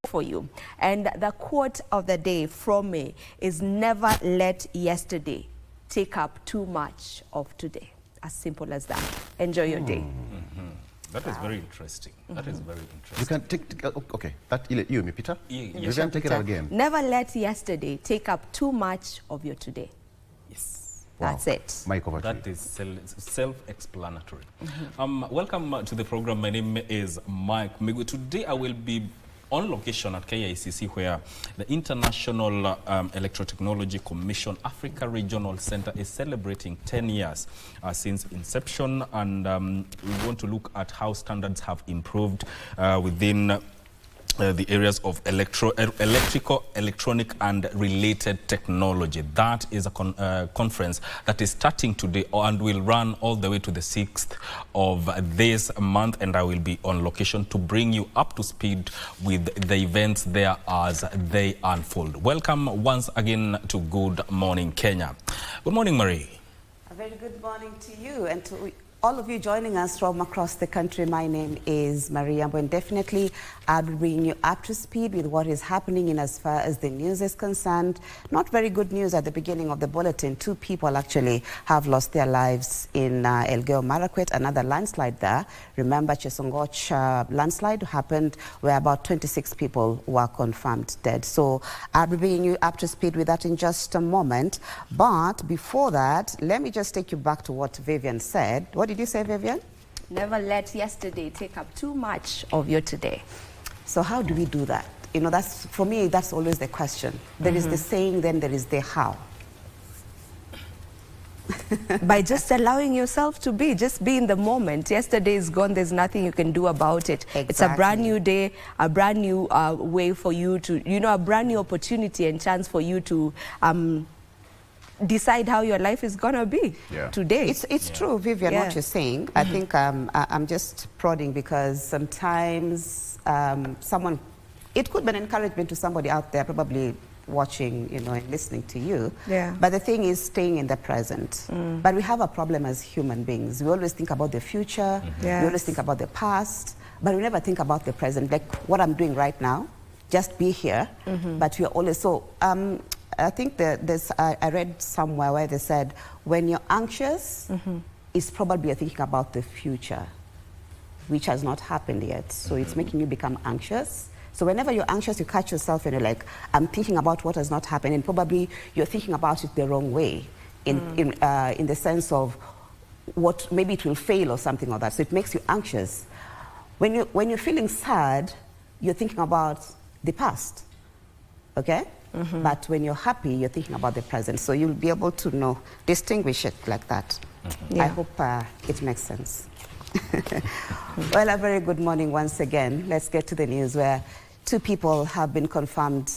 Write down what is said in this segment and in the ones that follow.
for you. And the quote of the day from me is, never let yesterday take up too much of today. As simple as that. Enjoy your day. That is very interesting. That is very interesting. You can take okay. That you, me, Peter. You can take it out again. Never let yesterday take up too much of your today. Yes. Wow. That's it. Mike, over to you. That is self-explanatory. Welcome to the program. My name is Mike Migu. Today I will be on location at KICC, where the International Electrotechnology Commission Africa Regional Center is celebrating 10 years since inception, and we want to look at how standards have improved within the areas of electrical, electronic and related technology. That is a conference that is starting today and will run all the way to the 6th of this month, and I will be on location to bring you up to speed with the events there as they unfold. Welcome once again to Good Morning Kenya. Good morning, Marie. A very good morning to you and to all of you joining us from across the country. My name is Maria, and definitely I'll bring you up to speed with what is happening in as far as the news is concerned. Not very good news at the beginning of the bulletin. 2 people actually have lost their lives in Elgeyo Marakwet, another landslide there. Remember, Chesongoch landslide happened where about 26 people were confirmed dead. So I'll be bringing you up to speed with that in just a moment. But before that, let me just take you back to what Vivian said. What did you say, Vivian? Never let yesterday take up too much of your today. So how do we do that? You know, that's, for me, that's always the question. There is the saying, then there is the how. By just allowing yourself to be, just be in the moment. Yesterday is gone, there's nothing you can do about it. Exactly. It's a brand new day, a brand new way for you to, you know, a brand new opportunity and chance for you to decide how your life is gonna be today. It's true, Vivian, what you're saying. I think I'm just prodding because sometimes someone, it could be an encouragement to somebody out there probably watching, you know, and listening to you. But the thing is staying in the present. But we have a problem as human beings. We always think about the future, we always think about the past, but we never think about the present, like what I'm doing right now, just be here. But we're always, so I think that I read somewhere where they said, when you're anxious, it's probably you're thinking about the future, which has not happened yet. So it's making you become anxious. So whenever you're anxious, you catch yourself and you're like, I'm thinking about what has not happened, and probably you're thinking about it the wrong way, in the sense of what maybe it will fail or something like that. So it makes you anxious. When you're feeling sad, you're thinking about the past, okay? But when you're happy, you're thinking about the present. So you'll be able to distinguish it like that. I hope it makes sense. Well, a very good morning once again. Let's get to the news where 2 people have been confirmed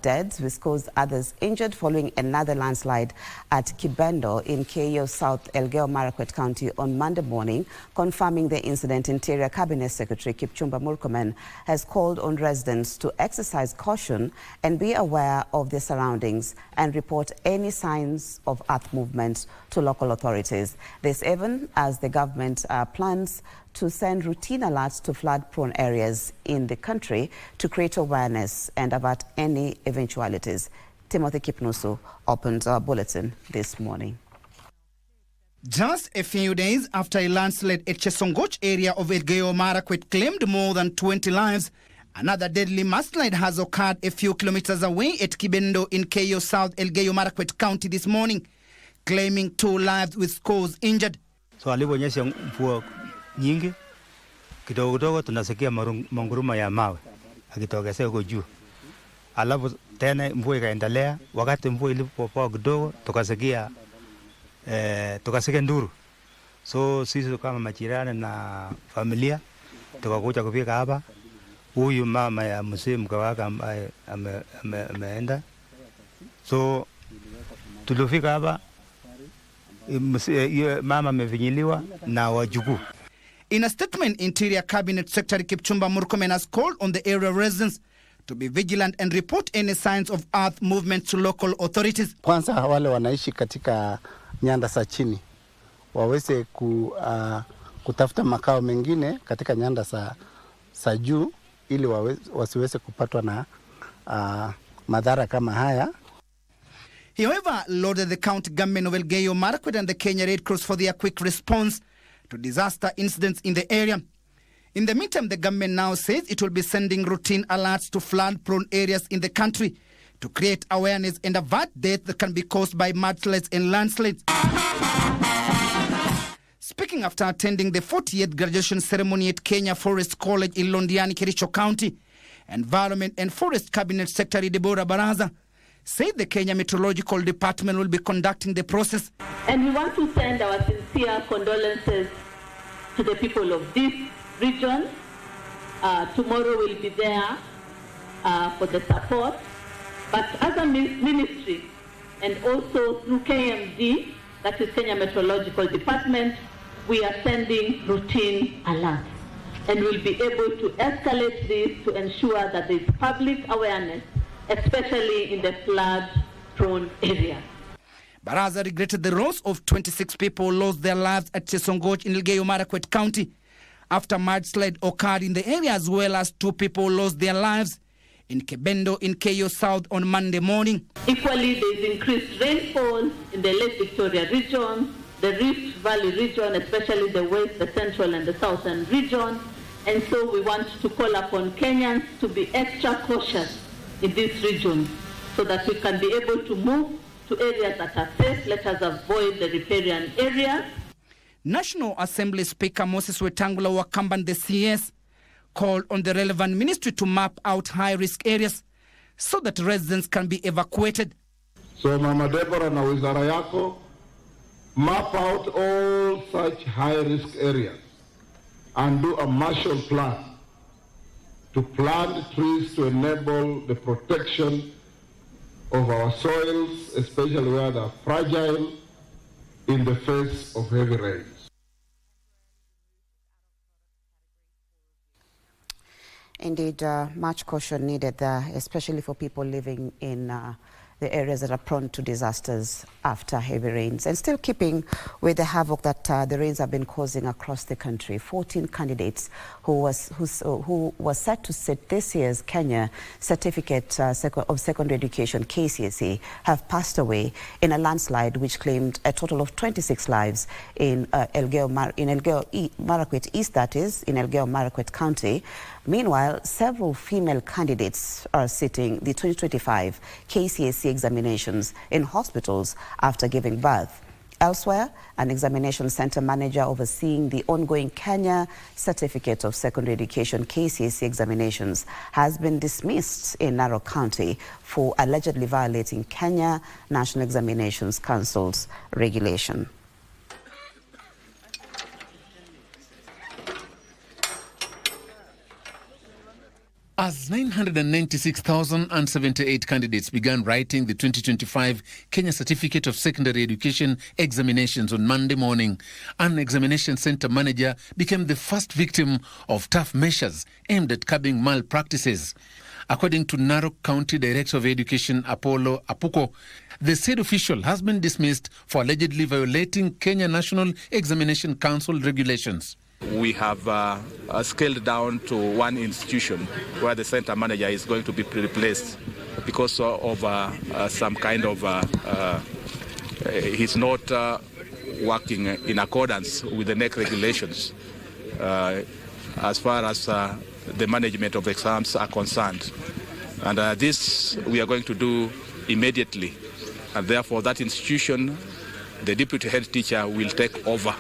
dead, with others injured following another landslide at Kibendo in KO South Elgeyo Marakwet County on Monday morning. Confirming the incident, Interior Cabinet Secretary Kipchumba Murkomen has called on residents to exercise caution and be aware of their surroundings and report any signs of earth movements to local authorities. This even as the government plans to send routine alerts to flood-prone areas in the country to create awareness and avert any eventualities. Timothy Kipnusu opens our bulletin this morning. Just a few days after a landslide at Chesongoch area of Elgeyo Marakwet claimed more than 20 lives, another deadly mudslide has occurred a few kilometers away at Kibendo in KO South Elgeyo Marakwet County this morning, claiming 2 lives with scores injured. So aliponyesha mvua nyingi kidogo kidogo tunasikia manguruma ya mawe akitokea huko juu, alafu tena mvua ikaendelea. Wakati mvua ilipopoa kidogo tukasikia nduru. So sisi kama majirani na familia tukakuja kufika hapa. Huyu mama ya mzee mke wake ambaye ameenda, so tulifika hapa, mama amevinyiliwa na wajukuu. In a statement, Interior Cabinet Secretary Kipchumba Murkomen has called on the area residents to be vigilant and report any signs of earth movement to local authorities. Kwanza wale wanaishi katika nyanda za chini waweze kutafuta makao mengine katika nyanda za juu ili wasiweze kupatwa na madhara kama haya. He, however, lauded the county government of Elgeyo Marakwet and the Kenya Red Cross for their quick response to disaster incidents in the area. In the meantime, the government now says it will be sending routine alerts to flood-prone areas in the country to create awareness and avert death that can be caused by mudslides and landslides. Speaking after attending the 40th graduation ceremony at Kenya Forest College in Londiani, Kericho County, Environment and Forest Cabinet Secretary Deborah Baraza said the Kenya Meteorological Department will be conducting the process. And we want to send our sincere condolences to the people of this region. Tomorrow we'll be there for the support. But as a ministry and also through KMD, that is Kenya Meteorological Department, we are sending routine alerts. And we'll be able to escalate this to ensure that there is public awareness, especially in the flood-prone areas. Baraza regretted the loss of 26 people who lost their lives at Chesongoch in Elgeyo Marakwet County after mudslide occurred in the area, as well as 2 people lost their lives in Kebendo in Keyo South on Monday morning. Equally, there is increased rainfall in the Lake Victoria region, the Rift Valley region, especially the west, the central and the southern region. And so we want to call upon Kenyans to be extra cautious in this region so that we can be able to move to areas that are safe. Let us avoid the riparian areas. National Assembly Speaker Moses Wetangula Wakamba and the CS called on the relevant ministry to map out high-risk areas so that residents can be evacuated. So Mama Deborah na wizara yako, map out all such high-risk areas and do a Marshall Plan to plant trees to enable the protection of our soils, especially where they are fragile in the face of heavy rains. Indeed, much caution needed there, especially for people living in the areas that are prone to disasters after heavy rains. And still keeping with the havoc that the rains have been causing across the country, 14 candidates who was set to sit this year's Kenya Certificate of Secondary Education, KCSE, have passed away in a landslide which claimed a total of 26 lives in Elgeyo Marakwet East, that is, in Elgeyo Marakwet County. Meanwhile, several female candidates are sitting the 2025 KCSE examinations in hospitals after giving birth. Elsewhere, an examination center manager overseeing the ongoing Kenya Certificate of Secondary Education KCSE examinations has been dismissed in Narok County for allegedly violating Kenya National Examinations Council's regulation. As 996,078 candidates began writing the 2025 Kenya Certificate of Secondary Education examinations on Monday morning, an examination center manager became the first victim of tough measures aimed at curbing malpractices. According to Narok County Director of Education Apollo Apuko, the said official has been dismissed for allegedly violating Kenya National Examination Council regulations. We have scaled down to one institution where the center manager is going to be replaced because of some kind of he's not working in accordance with the NEC regulations as far as the management of exams are concerned. And this we are going to do immediately. And therefore that institution, the deputy head teacher, will take over.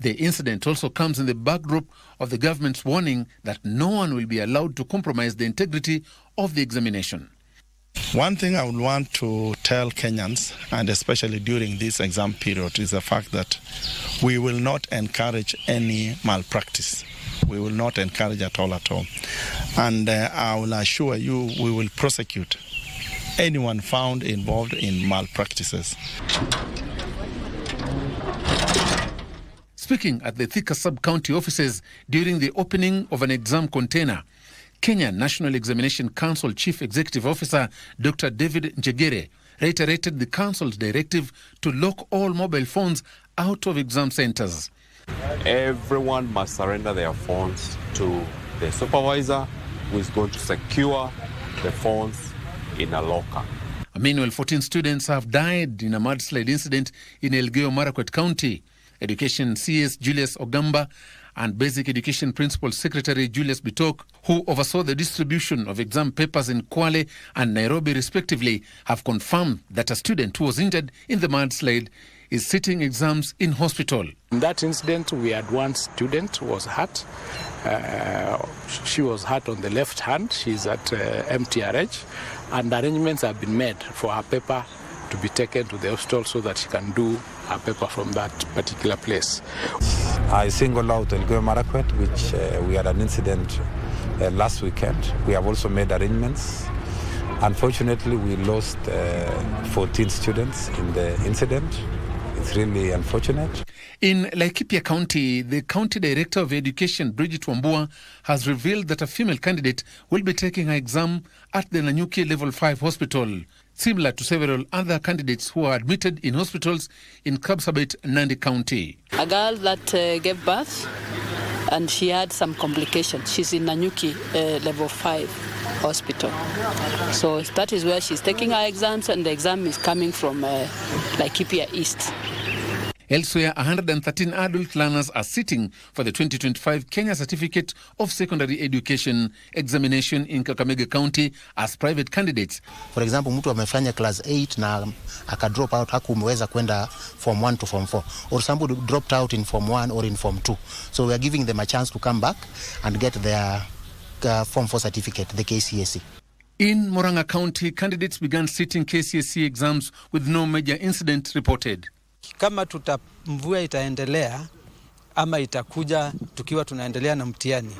The incident also comes in the backdrop of the government's warning that no one will be allowed to compromise the integrity of the examination. One thing I would want to tell Kenyans, and especially during this exam period, is the fact that we will not encourage any malpractice. We will not encourage at all. And I will assure you we will prosecute anyone found involved in malpractices. Speaking at the Thika Sub-County offices during the opening of an exam container, Kenya National Examination Council Chief Executive Officer Dr. David Njegere reiterated the Council's directive to lock all mobile phones out of exam centres. Everyone must surrender their phones to the supervisor who is going to secure the phones in a locker. Meanwhile, 14 students have died in a mudslide incident in Elgeyo Marakwet County. Education CS Julius Ogamba and Basic Education Principal Secretary Julius Bitok, who oversaw the distribution of exam papers in Kwale and Nairobi respectively, have confirmed that a student who was injured in the mudslide is sitting exams in hospital. In that incident, we had one student who was hurt. She was hurt on the left hand. She's at MTRH, and arrangements have been made for her paper to be taken to the hospital so that she can do her paper from that particular place. I single out Elgeyo Marakwet, which we had an incident last weekend. We have also made arrangements. Unfortunately, we lost 14 students in the incident. It's really unfortunate. In Laikipia County, the County Director of Education, Bridget Wambua, has revealed that a female candidate will be taking her exam at the Nanyuki Level 5 Hospital, similar to several other candidates who are admitted in hospitals in Kapsabet, Nandi County. A girl that gave birth and she had some complications. She's in Nanyuki Level 5 Hospital. So that is where she's taking her exams, and the exam is coming from Laikipia East. Elsewhere, 113 adult learners are sitting for the 2025 Kenya Certificate of Secondary Education examination in Kakamega County as private candidates. For example, mtu amefanya class 8 na akadrop out, hakumeweza kwenda form 1 to form 4, or somebody dropped out in form 1 or in form 2. So we are giving them a chance to come back and get their form 4 certificate, the KCSE. In Murang'a County, candidates began sitting KCSE exams with no major incident reported. Kama mvua itaendelea ama itakuja tukiwa tunaendelea na mtihani,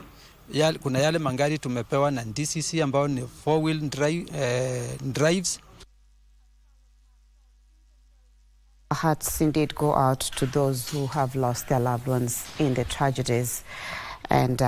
kuna yale magari tumepewa na DCC ambao ni 4-wheel drives. Hearts indeed go out to those who have lost their loved ones in the tragedies, and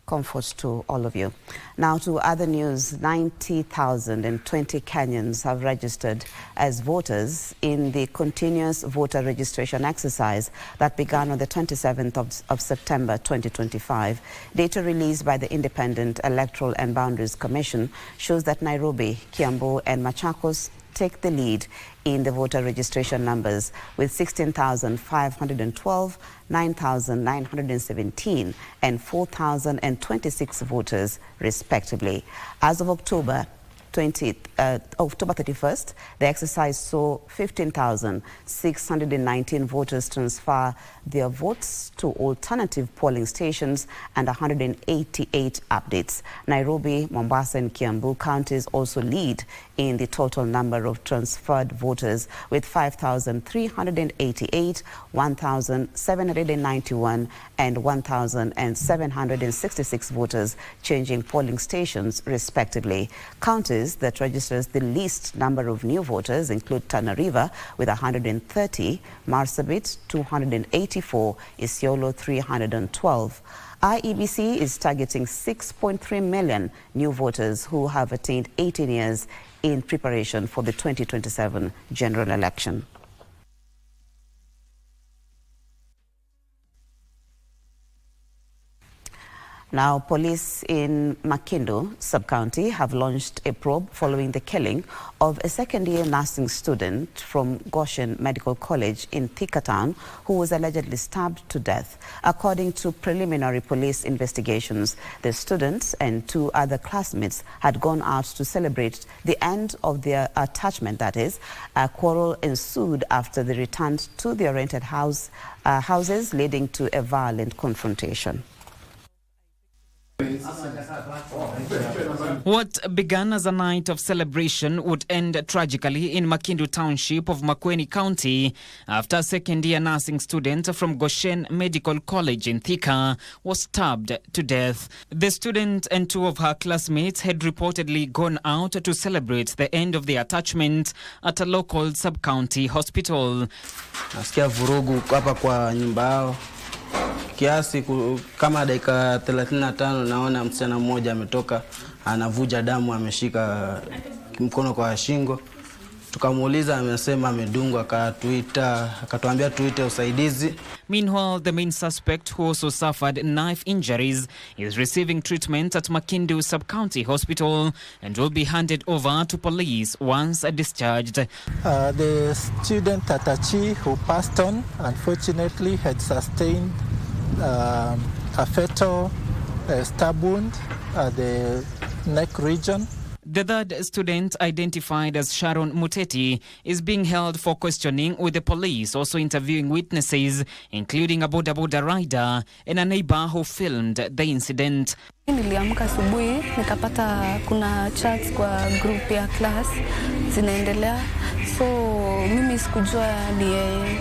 comfort to all of you. Now to other news. 90,020 Kenyans have registered as voters in the continuous voter registration exercise that began on the 27th of September 2025. Data released by the Independent Electoral and Boundaries Commission shows that Nairobi, Kiambu and Machakos take the lead in the voter registration numbers with 16,512, 9,917 and 4,026 voters respectively. As of October 31st, the exercise saw 15,619 voters transfer their votes to alternative polling stations and 188 updates. Nairobi, Mombasa and Kiambu counties also lead in the total number of transferred voters with 5,388, 1,791 and 1,766 voters changing polling stations respectively. Counties that registers the least number of new voters include Tana River with 130, Marsabit 284, Isiolo 312. IEBC is targeting 6.3 million new voters who have attained 18 years in preparation for the 2027 general election. Now, police in Makindu sub-county have launched a probe following the killing of a second-year nursing student from Goshen Medical College in Thika Town who was allegedly stabbed to death. According to preliminary police investigations, the students and two other classmates had gone out to celebrate the end of their attachment, that is. A quarrel ensued after they returned to their rented houses, leading to a violent confrontation. What began as a night of celebration would end tragically in Makindu Township of Makueni County after a second-year nursing student from Goshen Medical College in Thika was stabbed to death. The student and two of her classmates had reportedly gone out to celebrate the end of their attachment at a local sub-county hospital. Nasikia vurugu hapa kwa nyumba yao. Kiasi kama dakika 35 naona msichana mmoja ametoka anavuja damu, ameshika mkono kwa shingo. Tukamuuliza, amesema amedungwa, akatuambia tuite usaidizi. Meanwhile, the main suspect, who also suffered knife injuries, is receiving treatment at Makindu Sub-County Hospital and will be handed over to police once discharged. The student Tatachi, who passed on, unfortunately had sustained a fatal stab wound at the neck region. The third student, identified as Sharon Muteti, is being held for questioning, with the police also interviewing witnesses, including a boda rider and a neighbor who filmed the incident. Niliamka asubuhi nikapata kuna chats kwa group ya class zinaendelea, so mimi sikujua ni yeye.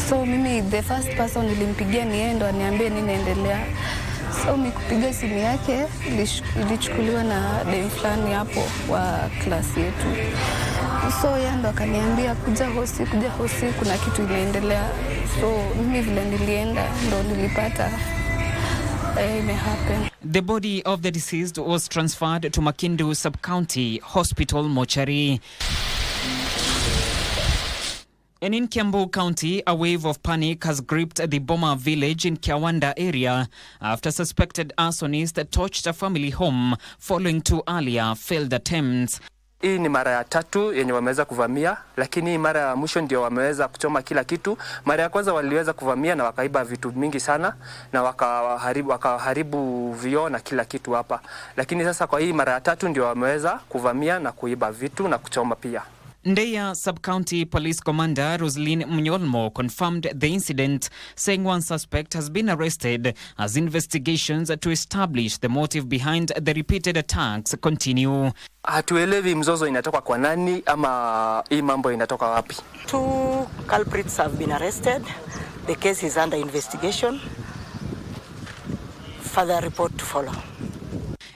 So mimi the first person nilimpigia ni yeye ndo aniambie nini inaendelea. So mikupiga simu yake ilichukuliwa na dem fulani hapo wa klasi yetu. So yeye ndo akaniambia kuja hosi, kuna kitu inaendelea. So mimi vile nilienda ndo nilipata happen. The body of the deceased was transferred to Makindu Sub-County Hospital mortuary. And in Kiambu County, a wave of panic has gripped the Boma village in Kiawanda area after suspected arsonist torched a family home following two earlier failed attempts. Hii ni mara ya tatu yenye wameweza kuvamia, lakini mara ya mwisho ndio wameweza kuchoma kila kitu. Mara ya kwanza waliweza kuvamia na wakaiba vitu mingi sana na wakaharibu vioo na kila kitu hapa. Lakini sasa kwa hii mara ya tatu ndio wameweza kuvamia na kuiba vitu na kuchoma pia. Ndeya Sub-County Police Commander Roslyn Mnyolmo confirmed the incident, saying one suspect has been arrested as investigations to establish the motive behind the repeated attacks continue. Hatuelewi mzozo inatoka kwa nani ama hii mambo inatoka wapi. Two culprits have been arrested. The case is under investigation. Further report to follow.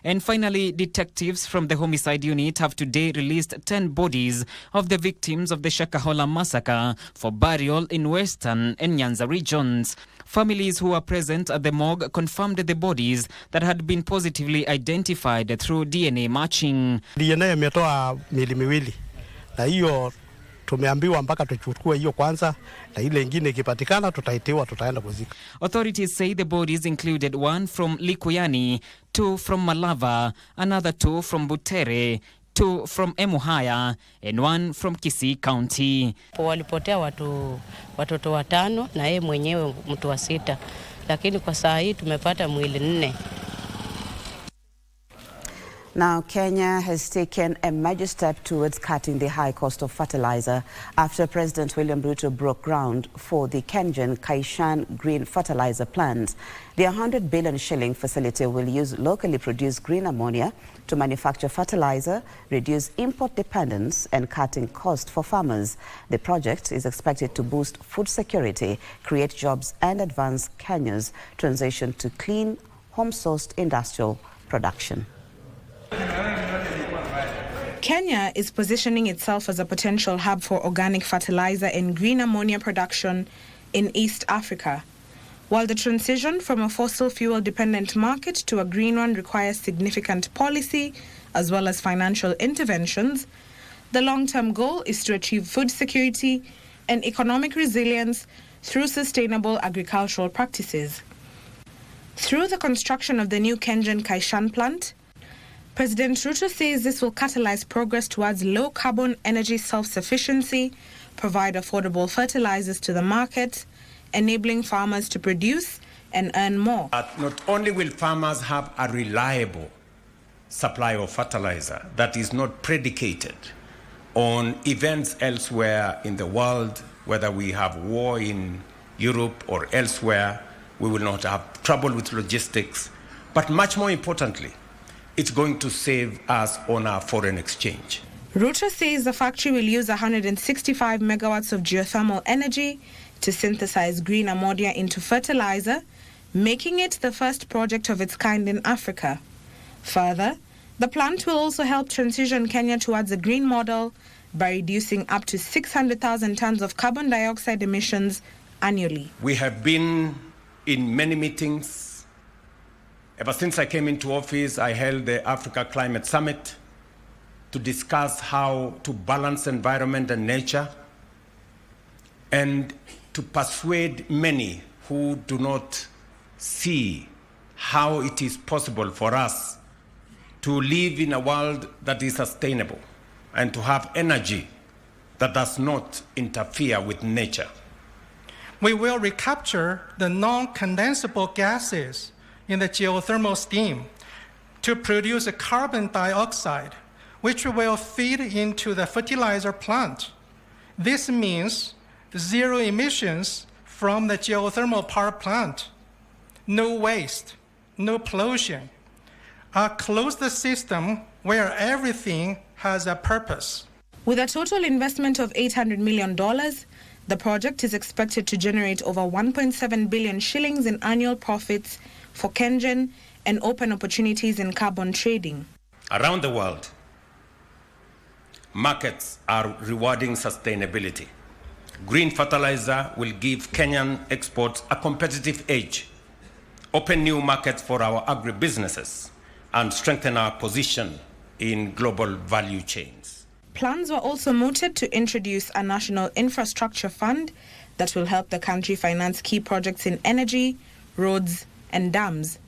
And finally, detectives from the homicide unit have today released 10 bodies of the victims of the Shakahola massacre for burial in Western and Nyanza regions. Families who were present at the morgue confirmed the bodies that had been positively identified through DNA matching. DNA imetoa miili miwili na hiyo tumeambiwa mpaka tuchukue hiyo kwanza na ile nyingine ikipatikana tutaitiwa tutaenda kuzika. Authorities say the bodies included one from Likuyani, two from Malava, another two from Butere, two from Emuhaya and one from Kisii County. Walipotea watoto 5 na yeye mwenyewe mtu wa 6, lakini kwa saa hii tumepata mwili 4. Now, Kenya has taken a major step towards cutting the high cost of fertilizer after President William Ruto broke ground for the Kengen Kaishan green fertilizer plant. The 100 billion shilling facility will use locally produced green ammonia to manufacture fertilizer, reduce import dependence and cutting cost for farmers. The project is expected to boost food security, create jobs and advance Kenya's transition to clean, home-sourced industrial production. Kenya is positioning itself as a potential hub for organic fertilizer and green ammonia production in East Africa. While the transition from a fossil fuel-dependent market to a green one requires significant policy as well as financial interventions, the long-term goal is to achieve food security and economic resilience through sustainable agricultural practices. Through the construction of the new Kengen Kaishan plant, President Ruto says this will catalyze progress towards low-carbon energy self-sufficiency, provide affordable fertilizers to the market, enabling farmers to produce and earn more. Not only will farmers have a reliable supply of fertilizer that is not predicated on events elsewhere in the world, whether we have war in Europe or elsewhere, we will not have trouble with logistics, but much more importantly, it's going to save us on our foreign exchange. Ruto says the factory will use 165 megawatts of geothermal energy to synthesize green ammonia into fertilizer, making it the first project of its kind in Africa. Further, the plant will also help transition Kenya towards a green model by reducing up to 600,000 tons of carbon dioxide emissions annually. We have been in many meetings. Ever since I came into office, I held the Africa Climate Summit to discuss how to balance environment and nature, and to persuade many who do not see how it is possible for us to live in a world that is sustainable and to have energy that does not interfere with nature. We will recapture the non-condensable gases in the geothermal steam to produce a carbon dioxide, which will feed into the fertilizer plant. This means zero emissions from the geothermal power plant, no waste, no pollution, a closed system where everything has a purpose. With a total investment of $800 million, the project is expected to generate over 1.7 billion shillings in annual profits for KenGen and open opportunities in carbon trading. Around the world, markets are rewarding sustainability. Green fertilizer will give Kenyan exports a competitive edge, open new markets for our agribusinesses, and strengthen our position in global value chains. Plans were also mooted to introduce a national infrastructure fund that will help the country finance key projects in energy, roads, and dams.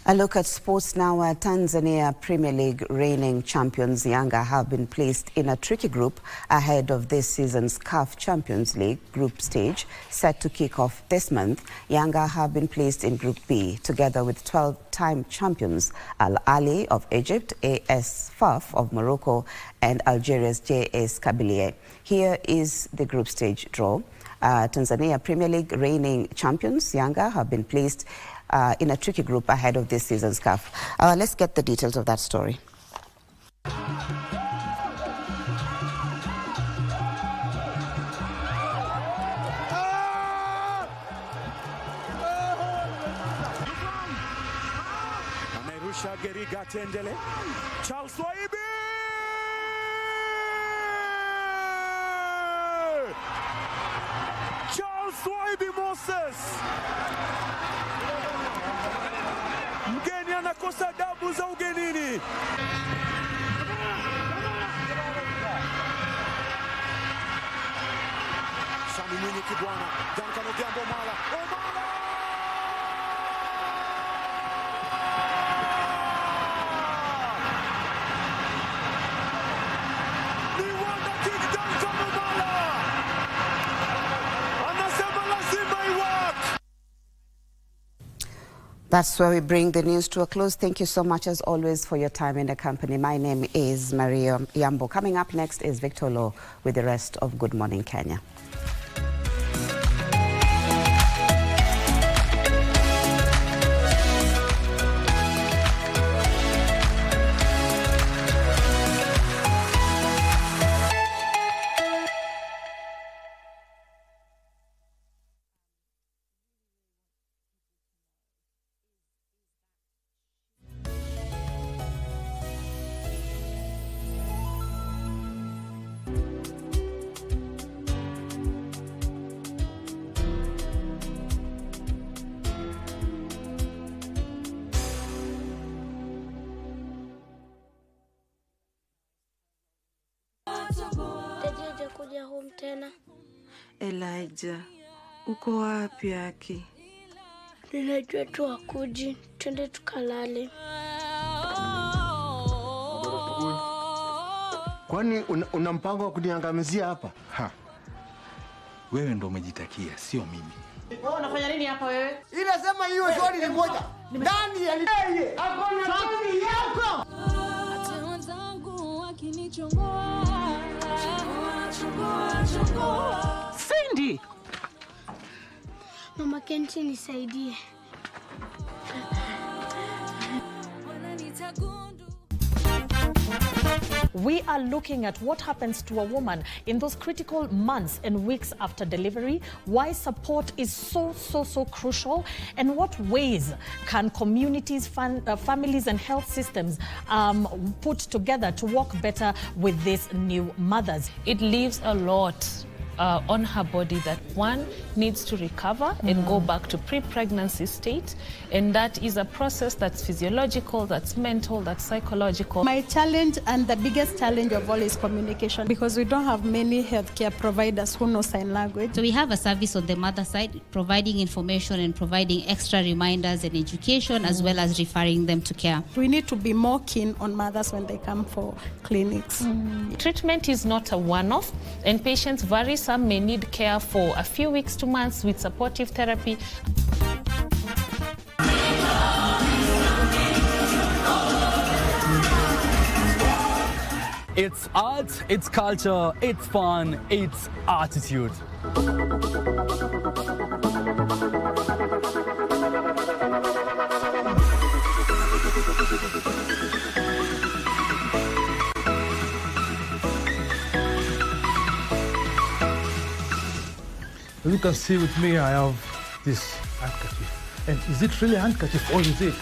A look at sports now. Tanzania Premier League reigning champions Yanga have been placed in a tricky group ahead of this season's CAF Champions League group stage set to kick off this month. Yanga have been placed in Group B together with 12-time champions Al Ahly of Egypt, AS Faf of Morocco, and Algeria's JS Kabylie. Here is the group stage draw. Tanzania Premier League reigning champions Yanga have been placed in a tricky group ahead of this season's CAF. Let's get the details of that story. Amerusha Geriga Tendele. Charles Waibi! Charles Waibi Moses! Mgeni anakosa adabu za ugenini. Sami Mwinyi Kibwana, Duncan Odhiambo Omala. Ni wanda kick Duncan Omala. Anasema lazima iwak. That's where we bring the news to a close. Thank you so much, as always, for your time and the company. My name is Maria Yambo. Coming up next is Victor Lo with the rest of Good Morning Kenya. Kuja home tena. Elijah, uko wapi Aki? Ninajua tu akuji, twende tukalale. Kwani una mpango wa kuniangamizia hapa? Ha. Wewe ndo umejitakia, sio mimi. Wewe unafanya nini hapa wewe? Inasema hiyo swali ni moja. Nani yeye? Hakuna swali yako. Hata wanzangu wakinichongoa. Cindy! Mama Kenchi nisaidie. We are looking at what happens to a woman in those critical months and weeks after delivery, why support is so crucial, and what ways can communities, families and health systems put together to work better with these new mothers. It leaves a lot on her body that one needs to recover and go back to pre-pregnancy state, and that is a process that's physiological, that's mental, that's psychological. My challenge and the biggest challenge of all is communication, because we don't have many healthcare providers who know sign language. So we have a service on the mother side providing information and providing extra reminders and education, as well as referring them to care. We need to be more keen on mothers when they come for clinics. Treatment is not a one-off, and patients vary. Some may need care for a few weeks to months with supportive therapy. It's art, it's culture, it's fun, it's attitude. As you can see with me, I have this handkerchief. And is it really a handkerchief or is it?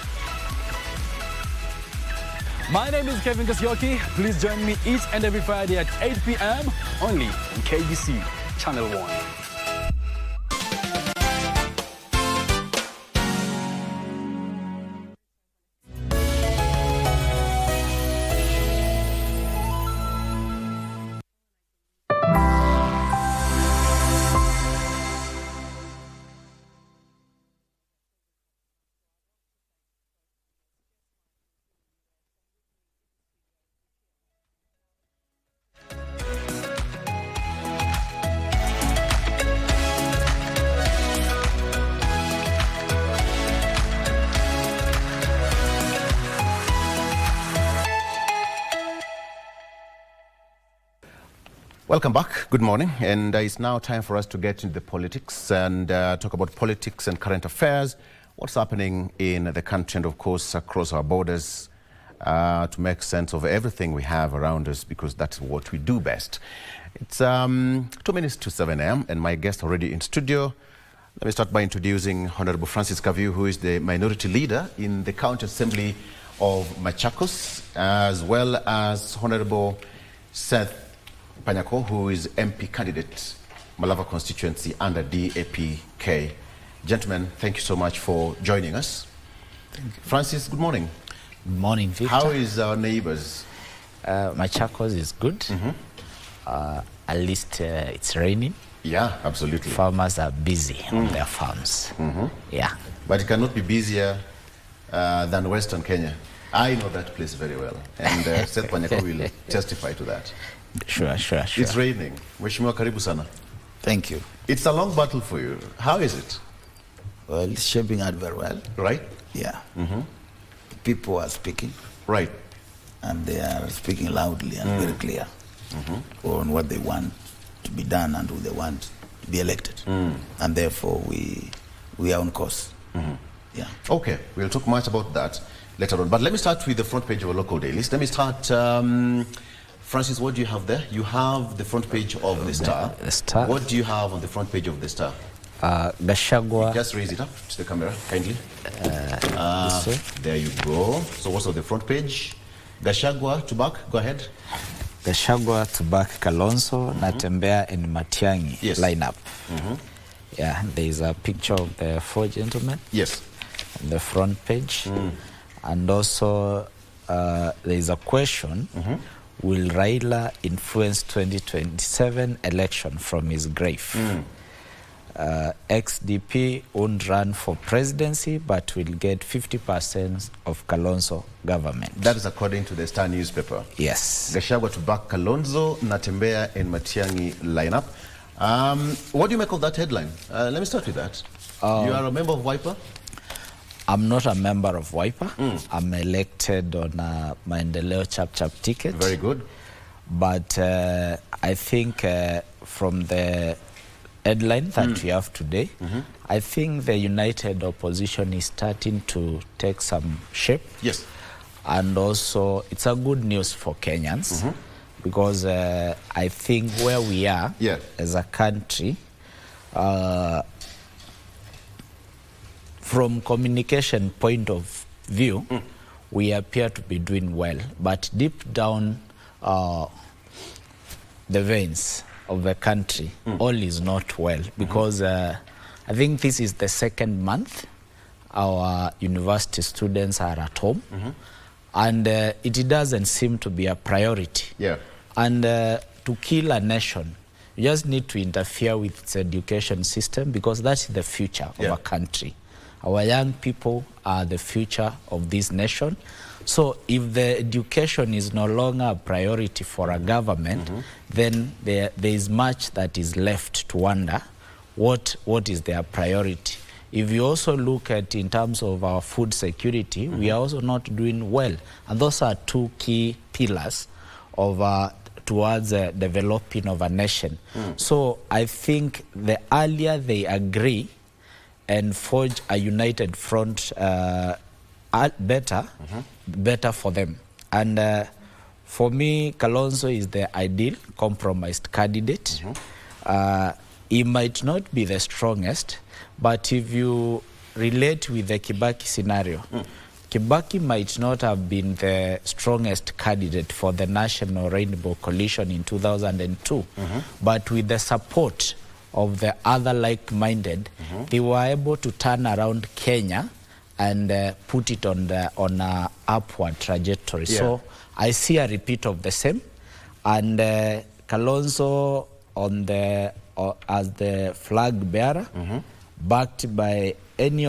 My name is Kevin Kasioki. Please join me each and every Friday at 8 p.m. only on KBC Channel 1. Welcome back. Good morning. And it's now time for us to get into the politics and talk about politics and current affairs, what's happening in the country and, of course, across our borders, to make sense of everything we have around us, because that's what we do best. It's 2 minutes to 7 a.m. and my guest already in studio. Let me start by introducing Honorable Francis Kaviu, who is the minority leader in the County Assembly of Machakos, as well as Honorable Seth Panyako, who is MP candidate, Malava constituency under DAPK. Gentlemen, thank you so much for joining us. Thank you. Francis, good morning. Good morning, Victor. How is our neighbors? Machakos is good. At least it's raining. Yeah, absolutely. Farmers are busy on their farms. Yeah. But it cannot be busier than Western Kenya. I know that place very well. And Seth Panyako will testify to that. Sure. It's raining. Mheshimiwa, karibu sana. Thank you. It's a long battle for you. How is it? Well, it's shaping out very well. Right? Yeah. People are speaking. Right. And they are speaking loudly and very clear on what they want to be done and who they want to be elected. And therefore, we are on course. Yeah. Okay. We'll talk much about that later on. But let me start with the front page of our local dailies. Let me start... Francis, what do you have there? You have the front page of the Star. The Star. What do you have on the front page of the Star? Gachagua. Just raise it up to the camera, kindly. There you go. So what's on the front page? Gachagua to back, go ahead. Gachagua to back Kalonzo, Natembea and Matiang'i lineup. Yeah, there is a picture of the four gentlemen. Yes. On the front page. And also there is a question. Will Raila influence 2027 election from his grave? XDP won't run for presidency, but will get 50% of Kalonzo government. That is according to the Star newspaper. Yes. Gachagua to back Kalonzo, Natembea and Matiang'i lineup. What do you make of that headline? Let me start with that. You are a member of Wiper? I'm not a member of Wiper. I'm elected on a Maendeleo Chap ticket. Very good. But I think from the headline that we have today, I think the united opposition is starting to take some shape. Yes. And also, it's a good news for Kenyans because I think where we are as a country, from communication point of view, we appear to be doing well. But deep down the veins, of the country, all is not well, because I think this is the second month our university students are at home, and it doesn't seem to be a priority. Yeah. And to kill a nation, you just need to interfere with its education system, because that's the future of a country. Our young people are the future of this nation. So if the education is no longer a priority for a government, then there is much that is left to wonder what is their priority. If you also look at in terms of our food security, we are also not doing well. And those are two key pillars of towards developing of a nation. So I think the earlier they agree and forge a united front, better for them. And for me, Kalonzo is the ideal compromised candidate. He might not be the strongest, but if you relate with the Kibaki scenario, Kibaki might not have been the strongest candidate for the National Rainbow Coalition in 2002, but with the support of the other like-minded, they were able to turn around Kenya and put it on a upward trajectory. Yeah. So I see a repeat of the same, and Kalonzo as the flag bearer, backed by any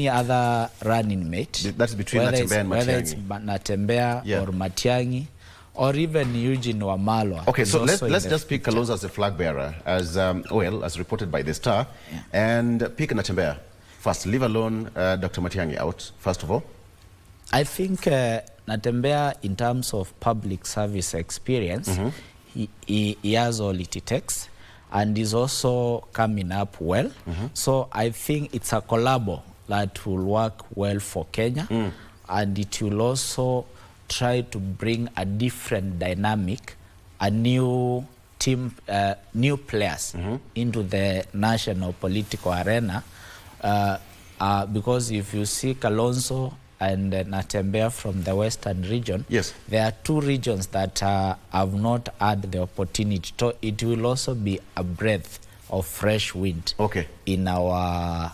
other running mate. That's between whether Natembeya and Matiang'i. Whether it's Natembeya or Matiang'i, or even Eugene Wamalwa. Okay, so let's just pick Kalonzo as a flag bearer, as as reported by the Star, and pick Natembeya first. Leave alone Dr. Matiang'i out first of all. I think Natembeya, in terms of public service experience, he has all it takes, and is also coming up well. So I think it's a collabo that will work well for Kenya, and it will also try to bring a different dynamic, a new team, new players into the national political arena. Because if you see Kalonzo and Natembeya from the western region, there are two regions that have not had the opportunity. So it will also be a breath of fresh wind in our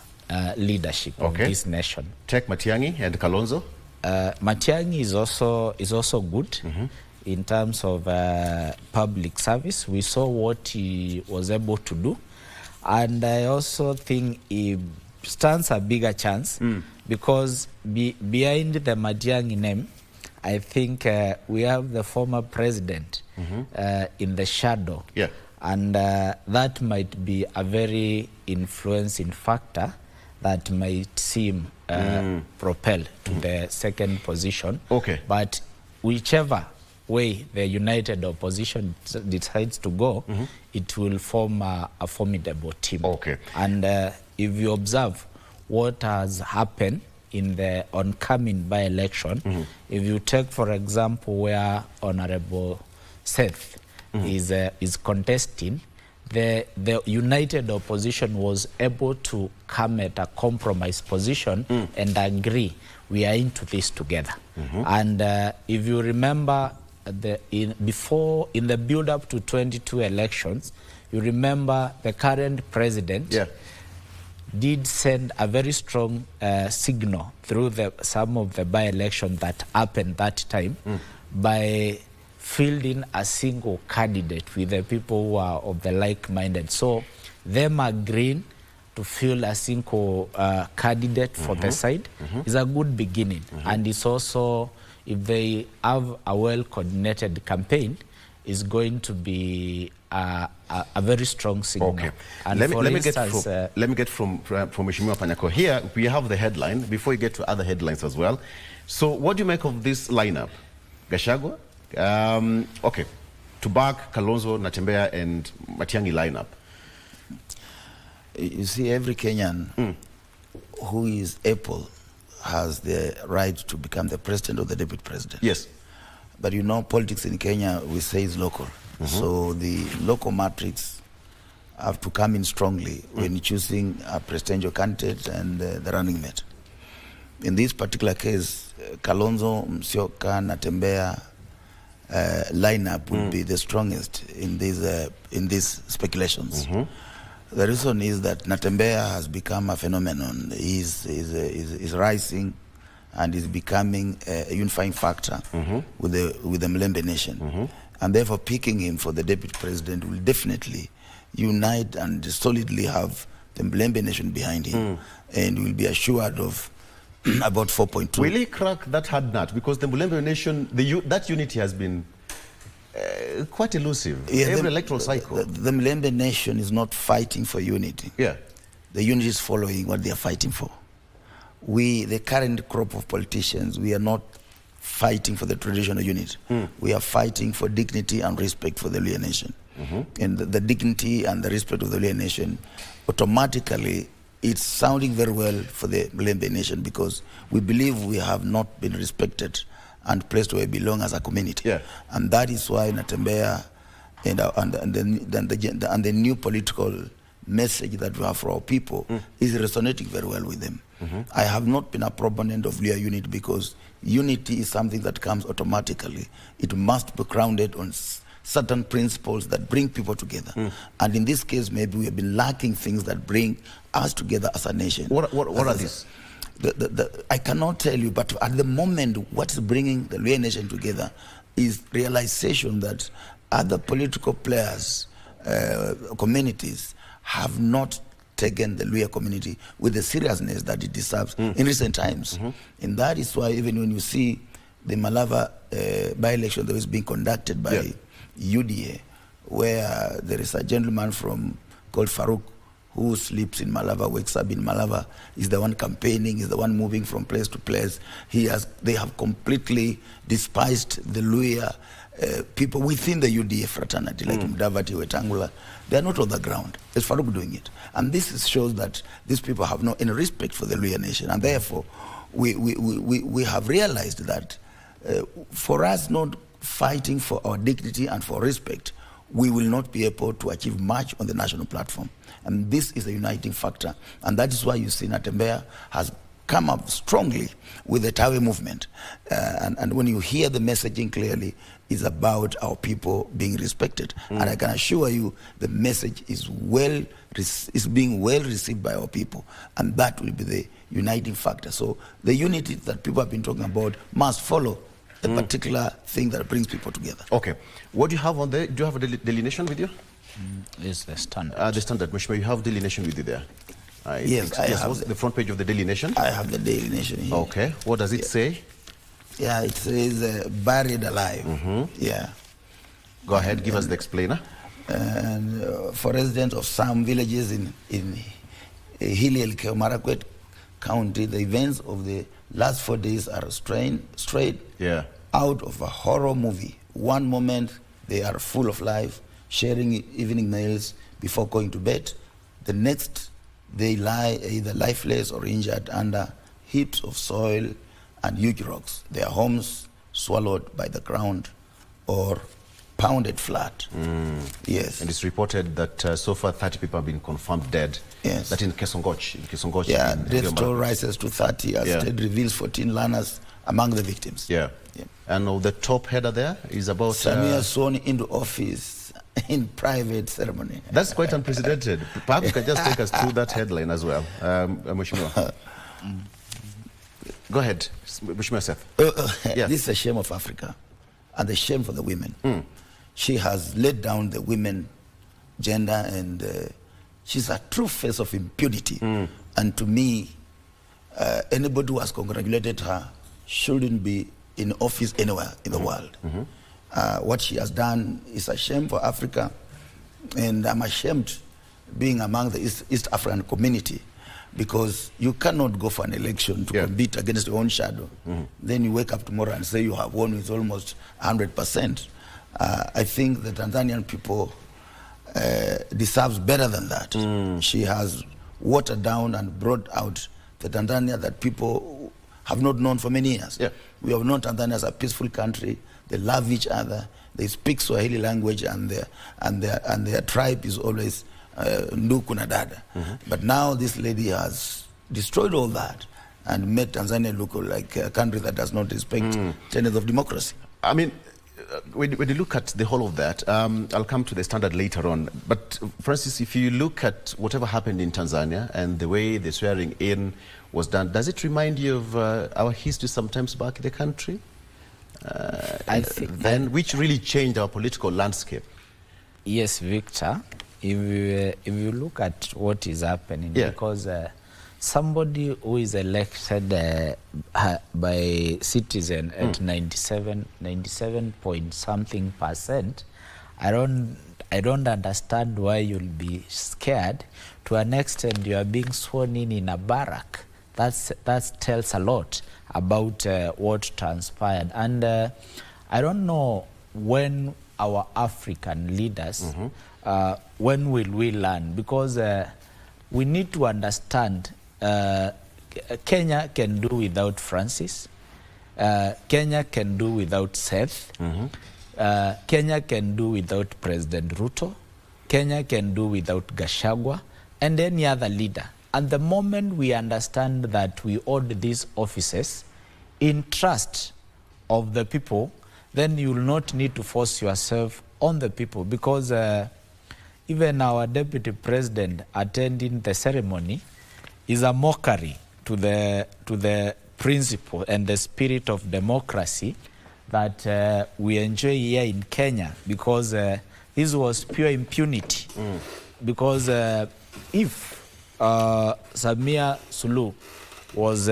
leadership of this nation. Take Matiang'i and Kalonzo. Matiang'i is also good in terms of public service. We saw what he was able to do, and I also think he stands a bigger chance because behind the Matiang'i name, I think we have the former president in the shadow, and that might be a very influencing factor that might seem propelled to the second position. But whichever way the united opposition decides to go, it will form a formidable team. And if you observe what has happened in the oncoming by-election, if you take, for example, where Honorable Seth is contesting, the united opposition was able to come at a compromise position and agree we are into this together. And if you remember, in the build-up to 22 elections, you remember the current president did send a very strong signal through some of the by-election that happened that time by fielding a single candidate with the people who are of the like-minded. So them agreeing to field a single candidate for the side is a good beginning. And it's also, if they have a well-coordinated campaign, is going to be a very strong signal. And let me get from Mheshimiwa Panyako. Here we have the headline, before you get to other headlines as well. So what do you make of this lineup? Gachagua? To back Kalonzo, Natembeya and Matiang'i lineup. You see, every Kenyan who is able has the right to become the president or the deputy president. Yes. But you know, politics in Kenya, we say, is local. So the local matrix have to come in strongly when choosing a presidential candidate and the running mate. In this particular case, Kalonzo, Musyoka, Natembeya, lineup will be the strongest in these speculations. The reason is that Natembeya has become a phenomenon. He's rising and is becoming a unifying factor with the Mlembe nation. And therefore picking him for the deputy president will definitely unite and solidly have the Mlembe nation behind him, and will be assured of about 4.2. Will he crack that hard nut? Because the Mlembe nation, that unity has been quite elusive. Every electoral cycle. The Mlembe nation is not fighting for unity. Yeah. The unity is following what they are fighting for. We, the current crop of politicians, we are not fighting for the traditional unity. We are fighting for dignity and respect for the Luhya nation. And the dignity and the respect of the Luhya nation, automatically, it's sounding very well for the Mlembe nation, because we believe we have not been respected and placed where we belong as a community. Yeah. And that is why Natembeya and the new political message that we have for our people is resonating very well with them. I have not been a proponent of Luhya unity, because unity is something that comes automatically. It must be grounded on certain principles that bring people together. And in this case, maybe we have been lacking things that bring us together as a nation. What are these? I cannot tell you, but at the moment, what's bringing the Luhya nation together is realization that other political players, communities, have not taken the Luhya community with the seriousness that it deserves in recent times. And that is why even when you see the Malava by-election that was being conducted by UDA, where there is a gentleman called Farouk, who sleeps in Malava, wakes up in Malava, is the one campaigning, is the one moving from place to place. They have completely despised the Luhya people within the UDA fraternity, like Mudavadi, Wetangula. They are not on the ground. It's Farouk doing it. And this shows that these people have no any respect for the Luhya nation. And therefore, we have realized that for us not fighting for our dignity and for respect, we will not be able to achieve much on the national platform. And this is a uniting factor. And that is why you see Natembeya has come up strongly with the Tawe movement. And when you hear the messaging clearly, it's about our people being respected. And I can assure you the message is being well received by our people. And that will be the uniting factor. So the unity that people have been talking about must follow a particular thing that brings people together. Okay. What do you have on there? Do you have a delineation with you? It's the standard. The standard. Mheshimiwa, you have delineation with you there. Yes, I have. What's the front page of the delineation? I have the delineation here. Okay. What does it say? Yeah, it says buried alive. Yeah. Go ahead, give us the explainer. And for residents of some villages in Hilly Elgeyo Marakwet County, the events of the last 4 days are straight out of a horror movie. One moment they are full of life, sharing evening meals before going to bed. The next they lie either lifeless or injured under heaps of soil and huge rocks. Their homes swallowed by the ground or pounded flat. Yes. And it's reported that so far 30 people have been confirmed dead. Yes. That in Kesongoch. Yeah, death toll rises to 30 as state reveals 14 learners among the victims. Yeah. And the top header there is about... Samia sworn into office in private ceremony. That's quite unprecedented. Perhaps you can just take us through that headline as well. Mheshimiwa. Go ahead, Mheshimiwa Seth. This is a shame of Africa and the shame for the women. She has laid down the women gender, and she's a true face of impunity. And to me, anybody who has congratulated her shouldn't be in office anywhere in the world. What she has done is a shame for Africa, and I'm ashamed being among the East African community, because you cannot go for an election to compete against your own shadow. Then you wake up tomorrow and say you have won with almost 100%. I think the Tanzanian people deserves better than that. She has watered down and brought out the Tanzania that people have not known for many years. We have known Tanzania as a peaceful country. They love each other. They speak Swahili language, and their tribe is always Nduku na Dada. But now this lady has destroyed all that and made Tanzania look like a country that does not respect tenets of democracy. I mean, when you look at the whole of that, I'll come to the standard later on. But Francis, if you look at whatever happened in Tanzania and the way the swearing in was done, does it remind you of our history sometimes back in the country? I think then, which really changed our political landscape. Yes, Victor. If you look at what is happening, because somebody who is elected by citizen at 97 point something %, I don't understand why you'll be scared. To an extent, you are being sworn in a barrack. That tells a lot about what transpired. And I don't know when our African leaders, when will we learn? Because we need to understand Kenya can do without Francis. Kenya can do without Seth. Kenya can do without President Ruto. Kenya can do without Gachagua and any other leader. And the moment we understand that we hold these offices in trust of the people, then you will not need to force yourself on the people, because even our deputy president attending the ceremony is a mockery to the principle and the spirit of democracy that we enjoy here in Kenya, because this was pure impunity. Because if Samia Suluhu was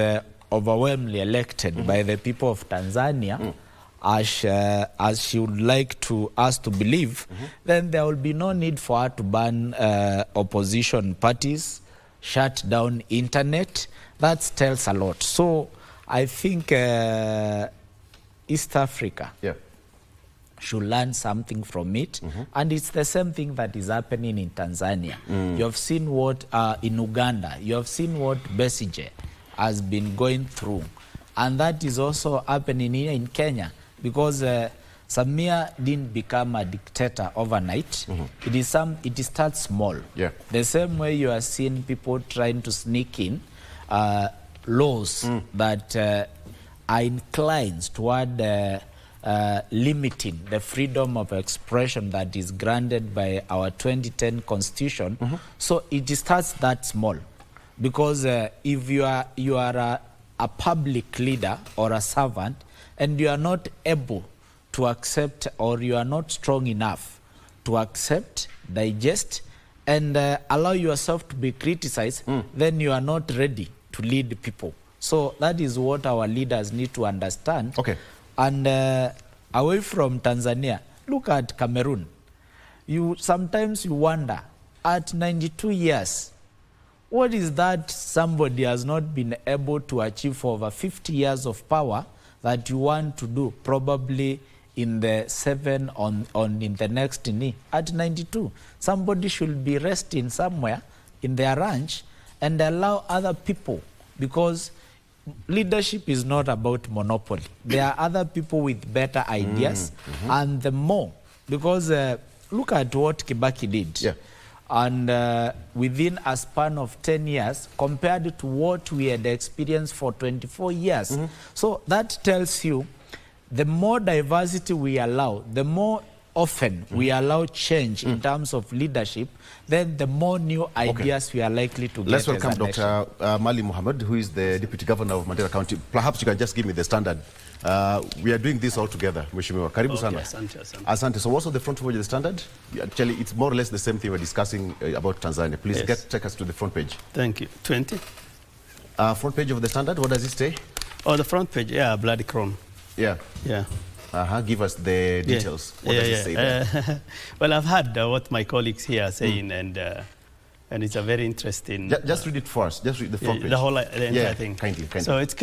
overwhelmingly elected by the people of Tanzania, as she would like us to believe, then there will be no need for her to ban opposition parties, shut down internet. That tells a lot. So I think East Africa should learn something from it. And it's the same thing that is happening in Tanzania. You have seen what in Uganda, you have seen what Besigye has been going through. And that is also happening here in Kenya, because Samia didn't become a dictator overnight. It starts small. The same way you are seeing people trying to sneak in laws that are inclined toward limiting the freedom of expression that is granted by our 2010 Constitution. So it starts that small, because if you are a public leader or a servant and you are not able to accept, or you are not strong enough to accept, digest, and allow yourself to be criticized, then you are not ready to lead people. So that is what our leaders need to understand. And away from Tanzania, look at Cameroon. Sometimes you wonder, at 92 years, what is that somebody has not been able to achieve for over 50 years of power that you want to do probably in the in the next knee? At 92, somebody should be resting somewhere in their ranch and allow other people, because leadership is not about monopoly. There are other people with better ideas, and the more, because look at what Kibaki did. And within a span of 10 years, compared to what we had experienced for 24 years. So that tells you, the more diversity we allow, the more often we allow change in terms of leadership, then the more new ideas we are likely to get. Let's welcome Dr. Mali Mohammed, who is the Deputy Governor of Mandera County. Perhaps you can just give me the standard. We are doing this all together, Mheshimiwa. Karibu sana. Asante. So what's on the front page of the standard? Actually, it's more or less the same thing we're discussing about Tanzania. Please take us to the front page. Thank you. 20. Front page of the standard, what does it say? Oh, the front page, bloody crown. Give us the details. What does it say there? Well, I've heard what my colleagues here are saying, and it's a very interesting... Just read it first. Just read the front page. The entire thing. Kindly. So it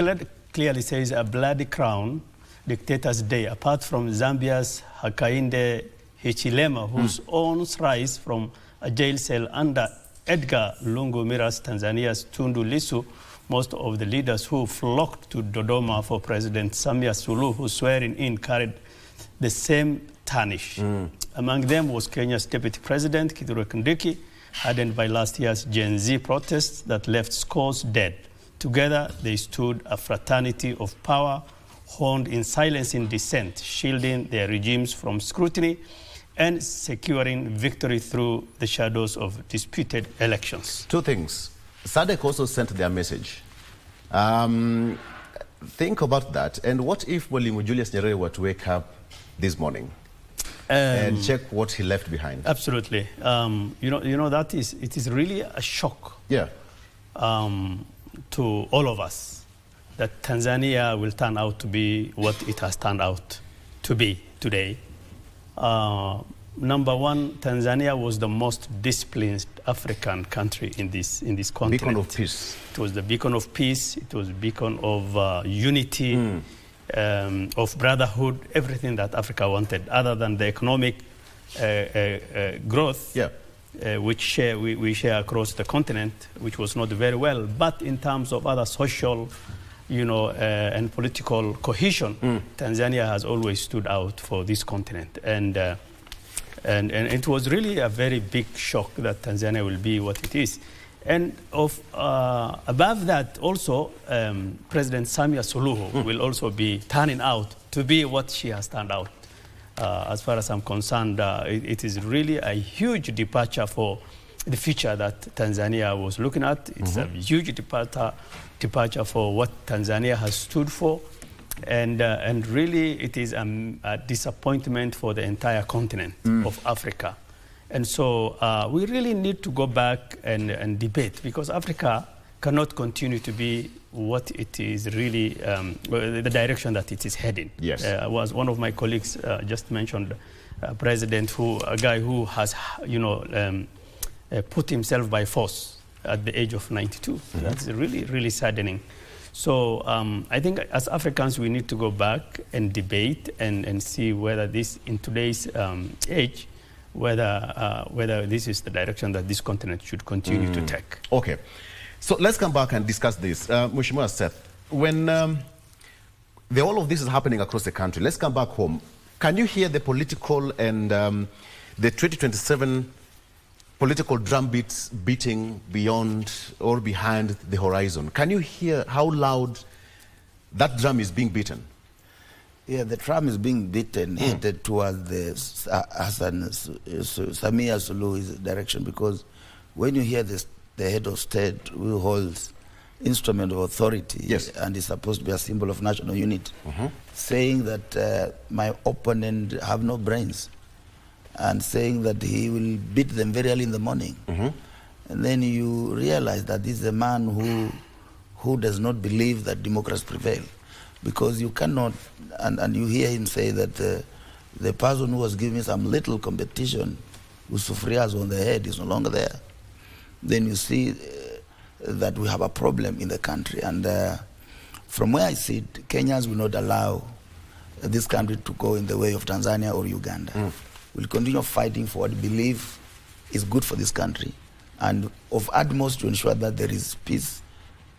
clearly says, a bloody crown, Dictator's Day, apart from Zambia's Hakainde Hichilema, whose owns rise from a jail cell under Edgar Lungu Miras, Tanzania's Tundu Lissu. Most of the leaders who flocked to Dodoma for President Samia Suluhu, whose swearing in carried the same tarnish. Among them was Kenya's Deputy President, Kithure Kindiki, hardened by last year's Gen Z protests that left scores dead. Together, they stood a fraternity of power honed in silencing dissent, shielding their regimes from scrutiny, and securing victory through the shadows of disputed elections. Two things. SADC also sent their message. Think about that. And what if Mwalimu Julius Nyerere were to wake up this morning and check what he left behind? Absolutely. You know that it is really a shock. Yeah. To all of us that Tanzania will turn out to be what it has turned out to be today. Number one, Tanzania was the most disciplined African country in this continent. Beacon of peace. It was the beacon of peace. It was beacon of unity, of brotherhood, everything that Africa wanted, other than the economic growth, which we share across the continent, which was not very well. But in terms of other social, and political cohesion, Tanzania has always stood out for this continent. And it was really a very big shock that Tanzania will be what it is. And above that, also, President Samia Suluhu will also be turning out to be what she has turned out. As far as I'm concerned, it is really a huge departure for the future that Tanzania was looking at. It's a huge departure for what Tanzania has stood for. And really, it is a disappointment for the entire continent of Africa. And so we really need to go back and debate, because Africa cannot continue to be what it is really, the direction that it is heading. Yes. Was one of my colleagues just mentioned a guy who has, put himself by force at the age of 92. That's really, really saddening. So I think as Africans, we need to go back and debate and see whether this, in today's age, whether this is the direction that this continent should continue to take. Okay. So let's come back and discuss this. Mheshimiwa Seth, when all of this is happening across the country, let's come back home. Can you hear the political and the 2027 political drum beats beating beyond or behind the horizon? Can you hear how loud that drum is being beaten? Yeah, the drum is being beaten, headed towards the Samia Suluhu's direction, because when you hear the head of state who holds instrument of authority and is supposed to be a symbol of national unity, saying that my opponent have no brains, and saying that he will beat them very early in the morning. And then you realize that this is a man who does not believe that democracy prevail. Because you cannot, and you hear him say that the person who was giving some little competition with sufrias on the head is no longer there. Then you see that we have a problem in the country. And from where I sit, Kenyans will not allow this country to go in the way of Tanzania or Uganda. We'll continue fighting for what we believe is good for this country, and of utmost to ensure that there is peace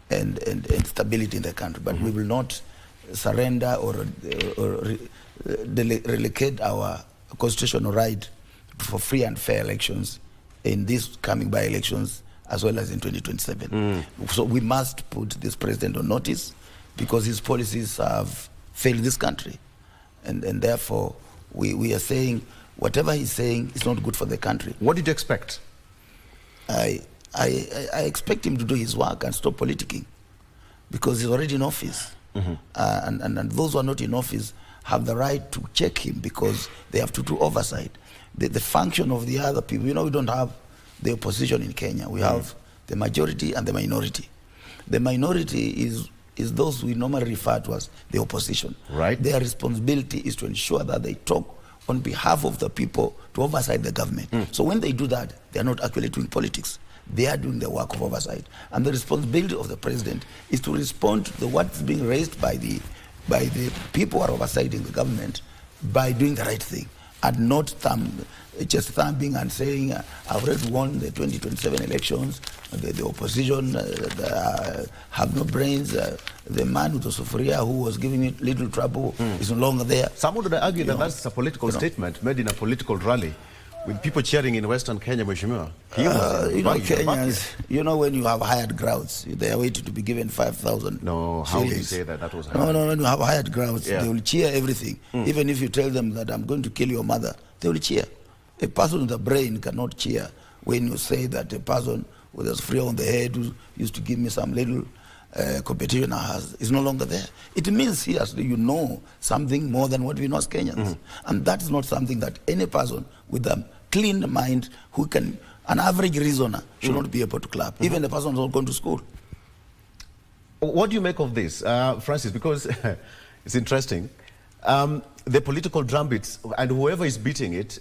and stability in the country. But we will not surrender or relegate our constitutional right for free and fair elections in these coming by-elections as well as in 2027. So we must put this president on notice, because his policies have failed this country. And therefore, we are saying whatever he's saying is not good for the country. What did you expect? I expect him to do his work and stop politicking, because he's already in office. And those who are not in office have the right to check him, because they have to do oversight. The function of the other people, we don't have the opposition in Kenya. We have the majority and the minority. The minority is those we normally refer to as the opposition. Right. Their responsibility is to ensure that they talk on behalf of the people to oversight the government. So when they do that, they are not actually doing politics. They are doing the work of oversight. And the responsibility of the president is to respond to what's being raised by the people who are oversighting the government by doing the right thing, and not just thumping and saying, I've already won the 2027 elections, the opposition have no brains, the man with the sufuria who was giving it little trouble is no longer there. Some would argue that that's a political statement made in a political rally. with people cheering in Western Kenya, Mheshimiwa. You know, Kenyans, you know, when you have hired crowds, they are waiting to be given 5,000. No, how do you say that? That was no, when you have hired crowds, they will cheer everything. Even if you tell them that I'm going to kill your mother, they will cheer. A person with a brain cannot cheer when you say that a person with a spray on the head who used to give me some little competition is no longer there. It means seriously you know something more than what we know as Kenyans. And that is not something that any person with a clean mind who can, an average reasoner, should not be able to clap. Even a person who is not going to school. What do you make of this, Francis? Because it's interesting. The political drumbeats, and whoever is beating it,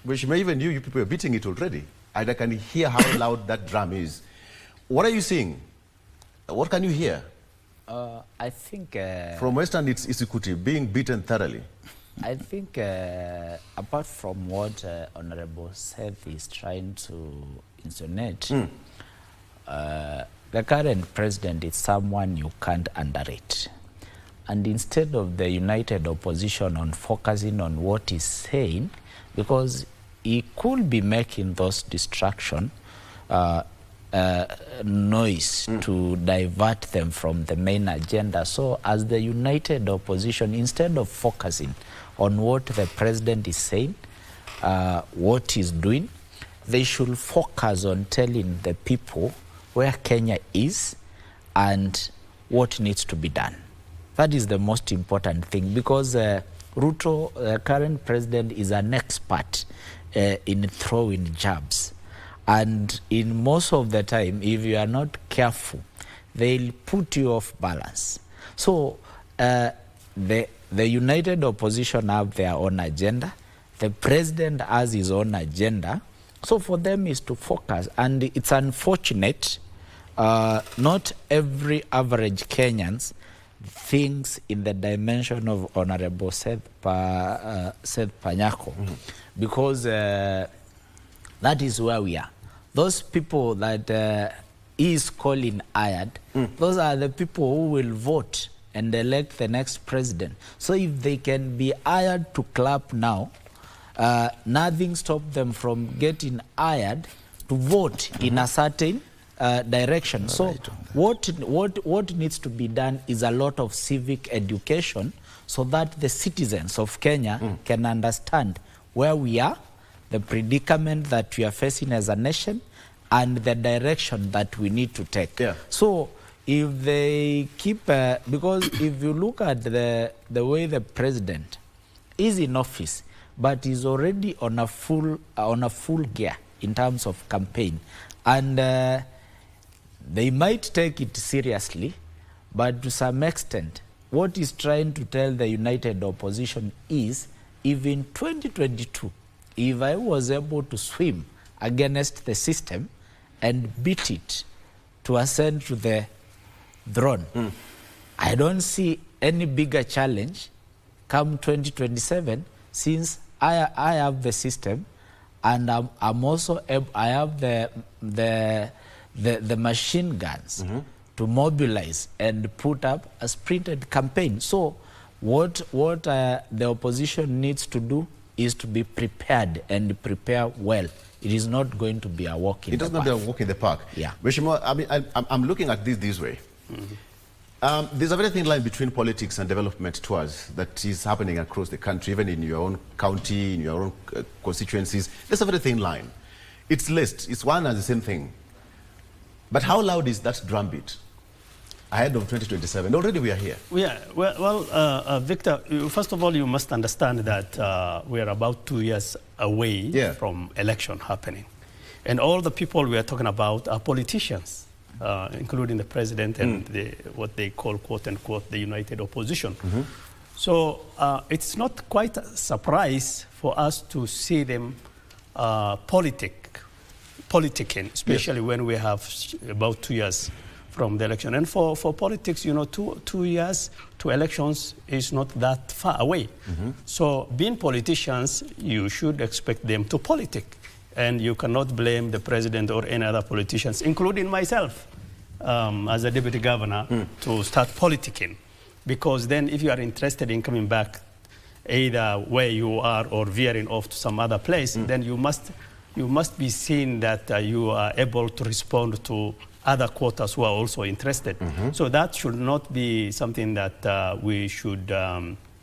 which may even you people are beating it already. And I can hear how loud that drum is. What are you seeing? What can you hear? I think... from Western Isikuti being beaten thoroughly. I think apart from what Honorable Seth is trying to insinuate, the current president is someone you can't underrate. And instead of the united opposition on focusing on what he's saying, because he could be making those distraction noise to divert them from the main agenda. So as the united opposition, instead of focusing on what the president is saying, what he's doing, they should focus on telling the people where Kenya is and what needs to be done. That is the most important thing, because Ruto, the current president, is an expert in throwing jabs. And in most of the time, if you are not careful, they'll put you off balance. So the united opposition have their own agenda. The president has his own agenda. So for them is to focus. And it's unfortunate, not every average Kenyans thinks in the dimension of Honorable Seth Panyako, because that is where we are. Those people that he is calling hired, those are the people who will vote and elect the next president. So if they can be hired to clap now, nothing stops them from getting hired to vote in a certain direction. So what needs to be done is a lot of civic education so that the citizens of Kenya can understand where we are, the predicament that we are facing as a nation, and the direction that we need to take. So if they keep, because if you look at the way the president is in office, but is already on a full gear in terms of campaign, and they might take it seriously, but to some extent, what he's trying to tell the united opposition is, if in 2022, if I was able to swim against the system and beat it to ascend to the throne, I don't see any bigger challenge come 2027, since I have the system, and I'm also I have the machine guns to mobilize and put up a sprinted campaign. So what the opposition needs to do is to be prepared, and prepare well. It is not going to be a walk in the park. It does not be a walk in the park. Yeah. Mheshimiwa, I mean, I'm looking at this way. There's a very thin line between politics and development tours that is happening across the country, even in your own county, in your own constituencies. There's a very thin line. It's list. It's one and the same thing. But how loud is that drumbeat ahead of 2027? Already we are here. Yeah, well, Victor, first of all, you must understand that we are about 2 years away from election happening. And all the people we are talking about are politicians, including the president and what they call, quote unquote, the united opposition. So it's not quite a surprise for us to see them politicking, especially when we have about 2 years from the election. And for politics, you know, 2 years to elections is not that far away. So being politicians, you should expect them to politic. And you cannot blame the president or any other politicians, including myself, as a deputy governor, to start politicking. Because then if you are interested in coming back either where you are or veering off to some other place, then you must be seen that you are able to respond to other quotas who are also interested. So that should not be something that we should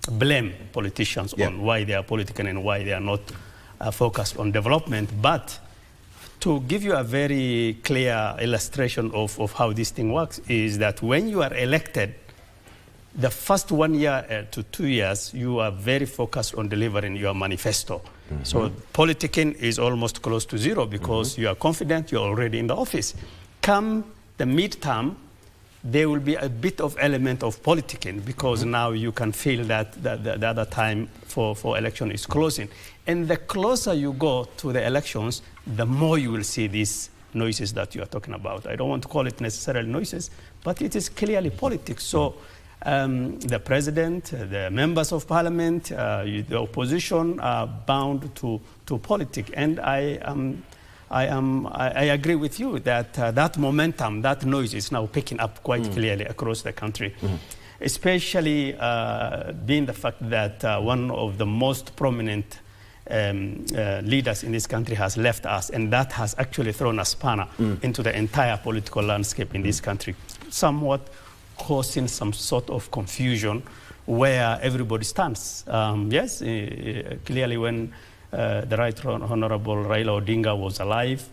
blame politicians on why they are political and why they are not focused on development. But to give you a very clear illustration of how this thing works is that when you are elected, the first 1 year to 2 years, you are very focused on delivering your manifesto. So politicking is almost close to zero because you are confident you're already in the office. Come the midterm, there will be a bit of element of politicking because now you can feel that the other time for election is closing. And the closer you go to the elections, the more you will see these noises that you are talking about. I don't want to call it necessarily noises, but it is clearly politics. So the president, the members of parliament, the opposition are bound to politics. And I agree with you that that momentum, that noise is now picking up quite clearly across the country, especially being the fact that one of the most prominent leaders in this country has left us, and that has actually thrown a spanner into the entire political landscape in this country, somewhat causing some sort of confusion where everybody stands. Yes, clearly when the Right Honorable Raila Odinga was alive,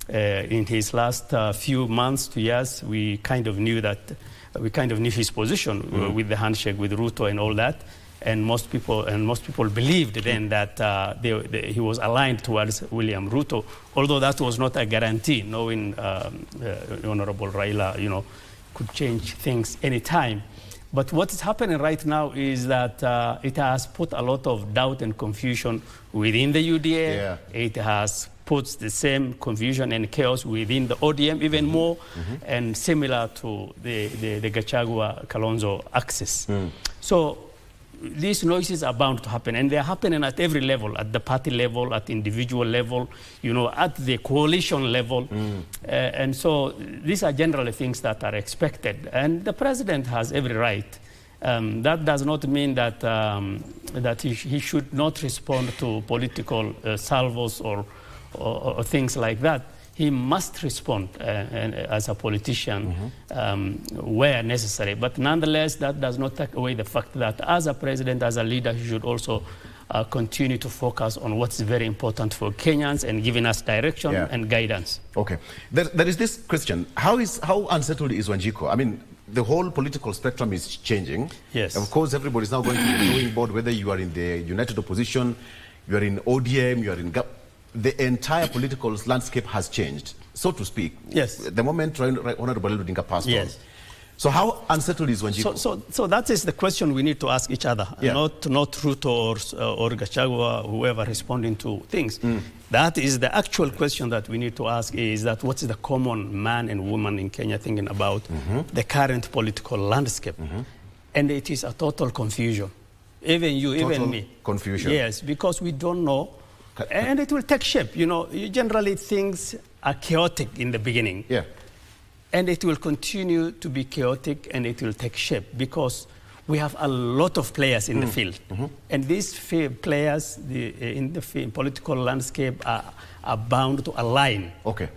in his last few months to years, we kind of knew his position with the handshake with Ruto and all that. And most people believed then that he was aligned towards William Ruto, although that was not a guarantee, knowing Honorable Raila, could change things anytime. But what is happening right now is that it has put a lot of doubt and confusion within the UDA. Yeah. It has put the same confusion and chaos within the ODM even more, and similar to the Gachagua-Kalonzo axis. So these noises are bound to happen, and they're happening at every level, at the party level, at individual level, at the coalition level. And so these are generally things that are expected, and the president has every right. That does not mean that, that he should not respond to political salvos or things like that. He must respond as a politician where necessary. But nonetheless, that does not take away the fact that as a president, as a leader, he should also continue to focus on what's very important for Kenyans and giving us direction and guidance. Okay. There is this question. How unsettled is Wanjiku? I mean, the whole political spectrum is changing. Yes. Of course, everybody's now going to the drawing board, whether you are in the United Opposition, you are in ODM, you are in GAP. The entire political landscape has changed, so to speak. Yes. The moment Honorable Odinga passed on. So how unsettled is Wanjiku? So that is the question we need to ask each other, not Ruto or Gachagua, whoever responding to things. That is the actual question that we need to ask, is that what is the common man and woman in Kenya thinking about the current political landscape? And it is a total confusion. Even you, even me. Confusion. Yes, because we don't know. And it will take shape. Generally things are chaotic in the beginning. Yeah. And it will continue to be chaotic, and it will take shape because we have a lot of players in the field. And these players in the political landscape are bound to align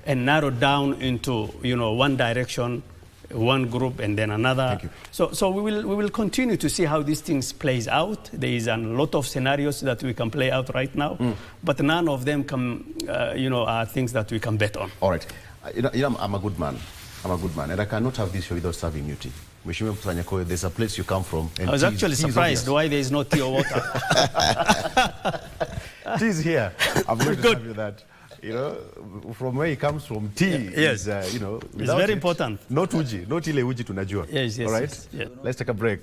and narrow down into one direction, one group, and then another. Thank you. So we will continue to see how these things plays out. There is a lot of scenarios that we can play out right now, but none of them are things that we can bet on. All right. I'm a good man. And I cannot have this show without serving you tea. There's a place you come from. And I was actually surprised why there is no tea or water. Tea is here. I'm going to tell you that. From where he comes from, tea is, it's very important. Not uji, not ile uji tunajua. Yes. All right? Yes. Let's take a break.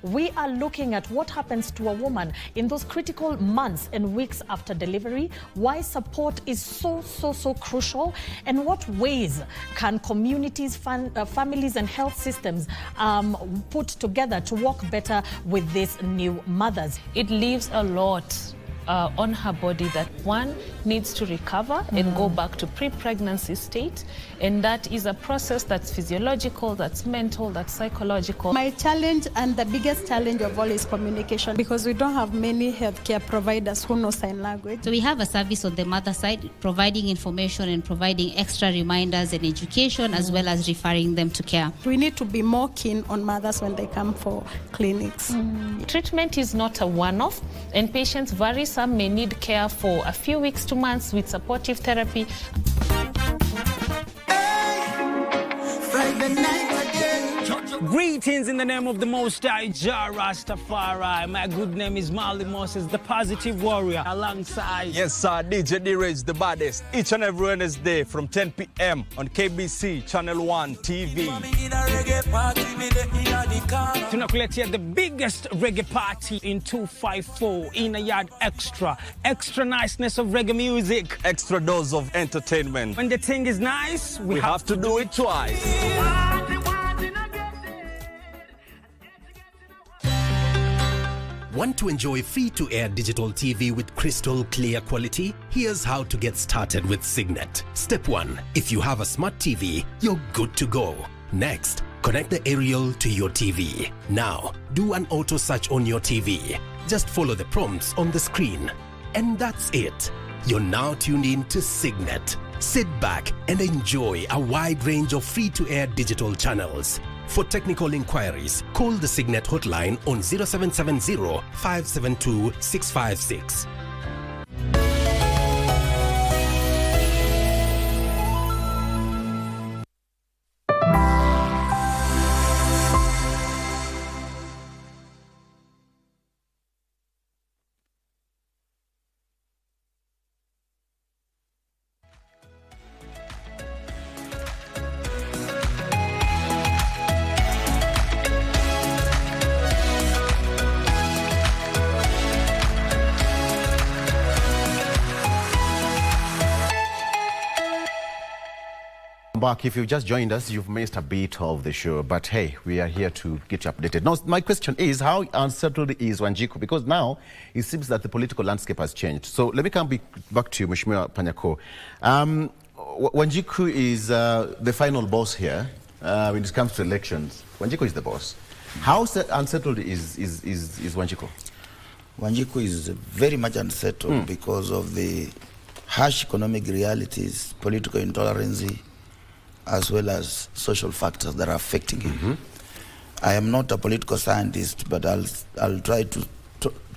we are looking at what happens to a woman in those critical months and weeks after delivery, why support is so crucial, and what ways can communities, families and health systems put together to work better with these new mothers. It leaves a lot on her body that one needs to recover and go back to pre-pregnancy state, and that is a process that's physiological, that's mental, that's psychological. My challenge and the biggest challenge of all is communication, because we don't have many healthcare providers who know sign language. So we have a service on the mother side providing information and providing extra reminders and education, as well as referring them to care. We need to be more keen on mothers when they come for clinics. Treatment is not a one-off, and patients vary. Some may need care for a few weeks to months with supportive therapy. Greetings in the name of the Most High Jah Rastafari. My good name is Marley Moses, the positive warrior, alongside... Yes, sir, DJ D-Rage, the baddest. Each and every Wednesday from 10 p.m. on KBC Channel 1 TV. Tunakuletea the biggest reggae party in 254 in a yard extra. Extra niceness of reggae music. Extra dose of entertainment. When the thing is nice, we have to do it twice. Want to enjoy free-to-air digital TV with crystal clear quality? Here's how to get started with Signet. Step 1. If you have a smart TV, you're good to go. Next, connect the aerial to your TV. Now, do an auto search on your TV. Just follow the prompts on the screen. And that's it. You're now tuned in to Signet. Sit back and enjoy a wide range of free-to-air digital channels. For technical inquiries, call the Signet hotline on 0770 572 656. Back. If you've just joined us, you've missed a bit of the show, but hey, we are here to get you updated. Now, my question is, how unsettled is Wanjiku? Because now it seems that the political landscape has changed. So let me come back to you, Mheshimiwa Panyako. Wanjiku is the final boss here when it comes to elections. Wanjiku is the boss. How unsettled is Wanjiku? Wanjiku is very much unsettled because of the harsh economic realities, political intolerance, as well as social factors that are affecting him. I am not a political scientist, but I'll try to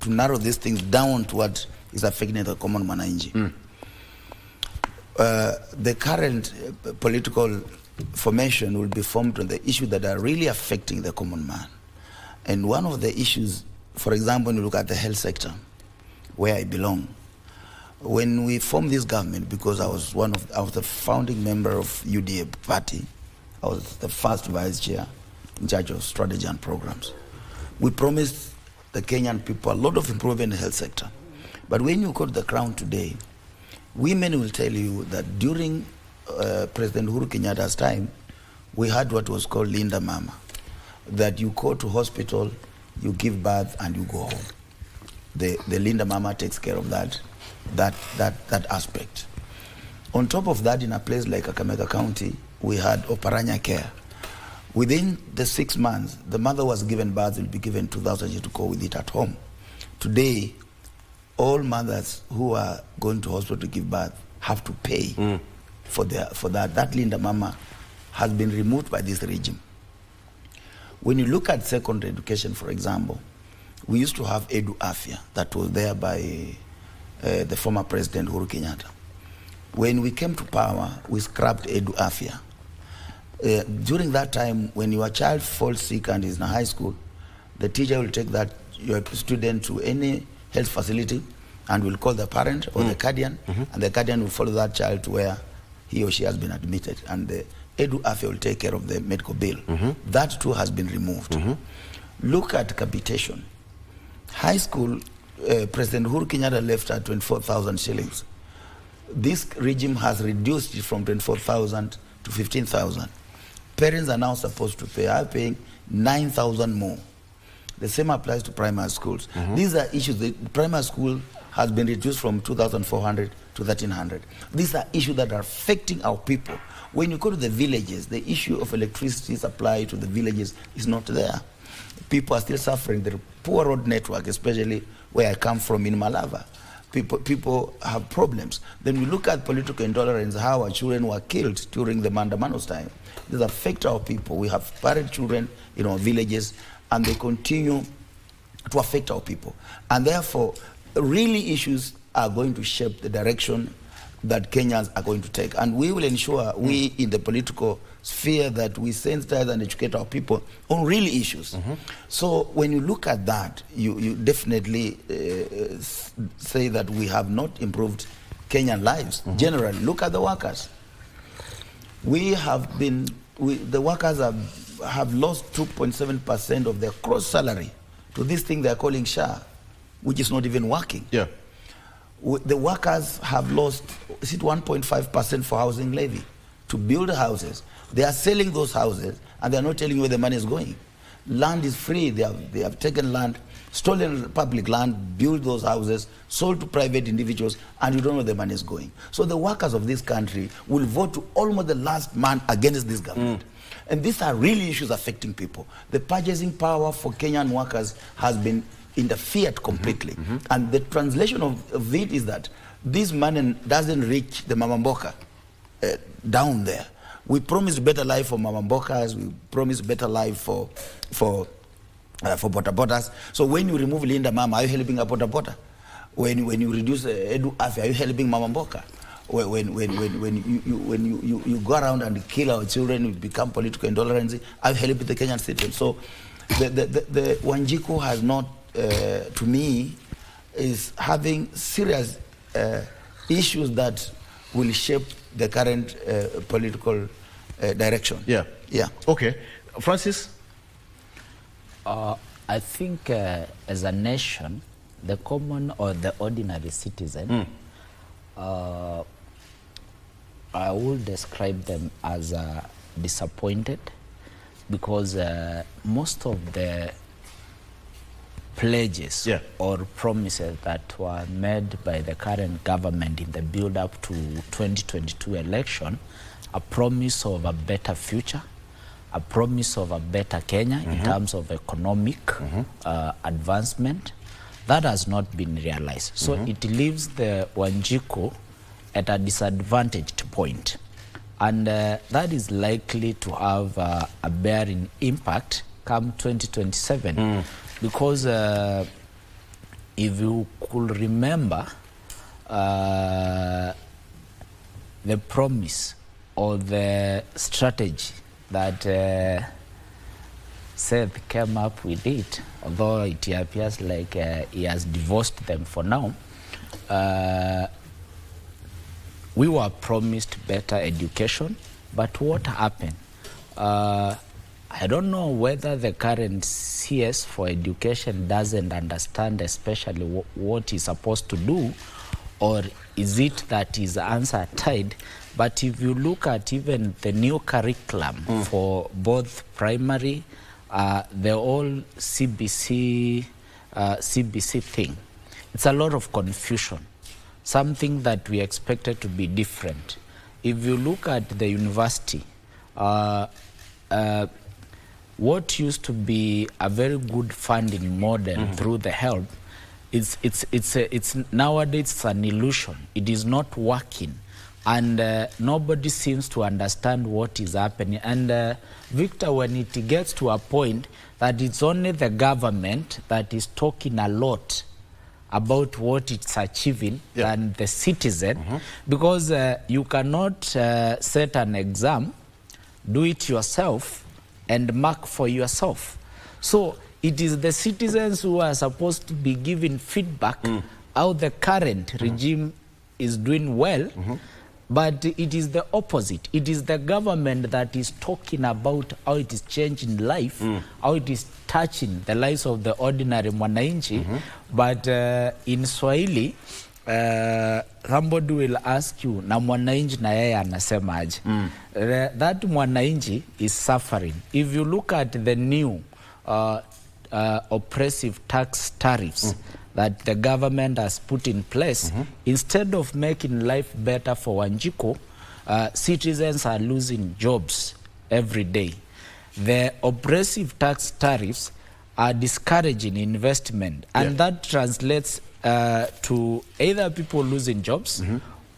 narrow these things down to what is affecting the common mwananchi. The current political formation will be formed on the issues that are really affecting the common man. And one of the issues, for example, when you look at the health sector, where I belong, when we formed this government, because I was the founding member of UDA party, I was the first vice chair in charge of strategy and programs. We promised the Kenyan people a lot of improvement in the health sector. But when you go to the ground today, women will tell you that during President Uhuru Kenyatta's time, we had what was called Linda Mama, that you go to hospital, you give birth, and you go home. The Linda Mama takes care of that aspect. On top of that, in a place like Kakamega County, we had Oparanya Care. Within the 6 months, the mother was given birth, will be given 2,000 to go with it at home. Today, all mothers who are going to hospital to give birth have to pay for that. That Linda Mama has been removed by this regime. When you look at secondary education, for example, we used to have Edu Afia that was there by the former President Uhuru Kenyatta. When we came to power, we scrapped Edu Afia. During that time, when your child falls sick and is in high school, the teacher will take your student to any health facility and will call the parent or the guardian, and the guardian will follow that child to where he or she has been admitted, and the Edu Afia will take care of the medical bill. That too has been removed. Look at capitation. High school, President Uhuru Kenyatta left at 24,000 shillings. This regime has reduced it from 24,000 to 15,000. Parents are now supposed to pay, are paying 9,000 more. The same applies to primary schools. These are issues. The primary school has been reduced from 2,400 to 1,300. These are issues that are affecting our people. When you go to the villages, the issue of electricity supply to the villages is not there. People are still suffering. The poor road network, especially where I come from in Malava. People have problems. Then we look at political intolerance, how our children were killed during the Mandamano's time. These affect our people. We have parent children in our villages, and they continue to affect our people. And therefore, really issues are going to shape the direction that Kenyans are going to take. And we will ensure, we in the political sphere, that we sensitize and educate our people on real issues. So when you look at that, you definitely say that we have not improved Kenyan lives. Generally, look at the workers. We have been, the workers have lost 2.7% of their gross salary to this thing they're calling SHA, which is not even working. Yeah. The workers have lost, is it 1.5% for housing levy to build houses? They are selling those houses and they're not telling you where the money is going. Land is free. They have taken land, stolen public land, built those houses, sold to private individuals, and you don't know where the money is going. So the workers of this country will vote to almost the last man against this government. And these are really issues affecting people. The purchasing power for Kenyan workers has been interfered completely. And the translation of it is that this money doesn't reach the Mamamboka down there. We promise better life for Mamambokas, we promise better life for Botabotas. So when you remove Linda Mama, are you helping a Botabota? When you reduce Edu Afi, are you helping Mamamboka? When you go around and kill our children, you become political intolerance, are you helping the Kenyan citizens? So the Wanjiku has not, to me, is having serious issues that will shape the current political direction. Yeah. Yeah. Okay. Francis? I think as a nation, the common or the ordinary citizen, I would describe them as disappointed, because most of the pledges or promises that were made by the current government in the build-up to 2022 election, a promise of a better future, a promise of a better Kenya in terms of economic advancement, that has not been realized. So it leaves the Wanjiku at a disadvantaged point. And that is likely to have a bearing impact come 2027. Because if you could remember the promise or the strategy that Seth came up with it, although it appears like he has divorced them for now, we were promised better education, but what happened? I don't know whether the current CS for education doesn't understand especially what he's supposed to do, or is it that his hands are tied? But if you look at even the new curriculum for both primary, the whole CBC thing, it's a lot of confusion, something that we expected to be different. If you look at the university, what used to be a very good funding model through the help, it's nowadays it's an illusion. It is not working, and nobody seems to understand what is happening. And Victor, when it gets to a point that it's only the government that is talking a lot about what it's achieving than the citizen, because you cannot set an exam, do it yourself, and mark for yourself. So it is the citizens who are supposed to be giving feedback how the current regime is doing well, But it is the opposite. It is the government that is talking about how it is changing life, how it is touching the lives of the ordinary mwananchi. But in Swahili, somebody will ask you, na mwananchi na yeye anasemaje? That mwananchi is suffering. If you look at the new oppressive tax tariffs that the government has put in place, instead of making life better for Wanjiko, citizens are losing jobs every day. The oppressive tax tariffs are discouraging investment, and that translates to either people losing jobs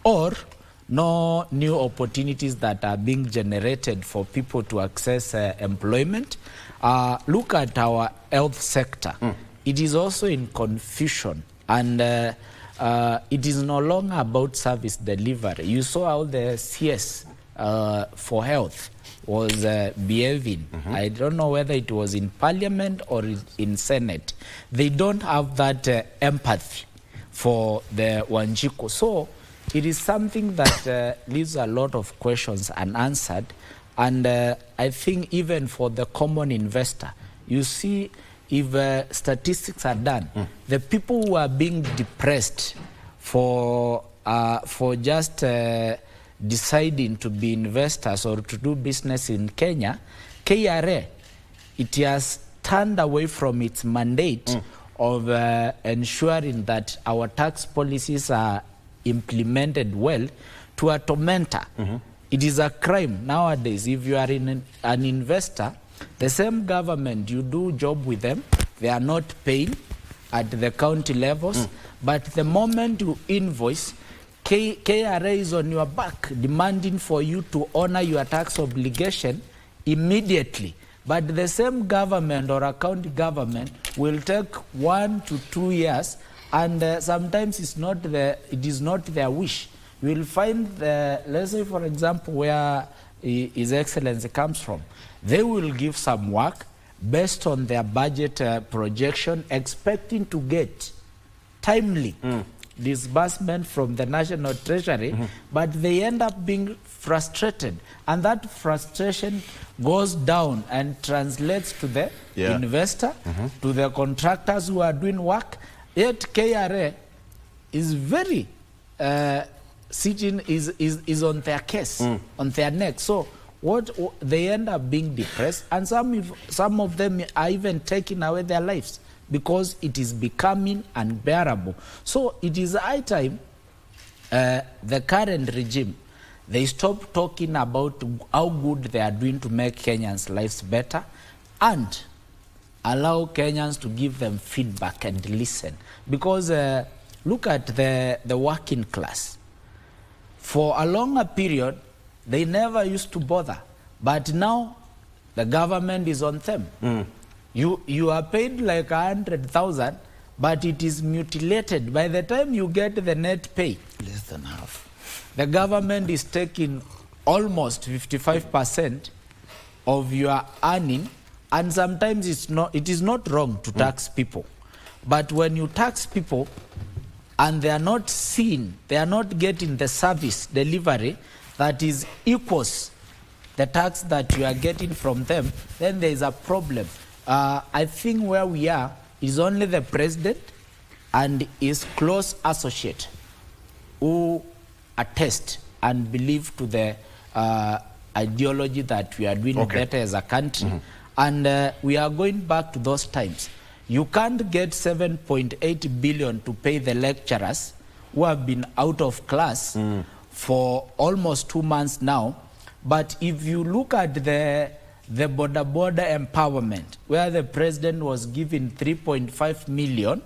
or no new opportunities that are being generated for people to access employment. Look at our health sector. It is also in confusion, and it is no longer about service delivery. You saw how the CS for health was behaving. I don't know whether it was in Parliament or in Senate. They don't have that empathy for the Wanjiko. So it is something that leaves a lot of questions unanswered. And I think even for the common investor, you see, if statistics are done, the people who are being depressed for just deciding to be investors or to do business in Kenya, KRA, it has turned away from its mandate of ensuring that our tax policies are implemented well to a tormentor. It is a crime nowadays. If you are an investor, the same government, you do job with them, they are not paying at the county levels, but the moment you invoice, KRA is on your back demanding for you to honor your tax obligation immediately. But the same government or a county government will take 1 to 2 years, and sometimes it is not their wish. You will find, let's say for example, where His Excellency comes from, they will give some work based on their budget projection, expecting to get timely disbursement from the National Treasury, but they end up being frustrated. And that frustration goes down and translates to the investor, to the contractors who are doing work. Yet KRA is very is on their case, on their neck. So what they end up being depressed, and some of them are even taking away their lives because it is becoming unbearable. So it is high time the current regime, they stop talking about how good they are doing to make Kenyans' lives better, and allow Kenyans to give them feedback and listen. Because look at the working class. For a longer period, they never used to bother. But now, the government is on them. You are paid like 100,000, but it is mutilated. By the time you get the net pay, less than half. The government is taking almost 55% of your earning, and sometimes it is not wrong to tax people. But when you tax people, and they are not seen, they are not getting the service delivery that is equals the tax that you are getting from them, then there is a problem. I think where we are is only the president and his close associate who attest and believe to the ideology that we are doing better as a country. And we are going back to those times. You can't get 7.8 billion to pay the lecturers who have been out of class for almost 2 months now. But if you look at the border empowerment, where the president was given 3.5 million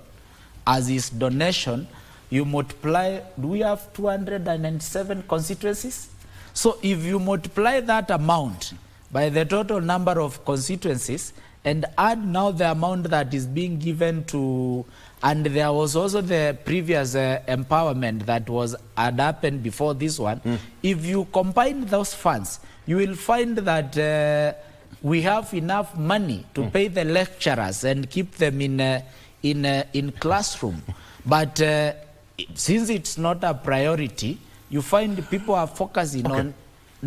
as his donation, you multiply, do we have 207 constituencies? So if you multiply that amount by the total number of constituencies, and add now the amount that is being given to, and there was also the previous empowerment that had happened before this one. If you combine those funds, you will find that we have enough money to pay the lecturers and keep them in classroom. But since it's not a priority, you find people are focusing on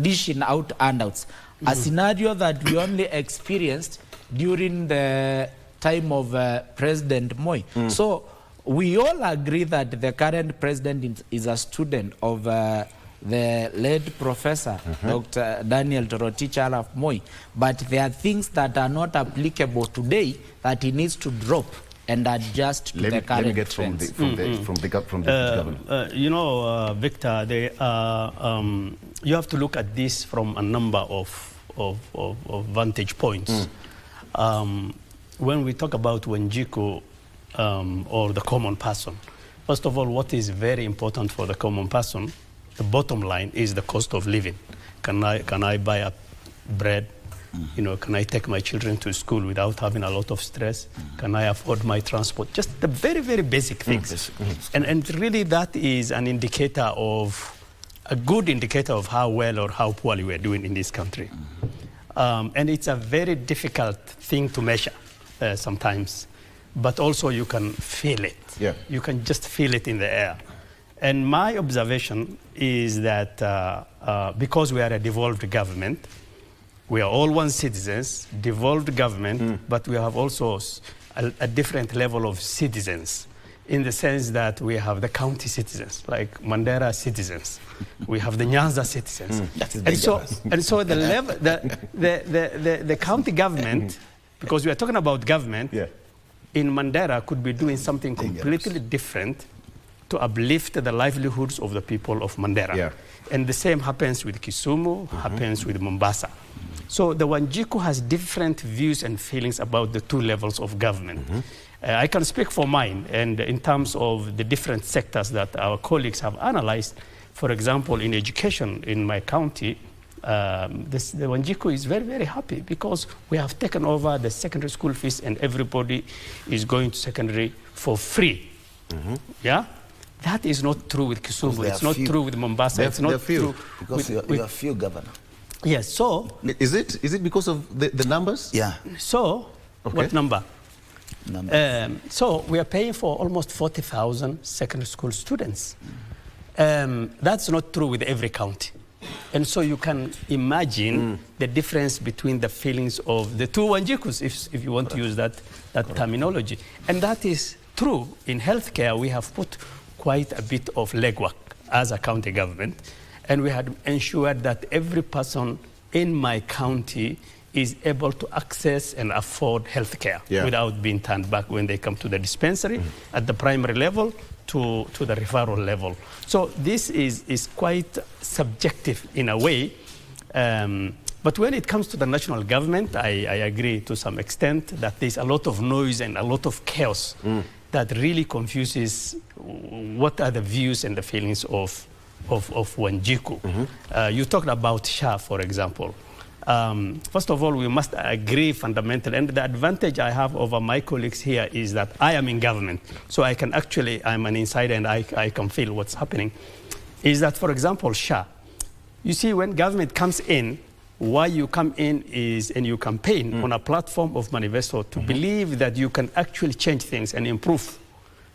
dishing out handouts, a scenario that we only experienced during the time of President Moi. So we all agree that the current president is a student of the late Professor Dr. Daniel Toroitich Arap Moi, but there are things that are not applicable today that he needs to drop and adjust to the current Let me get trends. from the governor. You know, Victor, you have to look at this from a number of vantage points. When we talk about Wanjiku or the common person, first of all, what is very important for the common person, the bottom line is the cost of living. Can I buy a bread? You know, can I take my children to school without having a lot of stress? Can I afford my transport? Just the very, very basic things. And really that is an indicator of, a good indicator of how well or how poorly we're doing in this country. And it's a very difficult thing to measure sometimes, but also you can feel it. Yeah. You can just feel it in the air. And my observation is that because we are a devolved government, we are all one citizens, devolved government, but we have also a different level of citizens in the sense that we have the county citizens, like Mandera citizens. We have the Nyanza citizens. That is and so the level, the county government, because we are talking about government, in Mandera could be doing something completely different to uplift the livelihoods of the people of Mandera. And the same happens with Kisumu, happens with Mombasa. So the Wanjiku has different views and feelings about the two levels of government. I can speak for mine, and in terms of the different sectors that our colleagues have analyzed, for example, in education in my county, the Wanjiku is very, very happy because we have taken over the secondary school fees and everybody is going to secondary for free. Yeah? That is not true with Kisumu. It's not true with Mombasa. It's not true because you are few, Governor. Yes, so... Is it because of the numbers? Yeah. So, what number? So, we are paying for almost 40,000 secondary school students. That's not true with every county. And so you can imagine the difference between the feelings of the two Wanjikus, if you want to use that terminology. And that is true. In healthcare, we have put quite a bit of legwork as a county government. And we had ensured that every person in my county is able to access and afford healthcare without being turned back when they come to the dispensary at the primary level to the referral level. So this is quite subjective in a way. But when it comes to the national government, I agree to some extent that there's a lot of noise and a lot of chaos that really confuses what are the views and the feelings of Wanjiku. You talked about SHA, for example. First of all, we must agree fundamentally, and the advantage I have over my colleagues here is that I am in government, so I can actually, I'm an insider and I can feel what's happening, is that, for example, SHA, you see, when government comes in, why you come in is, and you campaign on a platform of manifesto to believe that you can actually change things and improve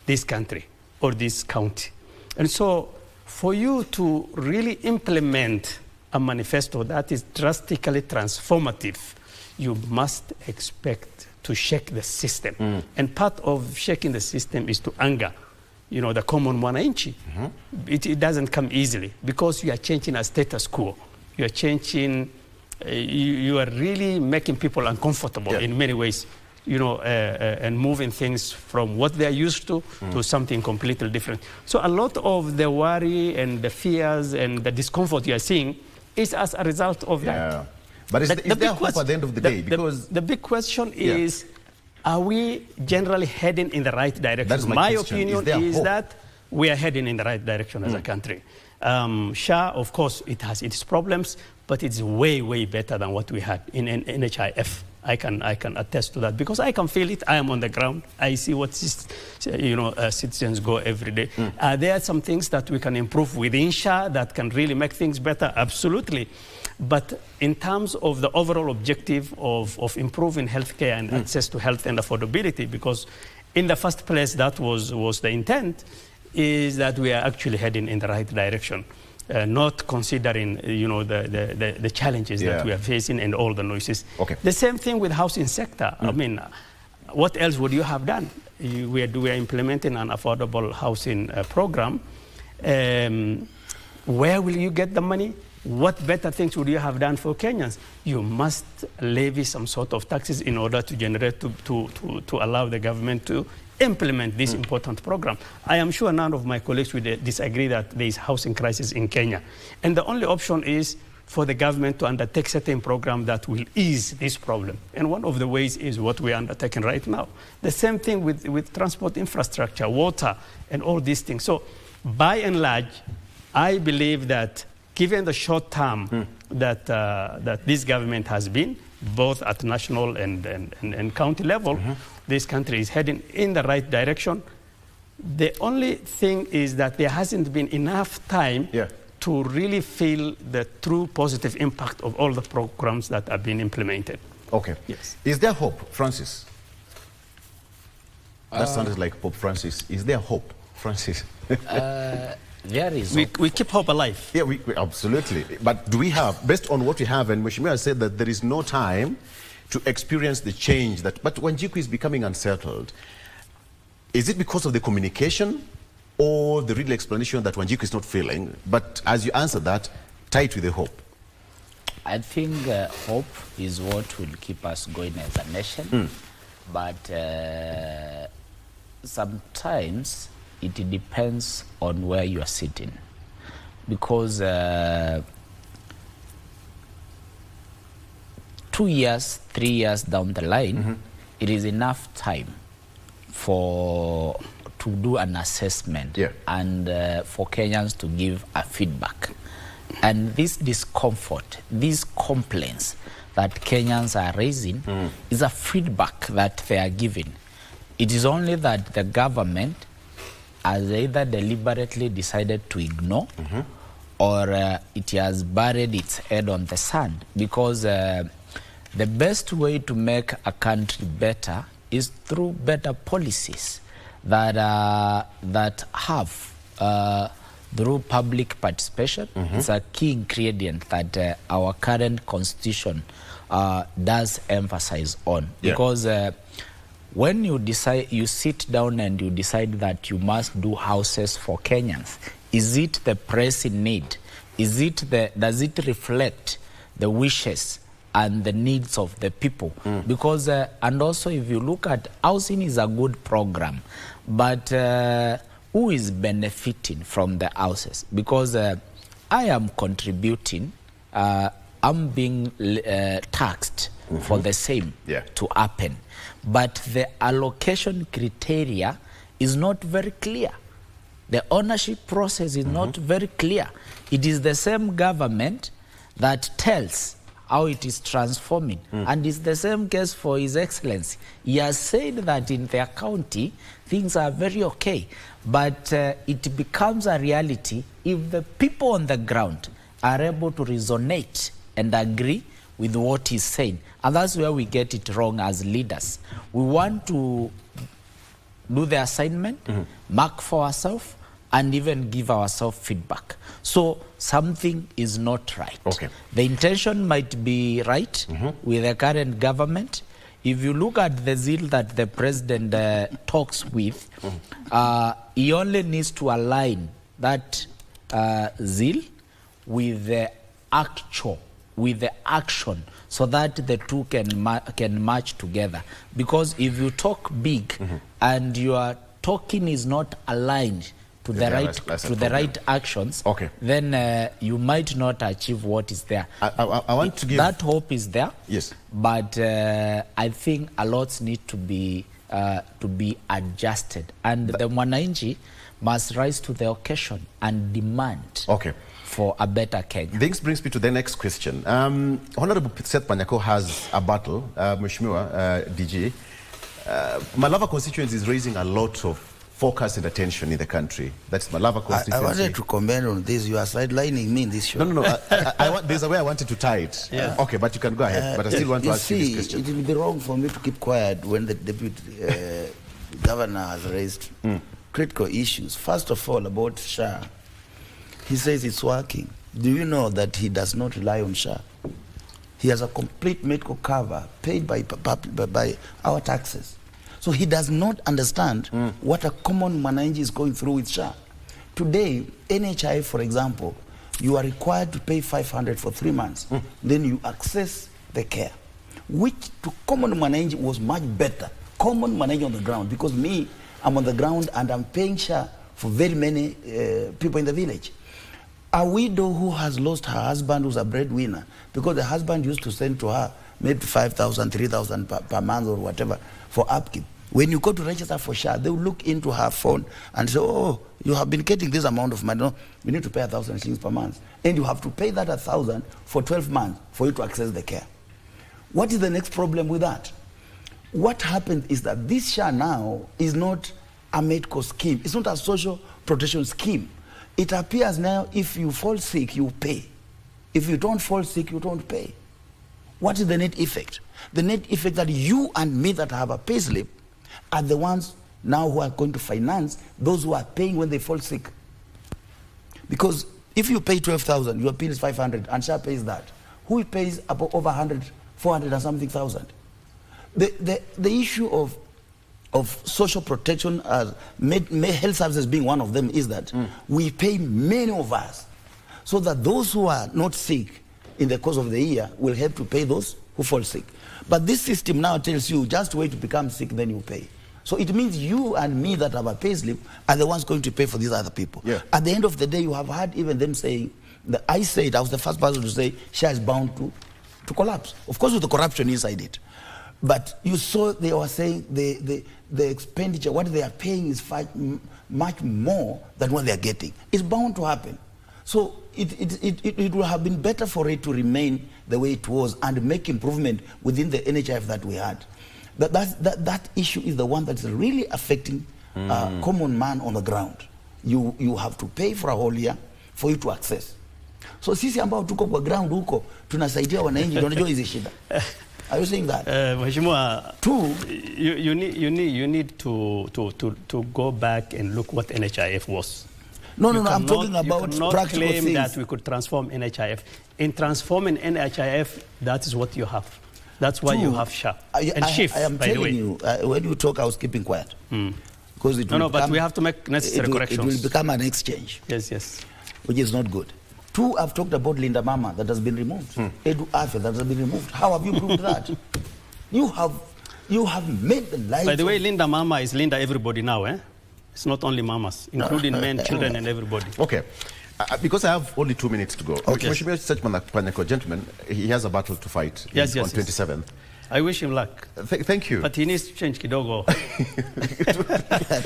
this country or this county. And so, for you to really implement a manifesto that is drastically transformative, you must expect to shake the system. And part of shaking the system is to anger, you know, the common mwananchi. It doesn't come easily because you are changing a status quo. You are changing, you are really making people uncomfortable in many ways, you know, and moving things from what they're used to something completely different. So a lot of the worry and the fears and the discomfort you are seeing is as a result of that. But is there hope at the end of the day? Because the big question is, are we generally heading in the right direction? That's my opinion is that we are heading in the right direction as a country. SHA, of course, it has its problems, but it's way, way better than what we had in NHIF. I can attest to that because I can feel it. I am on the ground. I see what citizens go every day. There are some things that we can improve within SHA that can really make things better. Absolutely. But in terms of the overall objective of improving healthcare and access to health and affordability, because in the first place that was the intent, is that we are actually heading in the right direction. not considering, the challenges that we are facing and all the noises. Okay. The same thing with housing sector. I mean, what else would you have done? We are implementing an affordable housing program. Where will you get the money? What better things would you have done for Kenyans? You must levy some sort of taxes in order to generate, to allow the government to implement this important program. I am sure none of my colleagues would disagree that there is housing crisis in Kenya. And the only option is for the government to undertake certain program that will ease this problem. And one of the ways is what we are undertaking right now. The same thing with transport infrastructure, water, and all these things. So by and large, I believe that given the short term that this government has been, both at national and county level, this country is heading in the right direction. The only thing is that there hasn't been enough time to really feel the true positive impact of all the programs that have been implemented. Okay. Yes. Is there hope, Francis? That sounded like Pope Francis. Is there hope, Francis? There is hope. We keep hope alive. Yeah, we absolutely. But do we have, based on what we have, and Mheshimiwa said that there is no time to experience the change that, but Wanjiku is becoming unsettled. Is it because of the communication or the real explanation that Wanjiku is not feeling? But as you answer that, tie it with the hope. I think hope is what will keep us going as a nation. But sometimes it depends on where you are sitting. Because 2 years, 3 years down the line, it is enough time to do an assessment and for Kenyans to give a feedback. And this discomfort, these complaints that Kenyans are raising is a feedback that they are giving. It is only that the government has either deliberately decided to ignore or it has buried its head on the sand, because the best way to make a country better is through better policies that have through public participation. It's a key ingredient that our current constitution does emphasize on. Because when you decide, you sit down and you decide that you must do houses for Kenyans, is it the pressing need? Does it reflect the wishes and the needs of the people? Because, and also if you look at housing is a good program, but who is benefiting from the houses? Because I am contributing, I'm being taxed for the same to happen. But the allocation criteria is not very clear. The ownership process is not very clear. It is the same government that tells how it is transforming. And it's the same case for His Excellency. He has said that in their county, things are very okay. But it becomes a reality if the people on the ground are able to resonate and agree with what he's saying. And that's where we get it wrong as leaders. We want to do the assignment, mark for ourselves, and even give ourselves feedback. So something is not right. The intention might be right with the current government. If you look at the zeal that the president talks with, he only needs to align that zeal with the action, so that the two can match together. Because if you talk big and your talking is not aligned to the right actions, then you might not achieve what is there. I want to give that hope is there. Yes, but I think a lot need to be adjusted, and the Mwananchi must rise to the occasion and demand for a better Kenya. This brings me to the next question. Honorable Seth Panyako has a battle, Mheshimiwa DG. Malava constituency is raising a lot of focus and attention in the country. That's Malava constituency. I wanted to comment on this. You are sidelining me in this show. No. There's a way I wanted to tie it. Okay, but you can go ahead. But I still want to ask you this question. It will be wrong for me to keep quiet when the deputy governor has raised critical issues. First of all, about SHA. He says it's working. Do you know that he does not rely on SHA? He has a complete medical cover paid by our taxes. So he does not understand what a common mwananchi is going through with SHA. Today, NHIF, for example, you are required to pay 500 for 3 months. Then you access the care, which to common mwananchi was much better. Common mwananchi on the ground, because me, I'm on the ground and I'm paying SHA for very many people in the village. A widow who has lost her husband, who's a breadwinner, because the husband used to send to her maybe 5,000, 3,000 per month or whatever for upkeep. When you go to register for SHA, they will look into her phone and say, oh, you have been getting this amount of money. No, you need to pay 1,000 shillings per month. And you have to pay that 1,000 for 12 months for you to access the care. What is the next problem with that? What happened is that this SHA now is not a medical scheme. It's not a social protection scheme. It appears now if you fall sick, you pay. If you don't fall sick, you don't pay. What is the net effect? The net effect that you and me that have a pay slip are the ones now who are going to finance those who are paying when they fall sick. Because if you pay 12,000, your bill is 500, and SHA pays that. Who pays about over 100, 400 and something thousand? The issue of social protection, health services being one of them, is that we pay many of us, so that those who are not sick in the course of the year will have to pay those who fall sick. But this system now tells you just wait to become sick, then you pay. So it means you and me that have a pay slip are the ones going to pay for these other people. Yeah. At the end of the day, you have heard even them saying, that I was the first person to say SHA is bound to collapse. Of course, with the corruption inside it. But you saw they were saying the expenditure, what they are paying is much more than what they are getting. It's bound to happen. So it would have been better for it to remain the way it was and make improvement within the NHIF that we had. That issue is the one that's really affecting common man on the ground. You have to pay for a whole year for you to access. So sisi ambao tuko kwa ground huko tunasaidia wananchi, tunajua hizi shida. Are you saying that? Mheshimiwa, you need to go back and look what NHIF was. No, I'm talking about practical things. You cannot claim that we could transform NHIF. In transforming NHIF, that is what you have. That's why you have SHA. I am telling you, when you talk, I was keeping quiet. Because it will but we have to make necessary corrections. It will become an exchange. Yes. Which is not good. Two, I've talked about Linda Mama that has been removed. Edu Afe that has been removed. How have you proved that? You have made the life. By the way, Linda Mama is Linda everybody now, eh? It's not only mamas, including men, children, and everybody. Okay. Because I have only 2 minutes to go. Okay. Mheshimiwa Panyako, gentleman, he has a battle to fight on 27th. I wish him luck. Thank you. But he needs to change kidogo.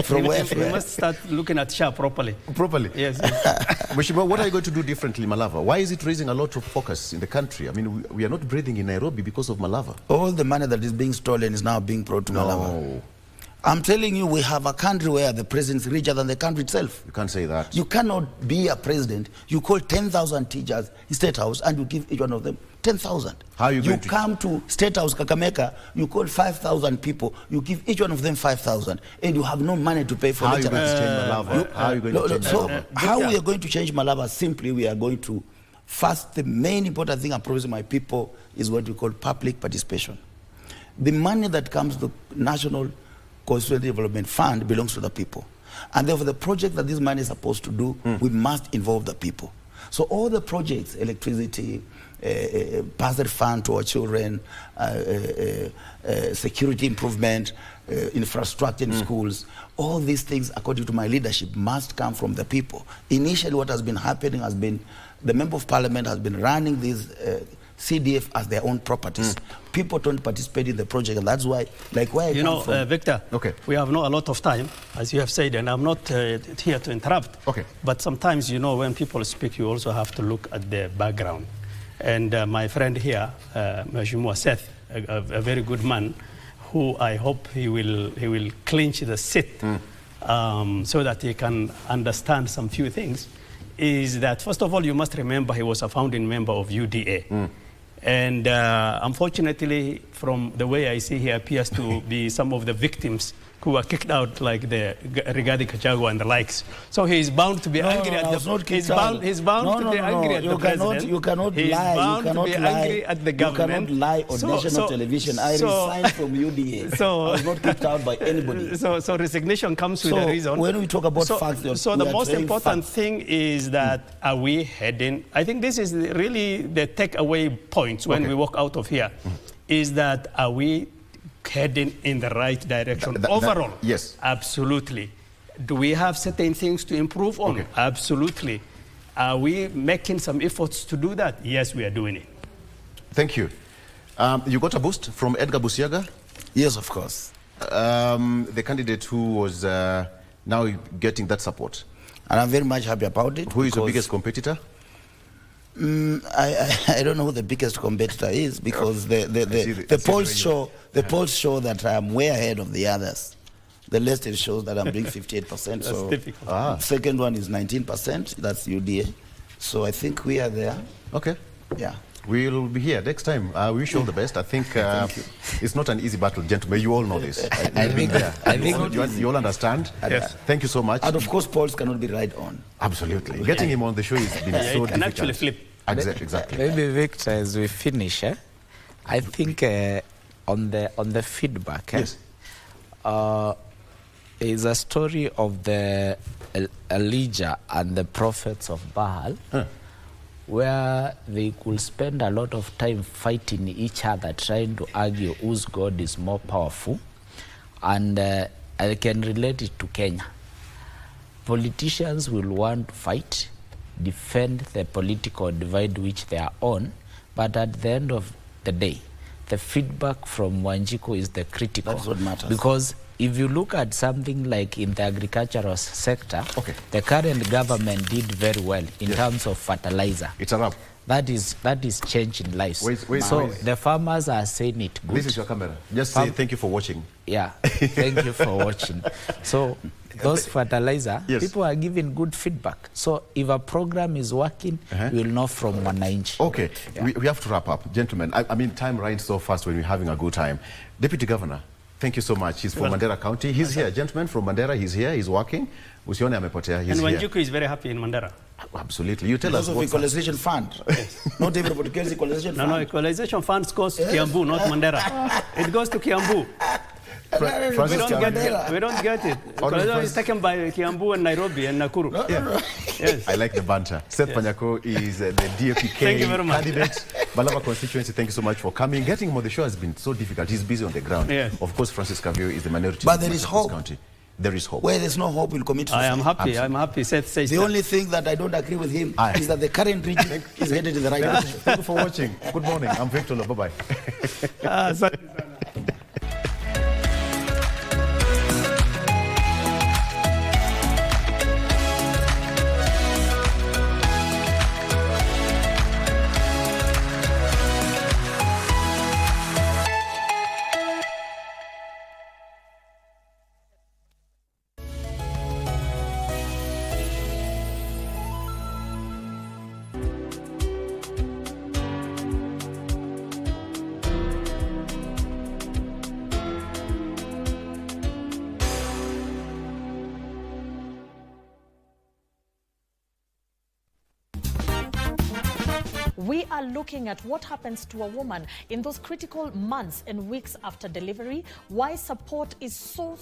From where? We must start looking at SHA properly. Yes. Mheshimiwa, what are you going to do differently, Malava? Why is it raising a lot of focus in the country? I mean, we are not breathing in Nairobi because of Malava. All the money that is being stolen is now being brought to Malava. I'm telling you, we have a country where the president is richer than the country itself. You can't say that. You cannot be a president. You call 10,000 teachers in State House and you give each one of them 10,000. How are you going to... You come to State House, Kakamega, you call 5,000 people, you give each one of them 5,000, and you have no money to pay for How are you going to change Malava? How are you going to change Malava? How we are going to change Malava? Simply, we are going to... First, the main important thing I'm promising my people is what we call public participation. The money that comes to the National Constituency Development Fund belongs to the people. And therefore, the project that this money is supposed to do, we must involve the people. So all the projects, electricity, bursary fund to our children, security improvement, infrastructure in schools, all these things, according to my leadership, must come from the people. Initially, what has been happening has been the Member of Parliament has been running these CDF as their own properties. People don't participate in the project, and that's why, like where I come from. Victor, we have not a lot of time, as you have said, and I'm not here to interrupt. Okay. But sometimes, when people speak, you also have to look at the background. And my friend here, Mheshimiwa Seth, a very good man, who I hope he will clinch the seat so that he can understand some few things, is that, first of all, you must remember he was a founding member of UDA. And unfortunately, from the way I see, he appears to be some of the victims who were kicked out, like the Rigathi Gachagua and the likes. So he is bound to be angry at the president. He's bound to be angry at the president. You cannot He's lie. bound You to be cannot angry lie. at the government. You cannot lie on national television. I resigned from UDA. I was not kicked out by anybody. So resignation comes with a reason. When we talk about facts, so the most important thing is that are we heading? I think this is really the takeaway points when we walk out of here. Is that are we heading in the right direction overall? Yes. Absolutely. Do we have certain things to improve on? Absolutely. Are we making some efforts to do that? Yes, we are doing it. Thank you. You got a boost from Edgar Busiaga? Yes, of course. The candidate who was now getting that support. And I'm very much happy about it. Who is your biggest competitor? I don't know who the biggest competitor is, because the polls show that I'm way ahead of the others. The list shows that I'm doing 58%. So difficult. Second one is 19%. That's UDA. So I think we are there. Okay. Yeah. We'll be here next time. We wish you all the best. I think it's not an easy battle, gentlemen. You all know this. I think you all understand. Yes. Thank you so much. And of course, polls cannot be right on. Absolutely. Getting him on the show has been so difficult. It can actually flip. Exactly. Maybe, Victor, as we finish, I think on the feedback, yes. Is a story of the Elijah and the prophets of Baal, where they could spend a lot of time fighting each other, trying to argue whose God is more powerful. And I can relate it to Kenya. Politicians will want to fight, defend the political divide which they are on, but at the end of the day, the feedback from Wanjiku is the critical. That's what matters. Because if you look at something like in the agricultural sector, the current government did very well in terms of fertilizer. It's a wrap. That is changing lives. So the farmers are saying it good. This is your camera. Just say thank you for watching. Yeah, thank you for watching. So those fertilizer, people are giving good feedback. So if a program is working, we'll know from Wananchi. Okay, we have to wrap up. Gentlemen, I mean, time runs so fast when we're having a good time. Deputy Governor, thank you so much. He's from Mandera County. He's here. Gentlemen from Mandera, he's here. He's working. Usione amepotea. He's and here. Wanjiku is very happy in Mandera. Absolutely. You tell us what equalization fund. Not everybody gets equalization fund. No, equalization funds goes to Kiambu, not Mandera. It goes to Kiambu. We don't get it. Equalization is taken by Kiambu and Nairobi and Nakuru. Yes. I like the banter. Seth Panyako is the DAPK candidate. Balava constituency, thank you so much for coming. Getting him on the show has been so difficult. He's busy on the ground. Of course, Francis Kavio is the minority. But there is hope. County. There is hope. Where there's no hope, we'll commit suicide. I am happy. I'm happy. Seth says the only thing that I don't agree with him is that the current regime is headed in the right direction. Thank you for watching. Good morning. I'm Victor. Bye-bye. We are looking at what happens to a woman in those critical months and weeks after delivery, why support is so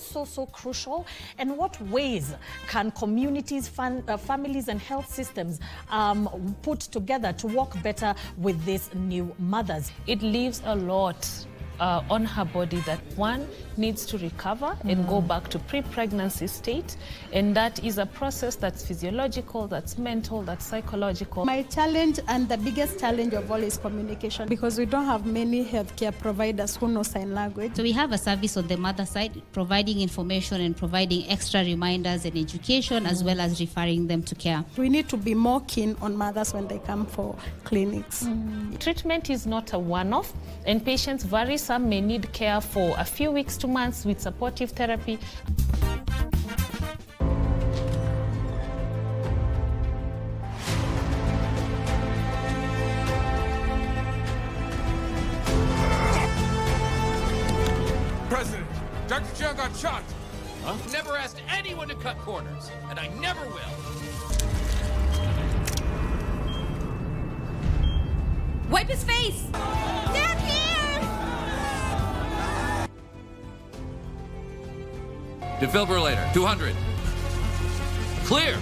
crucial, and what ways can communities, families and health systems put together to work better with these new mothers. It leaves a lot on her body that one needs to recover and go back to pre-pregnancy state, and that is a process that's physiological, that's mental, that's psychological. My challenge and the biggest challenge of all is communication, because we don't have many healthcare providers who know sign language. So we have a service on the mother side providing information and providing extra reminders and education, as well as referring them to care. We need to be more keen on mothers when they come for clinics. Treatment is not a one-off, and patients vary. Some may need care for a few weeks to months with supportive therapy. President, Dr. Chiang got shot. I've never asked anyone to cut corners, and I never will. Wipe his face! Down here! Defibrillator, 200. Clear!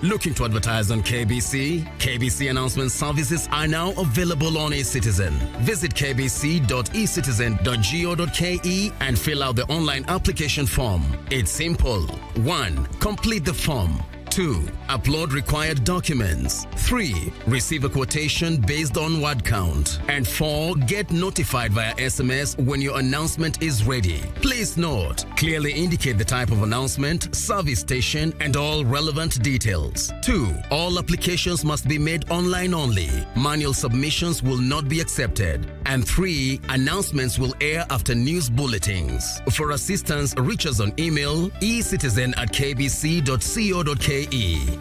Looking to advertise on KBC? KBC announcement services are now available on eCitizen. Visit kbc.ecitizen.go.ke and fill out the online application form. It's simple. 1. Complete the form. 2. Upload required documents. 3. Receive a quotation based on word count. And 4. Get notified via SMS when your announcement is ready. Please note, clearly indicate the type of announcement, service station, and all relevant details. 2. All applications must be made online only. Manual submissions will not be accepted. And 3. Announcements will air after news bulletins. For assistance, reach us on email ecitizen@kbc.co.ke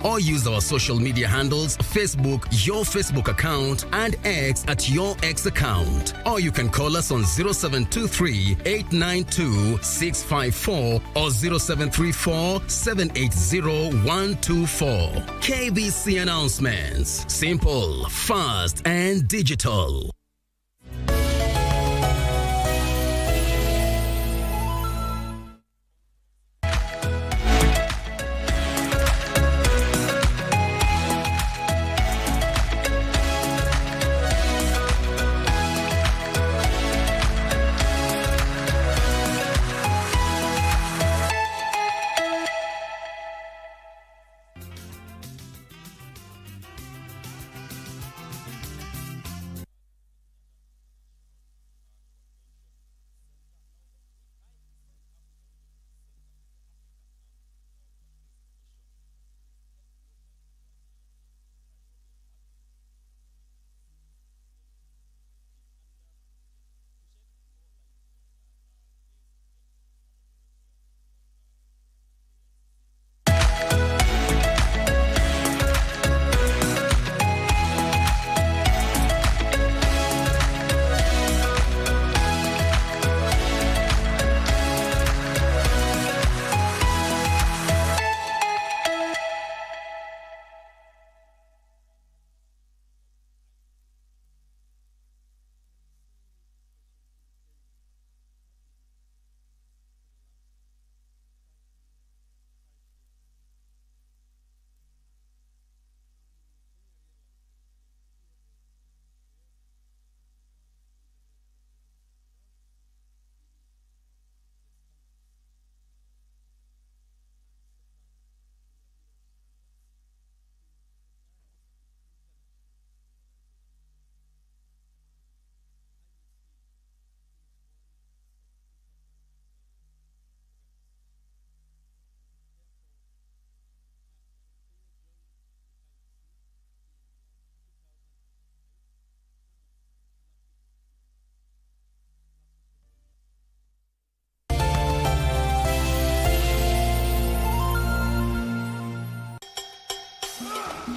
or use our social media handles, Facebook, your Facebook account, and X at your X account. Or you can call us on 0723 892 654 or 0734 780 124. KBC announcements. Simple, fast, and digital.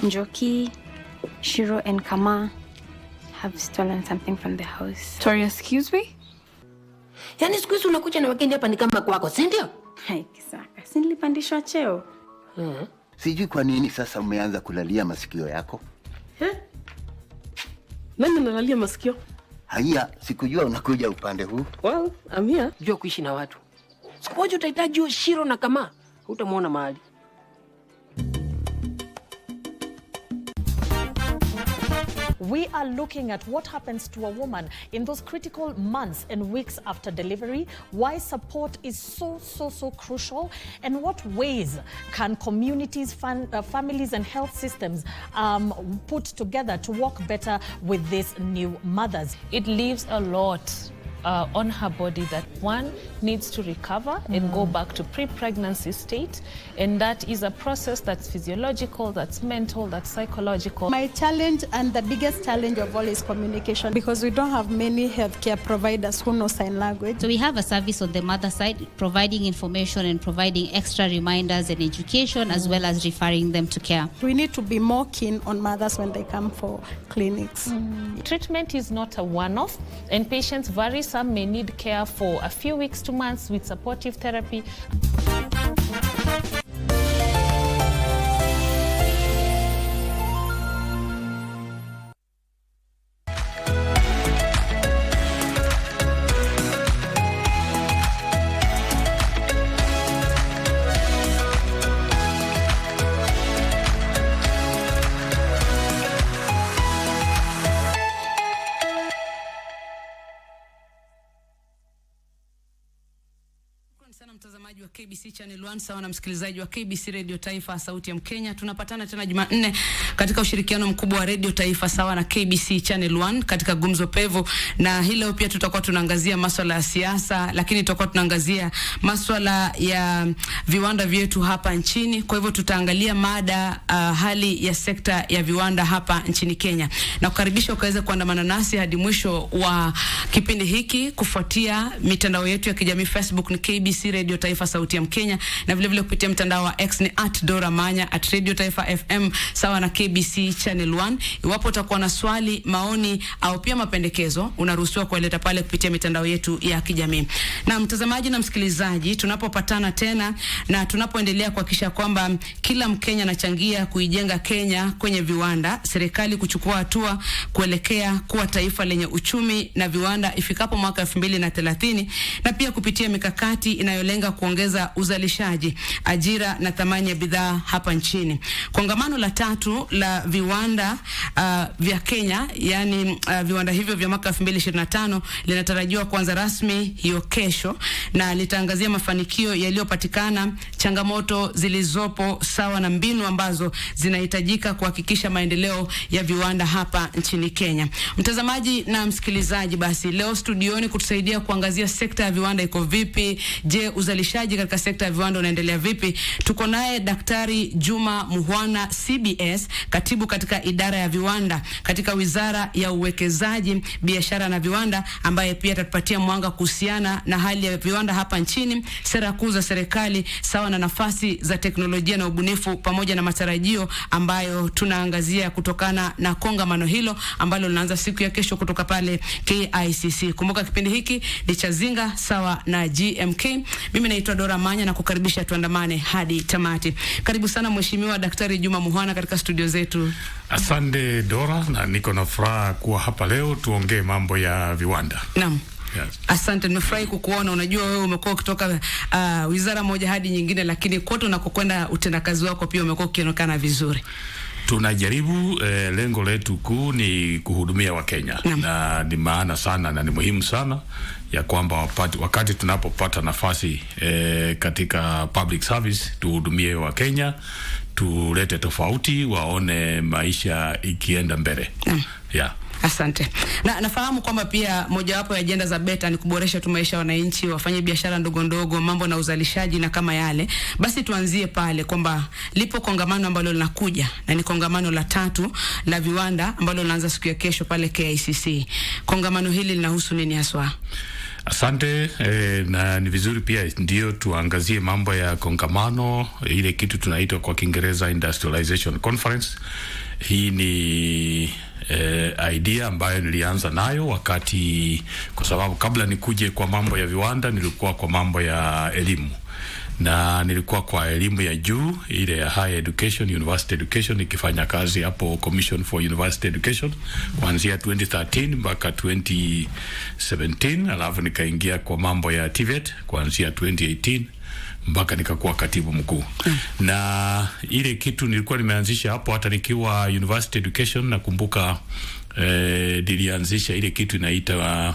Njoki, Shiro, and Kama have stolen something from the house. Sorry, excuse me? Yaani siku hizi unakuja na wageni hapa ni kama kwako, si ndio? Hai, Kisaka. Si nilipandishwa cheo. Sijui kwa nini sasa umeanza kulalia masikio yako. Nani nalalia masikio? Haya, sikujua unakuja upande huu. Well, I'm here. Jua kuishi na watu. Siku moja utahitaji Shiro na Kama. Hutamuona mahali. We are looking at what happens to a woman in those critical months and weeks after delivery, why support is so crucial, and what ways can communities, families and health systems put together to work better with these new mothers. It leaves a lot on her body that one needs to recover and go back to pre-pregnancy state, and that is a process that's physiological, that's mental, that's psychological. My challenge and the biggest challenge of all is communication, because we don't have many healthcare providers who know sign language. So we have a service on the mother side providing information and providing extra reminders and education, as well as referring them to care. We need to be more keen on mothers when they come for clinics. Treatment is not a one-off, and patients vary. Some may need care for a few weeks to months with supportive therapy. Sana mtazamaji wa KBC Channel 1 sawa na msikilizaji wa KBC Radio Taifa Sauti ya Mkenya. Tunapatana tena Jumanne katika ushirikiano mkubwa wa Radio Taifa sawa na KBC Channel 1 katika Gumzo Pevu, na hii leo pia tutakuwa tunaangazia masuala ya siasa, lakini tutakuwa tunaangazia masuala ya viwanda vyetu hapa nchini. Kwa hivyo tutaangalia mada hali ya sekta ya viwanda hapa nchini Kenya, na kukaribisha ukaweza kuandamana nasi hadi mwisho wa kipindi hiki kufuatia mitandao yetu ya kijamii. Facebook ni KBC Radio Taifa Sauti ya Mkenya, na vile vile kupitia mtandao wa X ni @doramanya @Radio Taifa FM sawa na KBC Channel 1. Iwapo utakuwa na swali, maoni au pia mapendekezo, unaruhusiwa kueleta pale kupitia mitandao yetu ya kijamii. Na mtazamaji na msikilizaji, tunapopatana tena na tunapoendelea kuhakikisha kwamba kila Mkenya anachangia kuijenga Kenya kwenye viwanda, serikali kuchukua hatua kuelekea kuwa taifa lenye uchumi na viwanda ifikapo mwaka 2030, na pia kupitia mikakati inayolenga kuongeza uzalishaji, ajira na thamani ya bidhaa hapa nchini. Kongamano la 3 la viwanda vya Kenya, yani viwanda hivyo vya mwaka 2025 linatarajiwa kuanza rasmi hiyo kesho, na litaangazia mafanikio yaliyopatikana, changamoto zilizopo sawa na mbinu ambazo zinahitajika kuhakikisha maendeleo ya viwanda hapa nchini Kenya. Mtazamaji na msikilizaji, basi leo studioni kutusaidia kuangazia sekta ya viwanda iko vipi, je, uzalishaji katika sekta ya viwanda unaendelea vipi? Tuko naye Daktari Juma Muhwana CBS, katibu katika idara ya viwanda katika Wizara ya Uwekezaji, Biashara na Viwanda, ambaye pia atatupatia mwanga kuhusiana na hali ya viwanda hapa nchini, sera kuu za serikali sawa na nafasi za teknolojia na ubunifu, pamoja na matarajio ambayo tunaangazia kutokana na kongamano hilo ambalo linaanza siku ya kesho kutoka pale KICC. Kumbuka kipindi hiki ni cha Zinga sawa na GMK. Mimi naitwa Dora Manya na kukaribisha tuandamane hadi tamati. Karibu sana Mheshimiwa Daktari Juma Muhwana katika studio zetu. Asante Dora, na niko na furaha kuwa hapa leo tuongee mambo ya viwanda. Naam. Yes. Asante, nimefurahi kukuona. Unajua wewe umekuwa kutoka wizara moja hadi nyingine, lakini kote unakokwenda utendakazi wako pia umekuwa ukionekana vizuri. Tunajaribu lengo letu kuu ni kuhudumia Wakenya, na ni maana sana na ni muhimu sana ya kwamba wakati tunapopata nafasi katika public service tuhudumie Wakenya, tulete tofauti, waone maisha ikienda mbele. Yeah. Asante. Na nafahamu kwamba pia mojawapo ya ajenda za BETA ni kuboresha tu maisha ya wananchi, wafanye biashara ndogo ndogo, mambo na uzalishaji na kama yale. Basi tuanzie pale kwamba lipo kongamano ambalo linakuja, na ni kongamano la 3 la viwanda ambalo linaanza siku ya kesho pale KICC. Kongamano hili linahusu nini haswa? Asante, na ni vizuri pia ndio tuangazie mambo ya kongamano, ile kitu tunaita kwa Kiingereza Industrialization Conference. Hii ni idea ambayo nilianza nayo wakati, kwa sababu kabla nikuje kwa mambo ya viwanda nilikuwa kwa mambo ya elimu, na nilikuwa kwa elimu ya juu ile ya higher education, university education, nikifanya kazi hapo Commission for University Education kuanzia 2013 mpaka 2017, alafu nikaingia kwa mambo ya TVET kuanzia 2018 mpaka nikakuwa katibu mkuu. Na ile kitu nilikuwa nimeanzisha hapo hata nikiwa university education, nakumbuka nilianzisha ile kitu inaita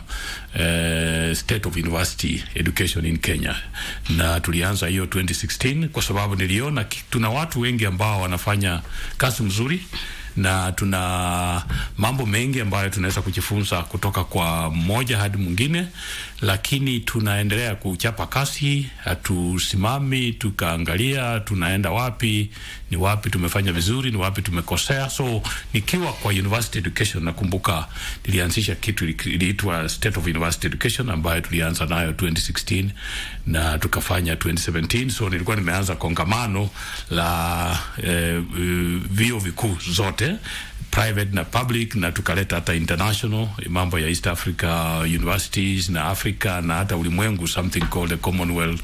State of University Education in Kenya, na tulianza hiyo 2016 kwa sababu niliona tuna watu wengi ambao wanafanya kazi mzuri na tuna mambo mengi ambayo tunaweza kujifunza kutoka kwa mmoja hadi mwingine, lakini tunaendelea kuchapa kasi, hatusimami tukaangalia tunaenda wapi, ni wapi tumefanya vizuri, ni wapi tumekosea. So nikiwa kwa university education, nakumbuka nilianzisha kitu iliitwa State of University Education ambayo tulianza nayo 2016 na tukafanya 2017. So nilikuwa nimeanza kongamano la vyuo vikuu zote, private na public, na tukaleta hata international mambo ya East Africa universities na Africa na hata ulimwengu, something called the Commonwealth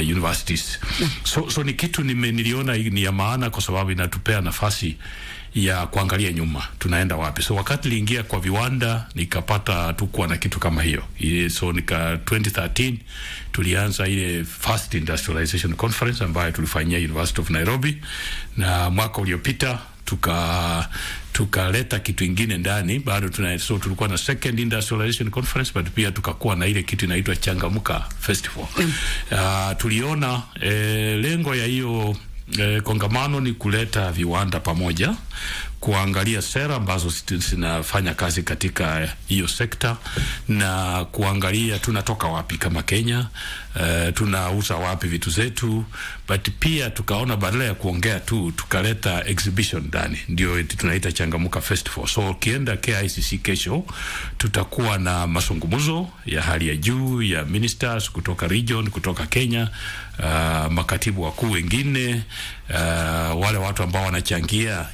universities. So ni kitu niliona ni ya maana kwa sababu inatupea nafasi ya kuangalia nyuma tunaenda wapi. So wakati niliingia kwa viwanda nikapata tukuwa na kitu kama hiyo. So 2013 tulianza ile first industrialization conference ambayo tulifanyia University of Nairobi, na mwaka uliopita tukaleta kitu ingine ndani bado so tulikuwa na second industrialization conference, but pia tukakuwa na ile kitu inaitwa Changamuka Festival. Tuliona lengo ya hiyo kongamano ni kuleta viwanda pamoja, kuangalia sera ambazo zinafanya kazi katika hiyo sekta, na kuangalia tunatoka wapi kama Kenya, tunauza wapi vitu zetu, but pia tukaona badala ya kuongea tu tukaleta exhibition ndani, ndio tunaita Changamuka Festival. So ukienda KICC kesho tutakuwa na mazungumzo ya hali ya juu ya ministers kutoka region, kutoka Kenya, makatibu wakuu wengine, wale watu ambao wanachangia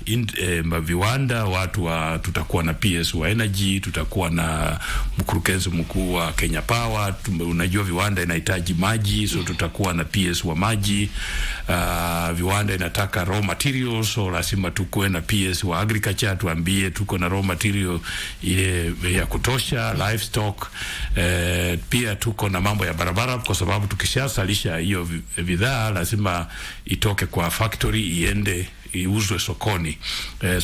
viwanda, tutakuwa na PS wa energy, tutakuwa na mkurugenzi mkuu wa Kenya Power. Unajua viwanda inahitaji maji, so tutakuwa na PS wa maji. Viwanda inataka raw materials, so lazima tukuwe na PS wa agriculture, tuambie tuko na raw material ile ya kutosha, livestock. Pia tuko na mambo ya barabara, kwa sababu tukishasalisha hiyo bidhaa lazima itoke kwa factory iende iuzwe sokoni.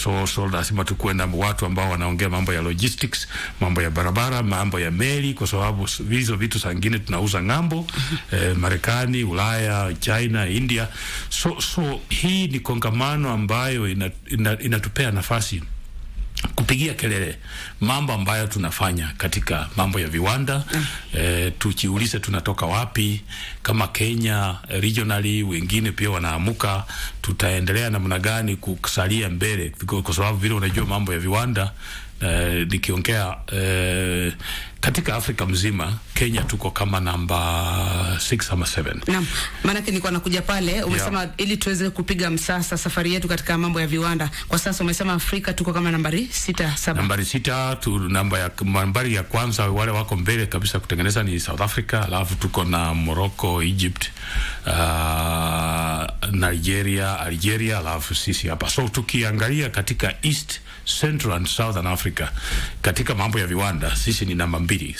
So lazima tukuwe na watu ambao wanaongea mambo ya logistics, mambo ya barabara, mambo ya meli, kwa sababu hizo vitu zingine tunauza ngambo, Marekani, Ulaya, China, India. So hii ni kongamano ambayo inatupea nafasi kupigia kelele mambo ambayo tunafanya katika mambo ya viwanda. Tujiulize tunatoka wapi kama Kenya regionally, wengine pia wanaamuka, tutaendelea namna gani kusalia mbele, kwa sababu vile unajua mambo ya viwanda, nikiongea katika Afrika mzima Kenya tuko kama namba 6 ama 7. Naam, maana nilikuwa nakuja pale umesema ili tuweze kupiga msasa safari yetu katika mambo ya viwanda. Kwa sasa umesema Afrika tuko kama nambari 6 7. Nambari 6 nambari ya kwanza wale wako mbele kabisa kutengeneza ni South Africa, alafu tuko na Morocco, Egypt, Nigeria, Algeria, alafu sisi hapa. So tukiangalia katika East, Central and Southern Africa katika mambo ya viwanda sisi ni namba 2.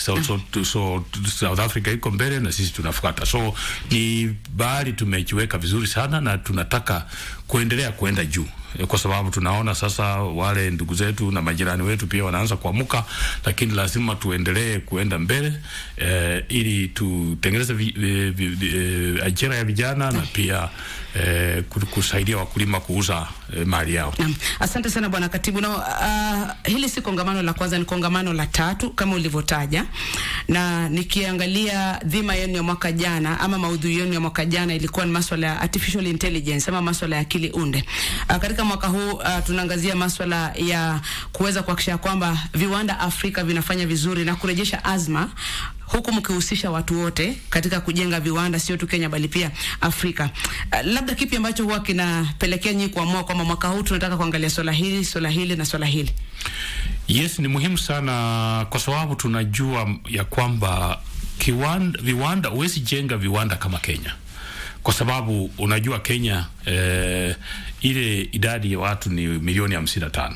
So South Africa iko mbele na sisi tunafuata. So ni bali tumejiweka vizuri sana na tunataka kuendelea kuenda juu, kwa sababu tunaona sasa wale ndugu zetu na majirani wetu pia wanaanza kuamuka, lakini lazima tuendelee kuenda mbele ili tutengeneze ajira ya vijana na pia kusaidia wakulima kuuza mali yao. Asante sana Bwana Katibu. Hili si kongamano la kwanza, ni kongamano la 3 kama ulivyotaja, na nikiangalia dhima yenu ya mwaka jana ama maudhui yenu ya mwaka jana ilikuwa ni masuala ya artificial intelligence ama masuala ya akili unde. Katika mwaka huu tunaangazia masuala ya kuweza kuhakikisha kwamba viwanda Afrika vinafanya vizuri na kurejesha azma, huku mkihusisha watu wote katika kujenga viwanda, sio tu Kenya bali pia Afrika. Labda kipi ambacho huwa kinapelekea nyinyi kuamua kwamba mwaka huu tunataka kuangalia swala hili na swala hili? Yes, ni muhimu sana kwa sababu tunajua ya kwamba viwanda, huwezi jenga viwanda kama Kenya. Kwa sababu unajua Kenya ile idadi ya watu ni milioni 55.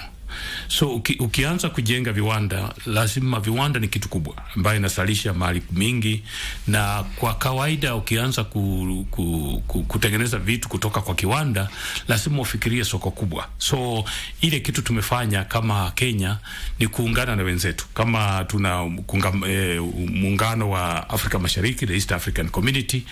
So ukianza kujenga viwanda, lazima viwanda ni kitu kubwa ambayo inasalisha mali mingi, na kwa kawaida ukianza kutengeneza vitu kutoka kwa kiwanda lazima ufikirie soko kubwa. So ile kitu tumefanya kama Kenya ni kuungana na wenzetu, kama tuna muungano wa Afrika Mashariki, the East African Community,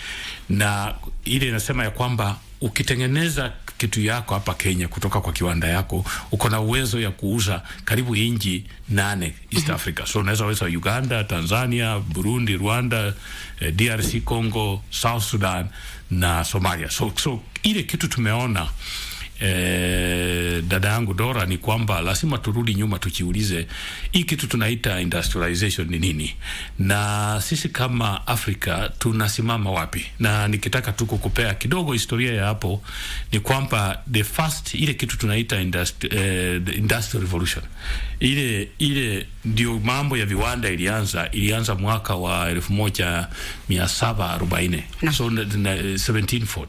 na ile inasema ya kwamba ukitengeneza kitu yako hapa Kenya kutoka kwa kiwanda yako, uko na uwezo ya kuuza karibu inji 8 East Africa. So unaweza uza Uganda, Tanzania, Burundi, Rwanda, DRC Congo, South Sudan na Somalia. So ile kitu tumeona dada yangu Dora ni kwamba lazima turudi nyuma tujiulize hii kitu tunaita industrialization ni nini, na sisi kama Afrika tunasimama wapi. Na nikitaka tu kukupea kidogo historia ya hapo ni kwamba the first ile kitu tunaita industrial revolution, ile ndio mambo ya viwanda ilianza mwaka wa 1740 so 1740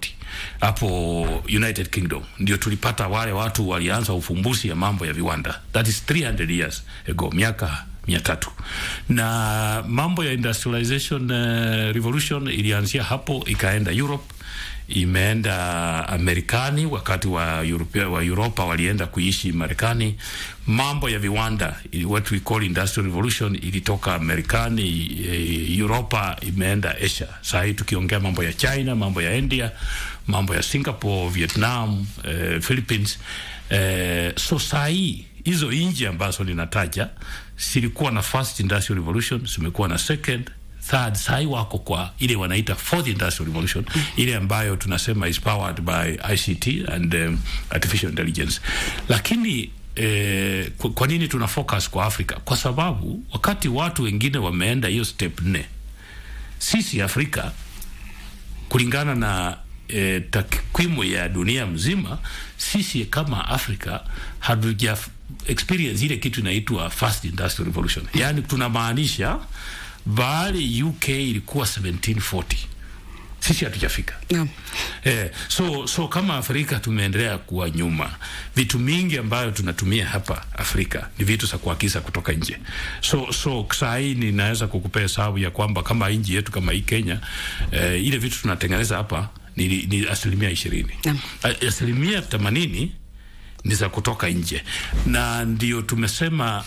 hapo United Kingdom ndio tulipata wale watu walianza ufumbuzi ya mambo ya viwanda. That is 300 years ago, miaka 300. Na mambo ya industrialization revolution ilianzia hapo, ikaenda Europe, imeenda Amerikani, wakati wa Europa walienda kuishi Marekani. Mambo ya viwanda, what we call industrial revolution, ilitoka Amerikani, Europa, imeenda Asia. Sasa hii tukiongea mambo ya China, mambo ya India, mambo ya Singapore, Vietnam, Philippines. So sasa hii hizo nchi ambazo ninataja silikuwa na first industrial revolution, zimekuwa na second, third, sai wako kwa ile wanaita fourth industrial revolution, ile ambayo tunasema is powered by ICT and artificial intelligence. Lakini kwa nini tuna focus kwa Afrika? Kwa sababu wakati watu wengine wameenda hiyo step 4, sisi Afrika kulingana na takwimu ya dunia mzima, sisi kama Afrika hatuja experience ile kitu inaitwa first industrial revolution. Yani tunamaanisha bali UK ilikuwa 1740, sisi hatujafika. So kama Afrika tumeendelea kuwa nyuma. Vitu mingi ambayo tunatumia hapa Afrika ni vitu za kuagiza kutoka nje. So saa hii ninaweza kukupea sababu ya kwamba kama nchi yetu kama hii Kenya, ile vitu tunatengeneza hapa ni 20%. Asilimia 80 ni za kutoka nje. Na ndio tumesema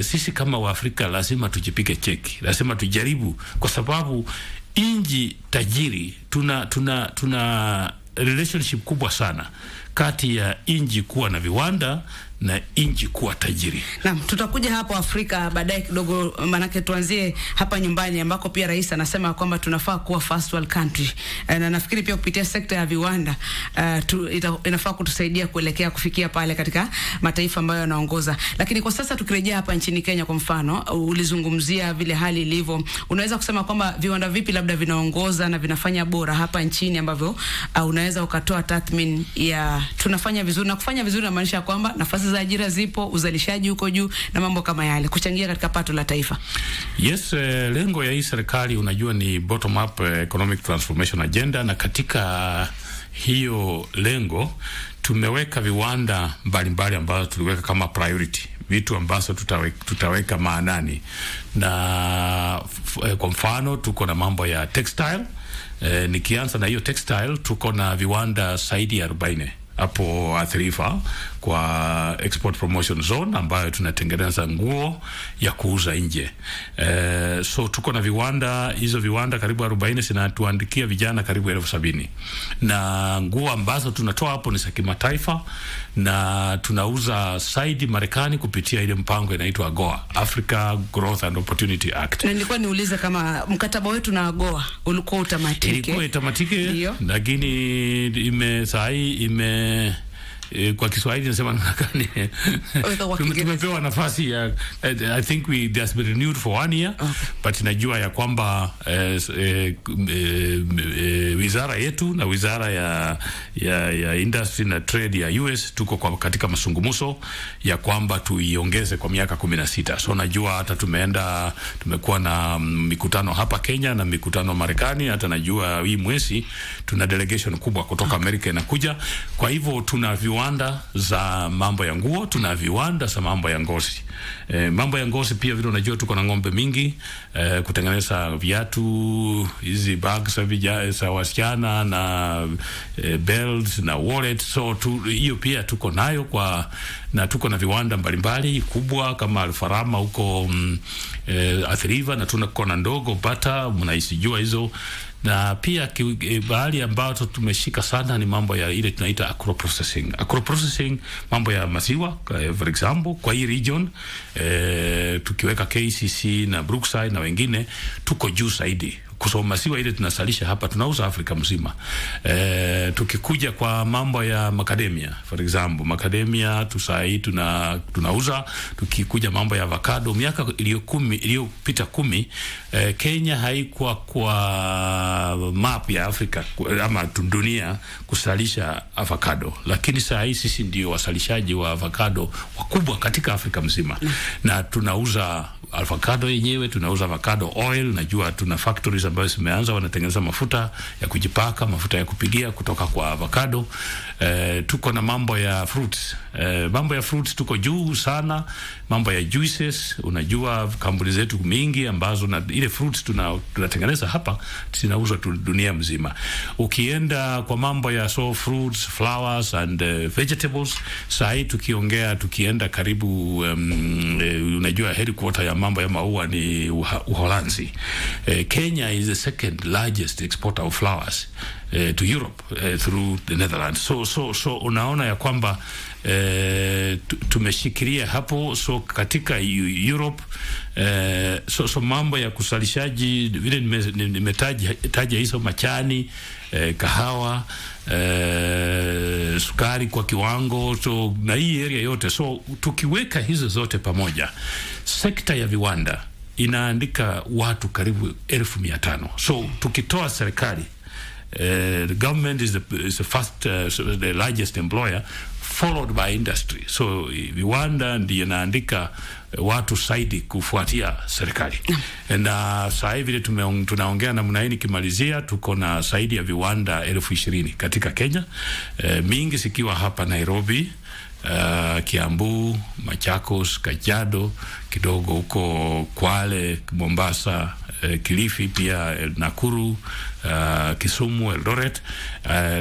sisi kama Waafrika lazima tujipike cheki, lazima tujaribu, kwa sababu nchi tajiri tuna relationship kubwa sana kati ya nchi kuwa na viwanda na nchi kuwa tajiri. Naam, tutakuja hapo Afrika baadaye kidogo, manake tuanzie hapa nyumbani ambako pia rais anasema kwamba tunafaa kuwa first world country. Na nafikiri pia kupitia sekta ya viwanda inafaa kutusaidia kuelekea kufikia pale katika mataifa ambayo yanaongoza. Lakini kwa sasa tukirejea hapa nchini Kenya kwa mfano, ulizungumzia vile hali ilivyo. Unaweza kusema kwamba viwanda vipi labda vinaongoza na vinafanya bora hapa nchini ambavyo unaweza ukatoa tathmini ya tunafanya vizuri, na kufanya vizuri na maanisha kwamba nafasi za ajira zipo, uzalishaji uko juu na mambo kama yale, kuchangia katika pato la taifa. Yes, lengo ya hii serikali unajua ni bottom up economic transformation agenda, na katika hiyo lengo tumeweka viwanda mbalimbali ambazo tuliweka kama priority, vitu ambazo tutaweka maanani. Na kwa mfano tuko na mambo ya textile. Nikianza na hiyo textile, tuko na viwanda zaidi ya 40 hapo Athirifa kwa export promotion zone ambayo tunatengeneza nguo ya kuuza nje. So tuko na viwanda, hizo viwanda karibu 40 zinatuandikia vijana karibu 70,000. Na nguo ambazo tunatoa hapo ni za kimataifa, na tunauza zaidi Marekani kupitia ile mpango inaitwa AGOA, Africa Growth and Opportunity Act. Na nilikuwa niulize kama mkataba wetu na AGOA ulikuwa utamatike. Ilikuwa itamatike, lakini kwa Kiswahili nasema nakani tumepewa nafasi ya I think there's been renewed for 1 year. But najua ya kwamba wizara yetu na wizara ya industry na trade ya US tuko katika masungumuso ya kwamba tuiongeze kwa miaka 16. So najua hata tumekuwa na mikutano hapa Kenya na mikutano Marekani, hata najua hii mwezi tuna delegation kubwa kutoka Amerika inakuja. Kwa hivyo tuna viwanda za mambo ya nguo, tuna viwanda za mambo ya ngozi. Mambo ya ngozi pia vile unajua tuko na ng'ombe mingi, kutengeneza viatu, hizi bags za wasichana na belts na wallet. So hiyo pia tuko nayo kwa na tuko na viwanda mbalimbali kubwa kama Alfarama huko Athi River, na tuko na ndogo Bata, mnaisijua hizo. Na pia bahali ambazo tumeshika sana ni mambo ya ile tunaita agro-processing, mambo ya maziwa for example kwa hii region. Tukiweka KCC na Brookside na wengine tuko juu zaidi. Kwa maziwa ile tunasalisha hapa tunauza Afrika mzima. Tukikuja kwa mambo ya macadamia for example, macadamia tusai tunauza. Tukikuja mambo ya avocado, miaka iliyopita 10 Kenya haikuwa kwa map ya Afrika ama dunia kusalisha avocado, lakini saa hii sisi ndio wasalishaji wa avocado wakubwa katika Afrika mzima. Na tunauza avocado yenyewe, tunauza avocado oil. Najua tuna factories ambazo zimeanza wanatengeneza mafuta ya kujipaka, mafuta ya kupigia kutoka kwa avocado. Tuko na mambo ya fruits. Mambo ya fruits tuko juu sana. Mambo ya juices, unajua kampuni zetu mingi ambazo na ile fruits tunatengeneza hapa zinauzwa dunia mzima. Ukienda kwa mambo ya fruits, flowers and vegetables, saa tukienda karibu unajua headquarter ya mambo ya maua ni Uholanzi. Kenya is the second largest exporter of flowers to Europe through the Netherlands. So unaona ya kwamba tumeshikilia hapo. So katika Europe so mambo ya kusalishaji vile nimetaja hizo machani, kahawa, sukari kwa kiwango, so na hii area yote. So tukiweka hizo zote pamoja, sekta ya viwanda inaandika watu karibu 1500. So tukitoa serikali, the government is the first the largest employer, followed by industry. So viwanda ndio inaandika watu zaidi kufuatia serikali. Na sasa hivi tunaongea na mnaini kimalizia, tuko na zaidi ya viwanda 20,000 katika Kenya, mingi sikiwa hapa Nairobi, Kiambu, Machakos, Kajiado, kidogo huko Kwale, Mombasa, Kilifi, pia Nakuru, Kisumu, Eldoret.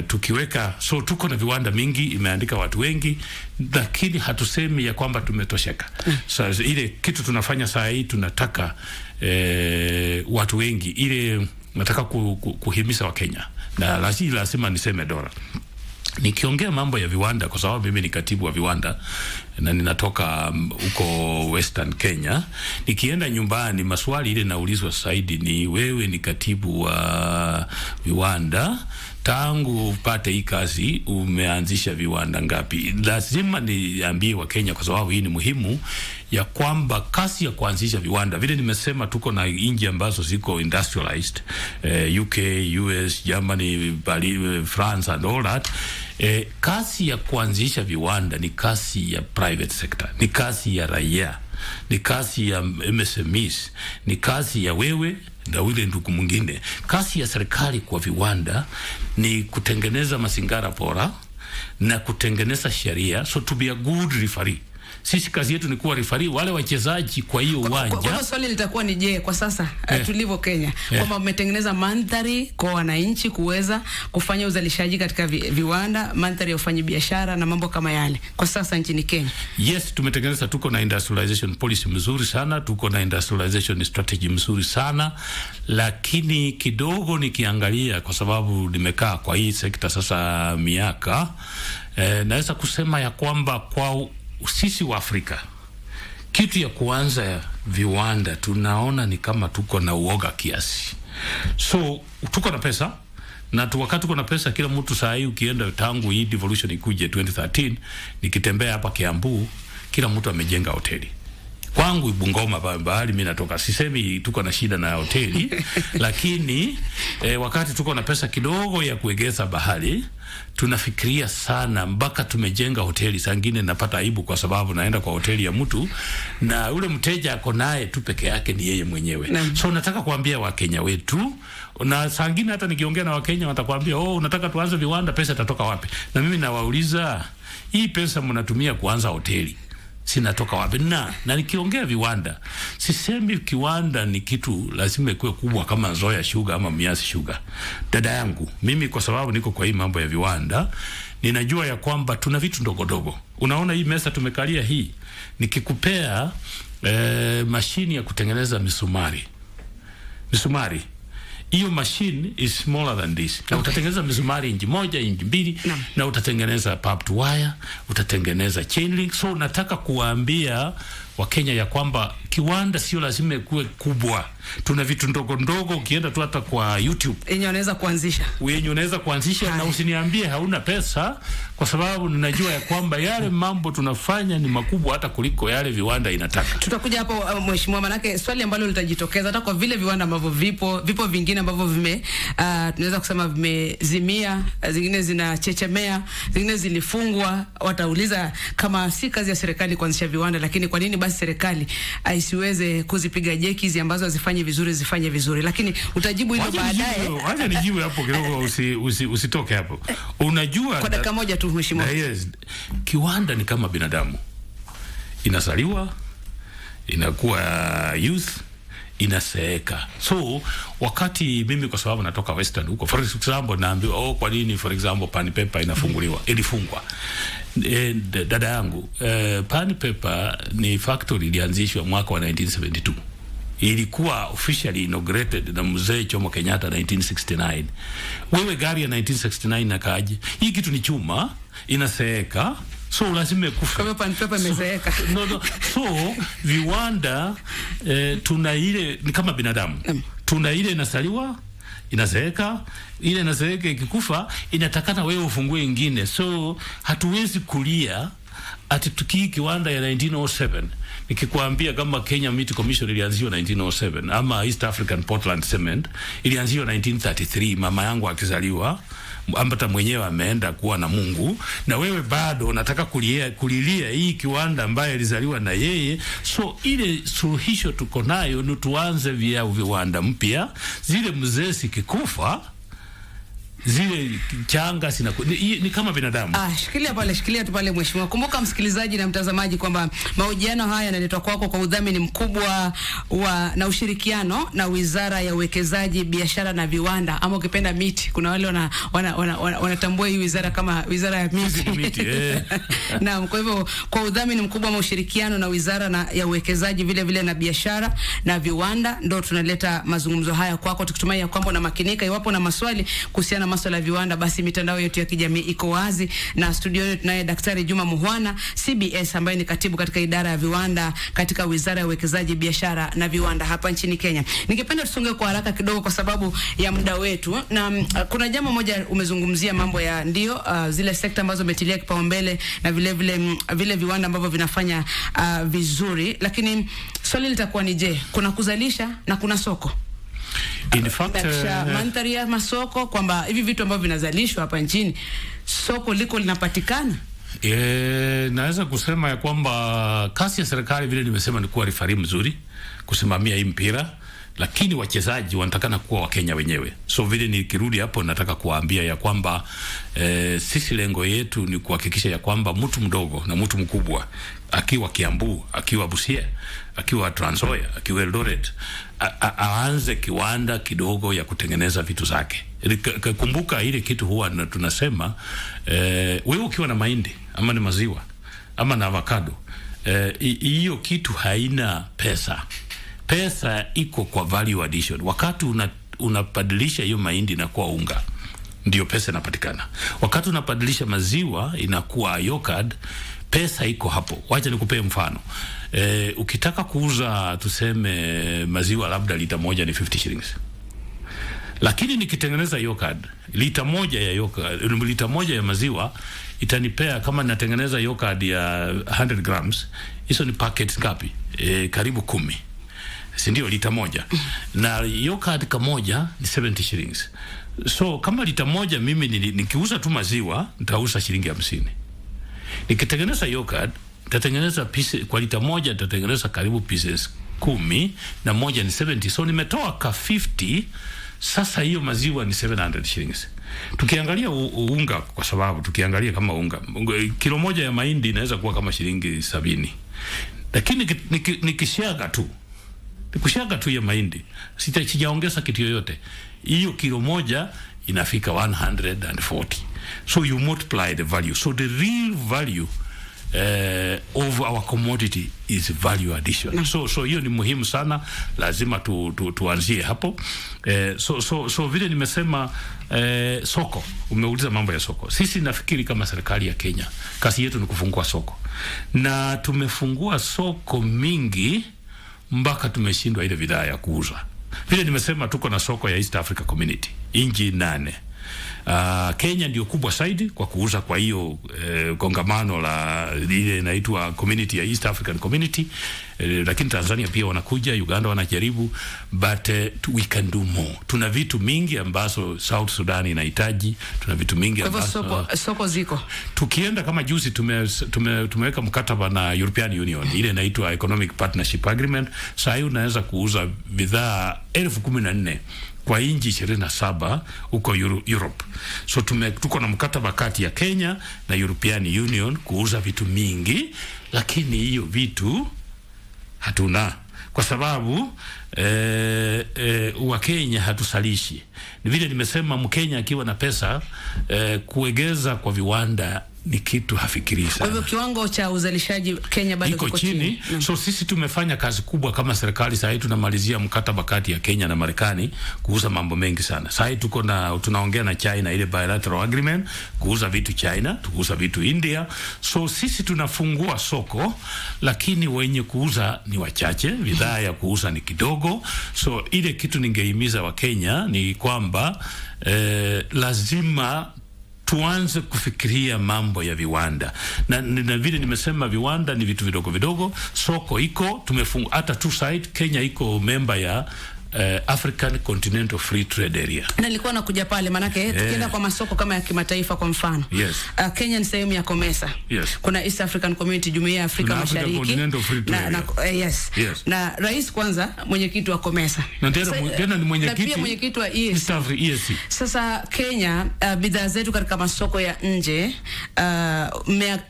Tukiweka, so tuko na viwanda mingi, imeandika watu wengi, lakini hatusemi ya kwamba tumetosheka. Sasa ile kitu tunafanya saa hii tunataka watu wengi, ile nataka kuhimiza wa Kenya, na lazima niseme Dora. Nikiongea mambo ya viwanda kwa sababu mimi ni katibu wa viwanda na ninatoka huko Western Kenya, nikienda nyumbani maswali ile naulizwa zaidi ni, wewe ni katibu wa viwanda, tangu upate hii kazi umeanzisha viwanda ngapi? Lazima niambie wa Kenya kwa sababu hii ni muhimu, ya kwamba kasi ya kuanzisha viwanda, vile nimesema tuko na nchi ambazo ziko industrialized, UK, US, Germany, France and all that. Kasi ya kuanzisha viwanda ni kasi ya private sector, ni kasi ya raia, ni kasi ya MSMEs, ni kasi ya wewe na wile ndugu mwingine. Kasi ya serikali kwa viwanda ni kutengeneza mazingira bora na kutengeneza sheria, so to be a good referee. Sisi kazi yetu ni kuwa referee wale wachezaji kwa hiyo uwanja. Kwa swali litakuwa ni je, kwa sasa tulivyo Kenya, kwamba mmetengeneza mandhari kwa wananchi kuweza kufanya uzalishaji katika viwanda, mandhari ya ufanya biashara na mambo kama yale kwa sasa nchini Kenya? Yes, tumetengeneza, tuko na industrialization policy mzuri sana, tuko na industrialization strategy mzuri sana, lakini kidogo nikiangalia, kwa sababu nimekaa kwa hii sekta sasa miaka, naweza kusema ya kwamba kwa sisi wa Afrika, kitu ya kuanza viwanda tunaona ni kama tuko na uoga kiasi. So tuko na pesa, na wakati tuko na pesa, kila mtu saa hii ukienda, tangu hii devolution ikuje 2013, nikitembea hapa Kiambu, kila mtu amejenga hoteli. Kwangu Bungoma bahari mimi natoka, sisemi tuko na shida na hoteli lakini wakati tuko na pesa kidogo ya kuegeza bahari, tunafikiria sana mpaka tumejenga hoteli. Sangine napata aibu kwa sababu naenda kwa hoteli ya mtu na ule mteja ako naye tu peke yake ni yeye mwenyewe. So nataka kuambia Wakenya wetu, na sangine hata nikiongea na Wakenya watakwambia, unataka tuanze viwanda, pesa itatoka wapi? Na mimi nawauliza, hii pesa mnatumia kuanza hoteli sinatoka wapi. Na nikiongea viwanda, sisemi kiwanda ni kitu lazima ikuwe kubwa kama Nzoia Sugar ama Miasi Sugar. Dada yangu, mimi kwa sababu niko kwa hii mambo ya viwanda, ninajua ya kwamba tuna vitu ndogo ndogo. Unaona hii mesa tumekalia hii, nikikupea mashini ya kutengeneza misumari, hiyo machine is smaller than this. Na utatengeneza misumari inchi 1, inchi 2, na utatengeneza barbed wire, utatengeneza chain link. So nataka kuwaambia Wakenya ya kwamba kiwanda sio lazima kuwe kubwa. Tuna vitu ndogo ndogo, ukienda tu hata kwa YouTube yenye unaweza kuanzisha. Na usiniambie hauna pesa, kwa sababu ninajua ya kwamba yale mambo tunafanya ni makubwa hata kuliko yale viwanda inataka. Tutakuja hapo mheshimiwa, manake swali ambalo litajitokeza hata kwa vile viwanda ambavyo vipo vingine ambavyo tunaweza kusema vimezimia, zingine zinachechemea, zingine zilifungwa. Watauliza kama si kazi ya serikali kuanzisha viwanda, lakini kwa nini basi serikali isiweze kuzipiga jeki hizi ambazo hazifanye vizuri, lakini utajibu hilo baadaye. Wacha nijibu hapo kidogo, usitoke hapo. Unajua kwa dakika moja tu mheshimiwa. Yes, kiwanda ni kama binadamu, inazaliwa, inakuwa youth, inaseeka. So wakati mimi kwa sababu natoka Western huko, for example, naambiwa kwa nini for example Pan Paper inafunguliwa, ilifungwa. Dada yangu, Pan Paper ni factory ilianzishwa mwaka wa 1972. Ilikuwa officially inaugurated na mzee Jomo Kenyatta 1969. Wewe gari ya 1969 nakaje? Hii kitu ni chuma, inaseeka. So lazima kufa. Kama Pan Paper imezeeka. No. So viwanda tuna ile ni kama binadamu. Tuna ile inasaliwa, inazeeka, ile inazeeka ikikufa inatakana wewe ufungue ingine. So hatuwezi kulia ati tuki kiwanda ya 1907. Nikikwambia kama Kenya Meat Commission ilianzishwa 1907 ama East African Portland Cement ilianzishwa 1933, mama yangu akizaliwa, ambata mwenyewe ameenda kuwa na Mungu, na wewe bado unataka kulilia hii kiwanda ambaye ilizaliwa na yeye. So ile suluhisho tuko nayo ni tuanze viwanda mpya, zile mzee sikikufa, zile changa ni kama binadamu. Shikilia tu pale mheshimiwa. Kumbuka msikilizaji na mtazamaji kwamba mahojiano haya yanaletwa kwako kwa udhamini mkubwa na ushirikiano na Wizara ya Uwekezaji, Biashara na Viwanda, ama ukipenda MIT. Kuna wale wanatambua hii wizara kama wizara ya MIT. Naam, kwa hivyo kwa udhamini mkubwa wa ushirikiano na Wizara ya Uwekezaji vile na Biashara na Viwanda ndo tunaleta mazungumzo haya kwako, tukitumai ya kwamba unamakinika. Iwapo na maswali kuhusiana masuala ya viwanda, basi mitandao yetu ya kijamii iko wazi, na studio yetu tunaye Daktari Juma Muhwana CBS, ambaye ni katibu katika idara ya viwanda katika Wizara ya Uwekezaji, Biashara na Viwanda hapa nchini Kenya. Ningependa tusonge kwa haraka kidogo kwa sababu ya muda wetu, na kuna jambo moja umezungumzia mambo ya zile sekta ambazo umetilia kipaumbele na vile viwanda ambavyo vinafanya vizuri, lakini swali litakuwa ni je, kuna kuzalisha na kuna soko? In fact, mandhari ya masoko kwamba hivi vitu ambavyo vinazalishwa hapa nchini, soko liko linapatikana? Naweza kusema ya kwamba kasi ya serikali vile nimesema ni kuwa rifari mzuri kusimamia hii mpira, lakini wachezaji wanatakana kuwa Wakenya wenyewe. So vile nikirudi hapo nataka kuwaambia ya kwamba sisi lengo yetu ni kuhakikisha ya kwamba mtu mdogo na mtu mkubwa, akiwa Kiambu, akiwa Busia, akiwa Trans Nzoia, akiwa Eldoret, aanze kiwanda kidogo ya kutengeneza vitu zake. Kumbuka ile kitu huwa tunasema, wewe ukiwa na mahindi ama ni maziwa ama na avocado, hiyo kitu haina pesa. Pesa iko kwa value addition. Wakati unabadilisha hiyo mahindi na kuwa unga, ndio pesa inapatikana. Wakati unabadilisha maziwa inakuwa yogurt, pesa iko hapo. Wacha nikupee mfano. Ukitaka kuuza tuseme maziwa labda lita moja ni 50 shillings. Lakini nikitengeneza yogurt, lita moja ya maziwa itanipea, kama natengeneza yogurt ya 100 grams, hizo ni packets ngapi? Karibu 10. Si ndio lita moja? Na yogurt kamoja ni 70 shillings. So kama lita moja mimi nikiuza tu maziwa nitauza shilingi 50. Nikitengeneza yogurt nitatengeneza pieces kwa lita moja, nitatengeneza karibu pieces 10 na moja ni 70. So nimetoa ka 50 Sasa hiyo maziwa ni 700 shillings. Tukiangalia unga, kwa sababu tukiangalia kama unga, kilo moja ya mahindi inaweza kuwa kama shilingi 70. Lakini nikishaga tu ya mahindi, sijaongeza kitu yoyote, hiyo kilo moja inafika 140. So you multiply the value. So the real value of our commodity is value addition. So hiyo ni muhimu sana, lazima tuanzie hapo. So vile nimesema, soko, umeuliza mambo ya soko. Sisi nafikiri kama serikali ya Kenya, kazi yetu ni kufungua soko. Na tumefungua soko mingi mpaka tumeshindwa ile bidhaa ya kuuza. Vile nimesema, tuko na soko ya East Africa Community, inji 8. Kenya ndio kubwa zaidi kwa kuuza kwa hiyo kongamano la ile inaitwa community ya East African Community, lakini Tanzania pia wanakuja, Uganda wanajaribu, but we can do more. Tuna vitu mingi ambazo South Sudan inahitaji, tuna vitu mingi ambazo soko ziko. Tukienda kama juzi tumeweka mkataba na European Union, ile inaitwa Economic Partnership Agreement. Sasa hiyo unaweza kuuza bidhaa 14,000 kwa inji 27 huko Europe. So tuko na mkataba kati ya Kenya na European Union kuuza vitu mingi, lakini hiyo vitu hatuna kwa sababu wa Kenya hatusalishi. Ni vile nimesema, Mkenya akiwa na pesa kuegeza kwa viwanda ni kitu hafikiri sana. Kwa hivyo kiwango cha uzalishaji Kenya bado kiko chini. So sisi tumefanya kazi kubwa kama serikali. Sasa hivi tunamalizia mkataba kati ya Kenya na Marekani kuuza mambo mengi sana. Sasa hivi tunaongea na China, ile bilateral agreement kuuza vitu China, kuuza vitu India. So sisi tunafungua soko, lakini wenye kuuza ni wachache, bidhaa ya kuuza ni kidogo. So ile kitu ningehimiza wa Kenya ni kwamba lazima tuanze kufikiria mambo ya viwanda. Na vile nimesema, viwanda ni vitu vidogo vidogo. Soko iko, tumefungua hata 2 side. Kenya iko member ya African Continental Free Trade Area. Na nilikuwa nakuja pale manake tukienda kwa masoko kama ya kimataifa kwa mfano. Yes. Kenya ni sehemu ya COMESA. Yes. Kuna East African Community, Jumuiya ya Afrika Mashariki. Yes. Na rais kwanza mwenyekiti wa COMESA. Na tena ni mwenyekiti wa EAC. Sasa Kenya, bidhaa zetu katika masoko ya nje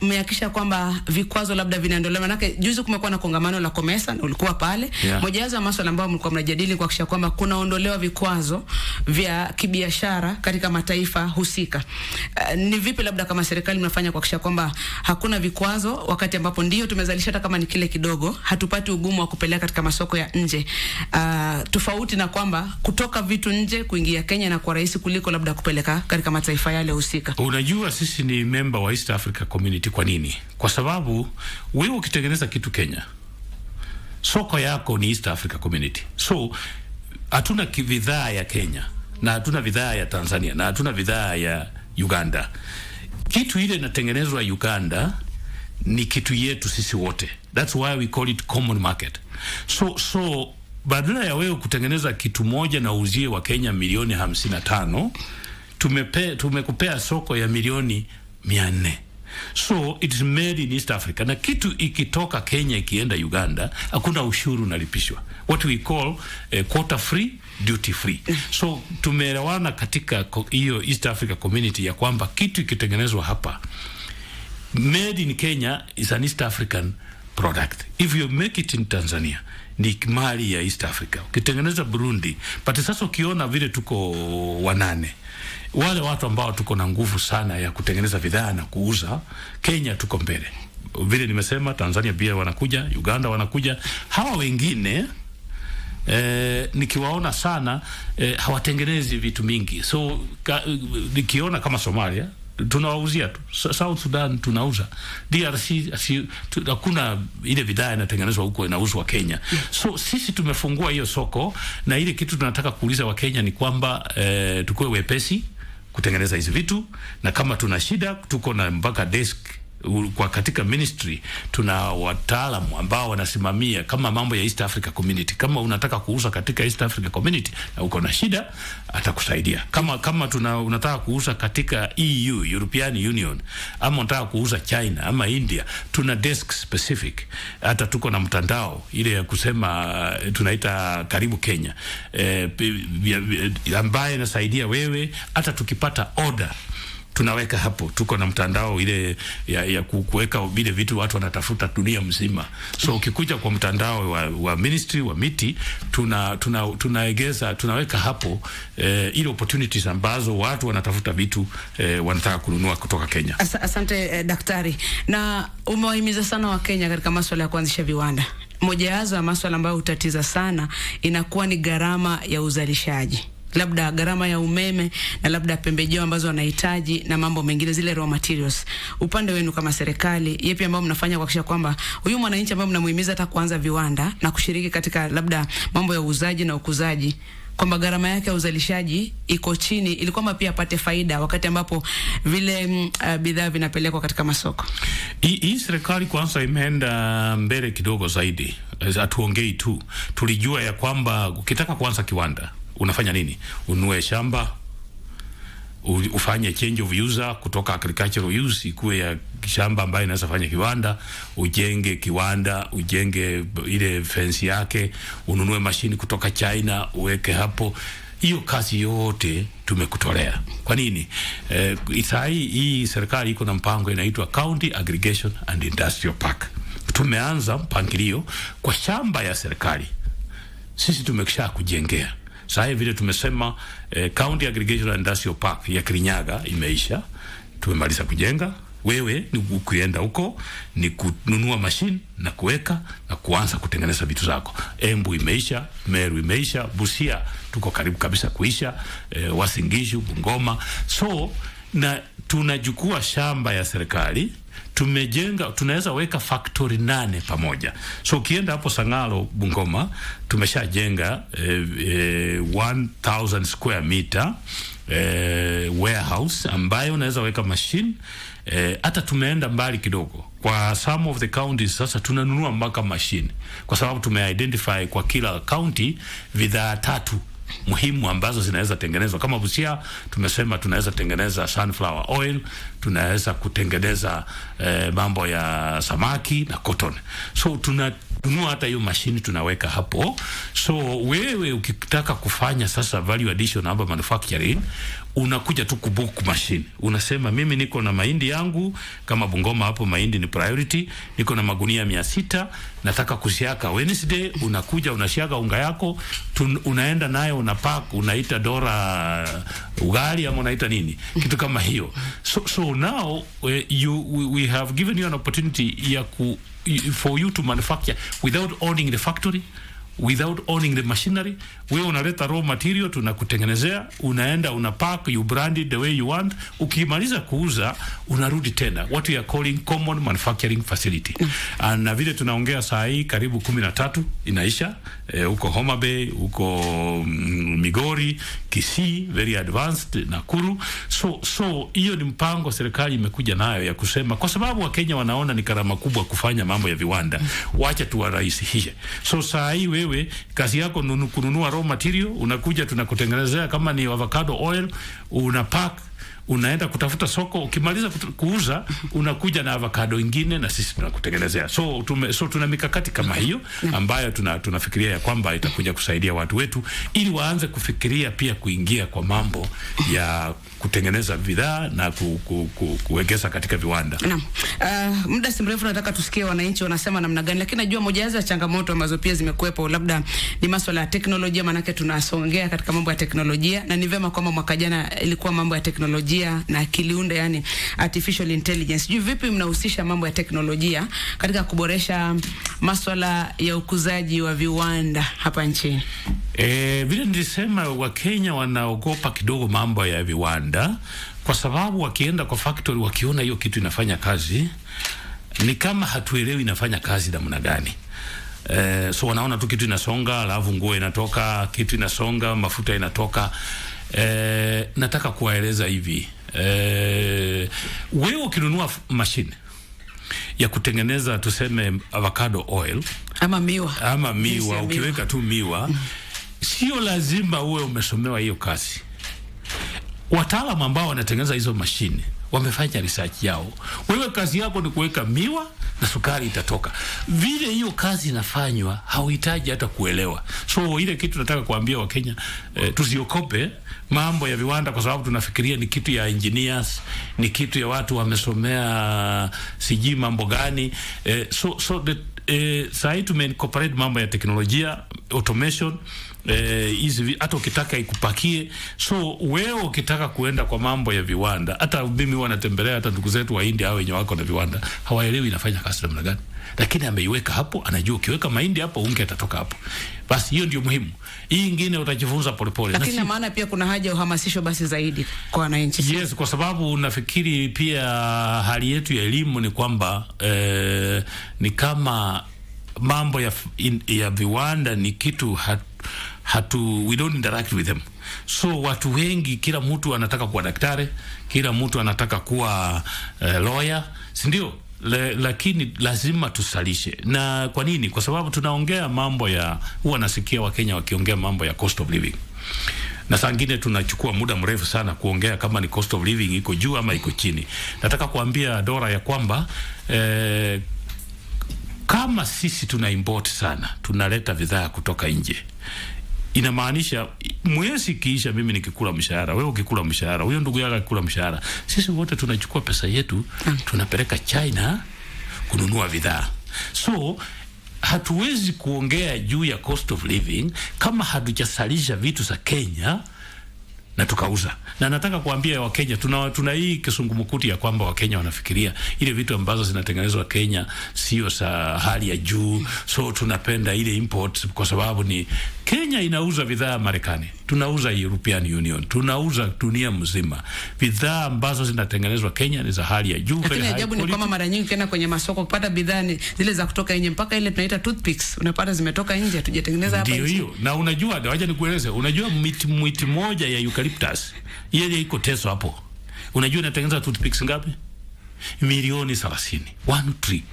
mmehakikisha kwamba vikwazo labda vinaondolewa. Manake juzi kumekuwa na kongamano la COMESA na ulikuwa pale. Moja ya masuala ambayo mlikuwa mnajadili kwa kisha kwamba kunaondolewa vikwazo vya kibiashara katika mataifa husika. Ni vipi labda kama serikali mnafanya kwa kisha kwamba hakuna vikwazo, wakati ambapo ndio tumezalisha hata kama ni kile kidogo, hatupati ugumu wa kupeleka katika masoko ya nje, tofauti na kwamba kutoka vitu nje kuingia Kenya na kwa rahisi kuliko labda kupeleka katika mataifa yale husika? Unajua sisi ni member wa East Africa Community. Kwa nini? Kwa sababu wewe ukitengeneza kitu Kenya, soko yako ni East Africa Community. So hatuna bidhaa ya Kenya na hatuna bidhaa ya Tanzania na hatuna bidhaa ya Uganda. Kitu ile inatengenezwa Uganda ni kitu yetu sisi wote. That's why we call it common market. So badala ya wewe kutengeneza kitu moja na uzie wa Kenya milioni 55, tumekupea soko ya milioni 400. So it's made in East Africa. Na kitu ikitoka Kenya ikienda Uganda, hakuna ushuru unalipishwa. What we call quota free, duty free. So tumeelewana katika hiyo East Africa Community ya kwamba kitu ikitengenezwa hapa, made in Kenya is an East African product. If you make it in Tanzania, ni mali ya East Africa. Ukitengeneza Burundi, but sasa ukiona vile tuko 8, wale watu ambao tuko na nguvu sana ya kutengeneza bidhaa na kuuza, Kenya tuko mbele. Vile nimesema, Tanzania pia wanakuja, Uganda wanakuja. Hawa wengine nikiwaona sana hawatengenezi vitu mingi. So nikiona kama Somalia tunawauzia tu, South Sudan tunauza, DRC hakuna ile bidhaa inatengenezwa huko inauzwa Kenya. So sisi tumefungua hiyo soko, na ile kitu tunataka kuuliza wa Kenya ni kwamba tukue wepesi kutengeneza hizi vitu, na kama tuna shida tuko na mpaka desk kwa katika ministry tuna wataalamu ambao wanasimamia kama mambo ya East Africa Community. Kama unataka kuuza katika East Africa Community na uko na shida, atakusaidia. Kama unataka kuuza katika EU, European Union, ama unataka kuuza China ama India, tuna desk specific. Hata tuko na mtandao ile ya kusema tunaita Karibu Kenya, ambaye inasaidia wewe hata tukipata order tunaweka hapo. Tuko na mtandao ile ya kuweka vile vitu watu wanatafuta dunia mzima. So ukikuja kwa mtandao wa ministry wa miti, tunaegeza tunaweka hapo ile opportunities ambazo watu wanatafuta vitu wanataka kununua kutoka Kenya. Asante daktari. Na umewahimiza sana wa Kenya katika masuala ya kuanzisha viwanda. Moja ya masuala ambayo utatiza sana inakuwa ni gharama ya uzalishaji. Labda gharama ya umeme na labda pembejeo ambazo wanahitaji na mambo mengine, zile raw materials. Upande wenu kama serikali, yepi ambao mnafanya kuhakikisha kwamba huyu mwananchi ambaye mnamuhimiza hata kuanza viwanda na kushiriki katika labda mambo ya uuzaji na ukuzaji, kwamba gharama yake ya uzalishaji iko chini, ili kwamba pia apate faida wakati ambapo vile bidhaa vinapelekwa katika masoko? Hii serikali kwanza imeenda mbele kidogo zaidi. Hatuongei tu. Tulijua ya kwamba ukitaka kuanza kiwanda unafanya nini? Ununue shamba, ufanye change of user kutoka agricultural use ikuwe ya shamba ambayo inaweza fanya kiwanda, ujenge kiwanda, ujenge ile fence yake, ununue mashini kutoka China uweke hapo. Hiyo kazi yote tumekutolea. Kwa nini? Hii serikali iko na mpango inaitwa County Aggregation and Industrial Park. Tumeanza mpangilio kwa shamba ya serikali. Sisi tumekisha kujengea. Sasa vile tumesema County Aggregation and Industrial Park ya Kirinyaga imeisha. Tumemaliza kujenga. Wewe ni kuenda huko ni kununua mashine na kuweka na kuanza kutengeneza vitu zako. Embu imeisha, Meru imeisha, Busia tuko karibu kabisa kuisha, Wasingishu, Bungoma. So na tunajukua shamba ya serikali, tumejenga, tunaweza weka factory 8 pamoja. So ukienda hapo Sangalo, Bungoma, tumeshajenga 1000 square meter warehouse ambayo unaweza weka machine. Hata tumeenda mbali kidogo. Kwa some of the counties sasa tunanunua mpaka machine, kwa sababu tumeidentify kwa kila county bidhaa 3 muhimu ambazo zinaweza tengenezwa. Kama Busia tumesema tunaweza tengeneza sunflower oil, tunaweza kutengeneza mambo ya samaki na cotton. So tunanunua hata hiyo mashini tunaweka hapo. So wewe ukitaka kufanya sasa value addition ama manufacturing, unakuja tu kubook machine. Unasema mimi niko na mahindi yangu, kama Bungoma hapo mahindi ni priority, niko na magunia 600, nataka kusiaka Wednesday. Unakuja unasiaga unga yako, unaenda nayo unapack, unaita dora ugali ama unaita nini, kitu kama hiyo. So now we have given you an opportunity for you to manufacture without owning the factory, without owning the machinery. Wewe unaleta raw material, tunakutengenezea, unaenda unapack, you brand it the way you want. Ukimaliza kuuza unarudi tena, what we are calling common manufacturing facility. Na vile tunaongea saa hii karibu 13 inaisha huko Homa Bay, huko Migori, Kisii, very advanced, Nakuru. So hiyo ni mpango serikali imekuja nayo ya kusema, kwa sababu Wakenya wanaona ni gharama kubwa kufanya mambo ya viwanda, wacha tuwarahisishe. So saa hii wewe kazi yako kununua raw material, unakuja tunakutengenezea, kama ni avocado oil unapack, unaenda kutafuta soko, ukimaliza kuuza unakuja na avocado ingine na sisi tunakutengenezea. So tuna mikakati kama hiyo ambayo tunafikiria ya kwamba itakuja kusaidia watu wetu ili waanze kufikiria pia kuingia kwa mambo ya kutengeneza bidhaa na kuwekeza katika viwanda. Naam. Muda si mrefu nataka tusikie wananchi wanasema namna gani, lakini najua moja ya changamoto ambazo pia zimekuepo labda ni masuala ya teknolojia, manake tunasongea katika mambo ya teknolojia, na ni vema kwamba mwaka jana ilikuwa mambo ya teknolojia na akiliunde, yani artificial intelligence. Sijui vipi mnahusisha mambo ya teknolojia katika kuboresha masuala ya ukuzaji wa viwanda hapa nchini? Vile nilisema, Wakenya wanaogopa kidogo mambo ya viwanda, kwa sababu wakienda kwa factory wakiona hiyo kitu inafanya kazi, ni kama hatuelewi inafanya kazi namna gani. So wanaona tu kitu inasonga, alafu nguo inatoka, kitu inasonga, mafuta inatoka. Nataka kuwaeleza hivi, wewe ukinunua machine ya kutengeneza tuseme avocado oil ama miwa, ukiweka tu miwa, sio lazima uwe umesomewa hiyo kazi. Wataalamu ambao wanatengeneza hizo mashine wamefanya research yao. Wewe kazi yako ni kuweka miwa na sukari itatoka. Vile hiyo kazi inafanywa, hauhitaji hata kuelewa. So ile kitu nataka kuambia Wakenya, tusiokope mambo ya viwanda kwa sababu tunafikiria ni kitu ya engineers, ni kitu ya watu wamesomea siji mambo gani. Sahi tumeincorporate mambo ya teknolojia, automation, hizi hata ukitaka ikupakie. So wewe ukitaka kuenda kwa mambo ya viwanda, hata mimi wanatembelea hata ndugu zetu wa India hao wenye wako na viwanda, hawaelewi inafanya kazi namna gani. Lakini ameiweka hapo, anajua ukiweka mahindi hapo unge atatoka hapo. Basi hiyo ndio muhimu. Hii nyingine utajifunza polepole. Lakini na maana pia kuna haja ya uhamasisho basi zaidi kwa wananchi. Yes, kwa sababu nafikiri pia hali yetu ya elimu ni kwamba ni kama mambo ya viwanda ni kitu we don't interact with them. So watu wengi, kila mtu anataka kuwa daktari, kila mtu anataka kuwa lawyer, si ndio? Lakini lazima tusalishe. Na kwa nini? Kwa sababu tunaongea mambo ya, huwa nasikia Wakenya wakiongea mambo ya cost of living. Na saa ngine tunachukua muda mrefu sana kuongea kama ni cost of living iko juu ama iko chini. Nataka kuambia Dora ya kwamba kama sisi tuna import sana, tunaleta bidhaa kutoka nje, inamaanisha mwezi kiisha, mimi nikikula mshahara, wewe ukikula mshahara, huyo ndugu yako akikula mshahara, sisi wote tunachukua pesa yetu tunapeleka China kununua bidhaa. So hatuwezi kuongea juu ya cost of living kama hatujasalisha vitu za Kenya na tukauza. Na nataka kuambia Wakenya, tuna hii kisungumukuti ya kwamba Wakenya wanafikiria ile vitu ambazo zinatengenezwa Kenya sio sa hali ya juu, so tunapenda ile import kwa sababu ni Kenya inauza bidhaa Marekani, tunauza European Union, tunauza dunia mzima. Bidhaa ambazo zinatengenezwa Kenya ni za hali ya juu. Lakini ajabu ni kwamba mara nyingi kena kwenye masoko kupata bidhaa ni zile za kutoka nje, mpaka ile tunaita toothpicks unapata zimetoka nje, hatujatengeneza hapa nje. Ndio hiyo. Na unajua, wacha nikueleze, unajua miti moja ya eucalyptus ile iko Teso hapo, unajua inatengeneza toothpicks ngapi? Milioni 30. 1 tree.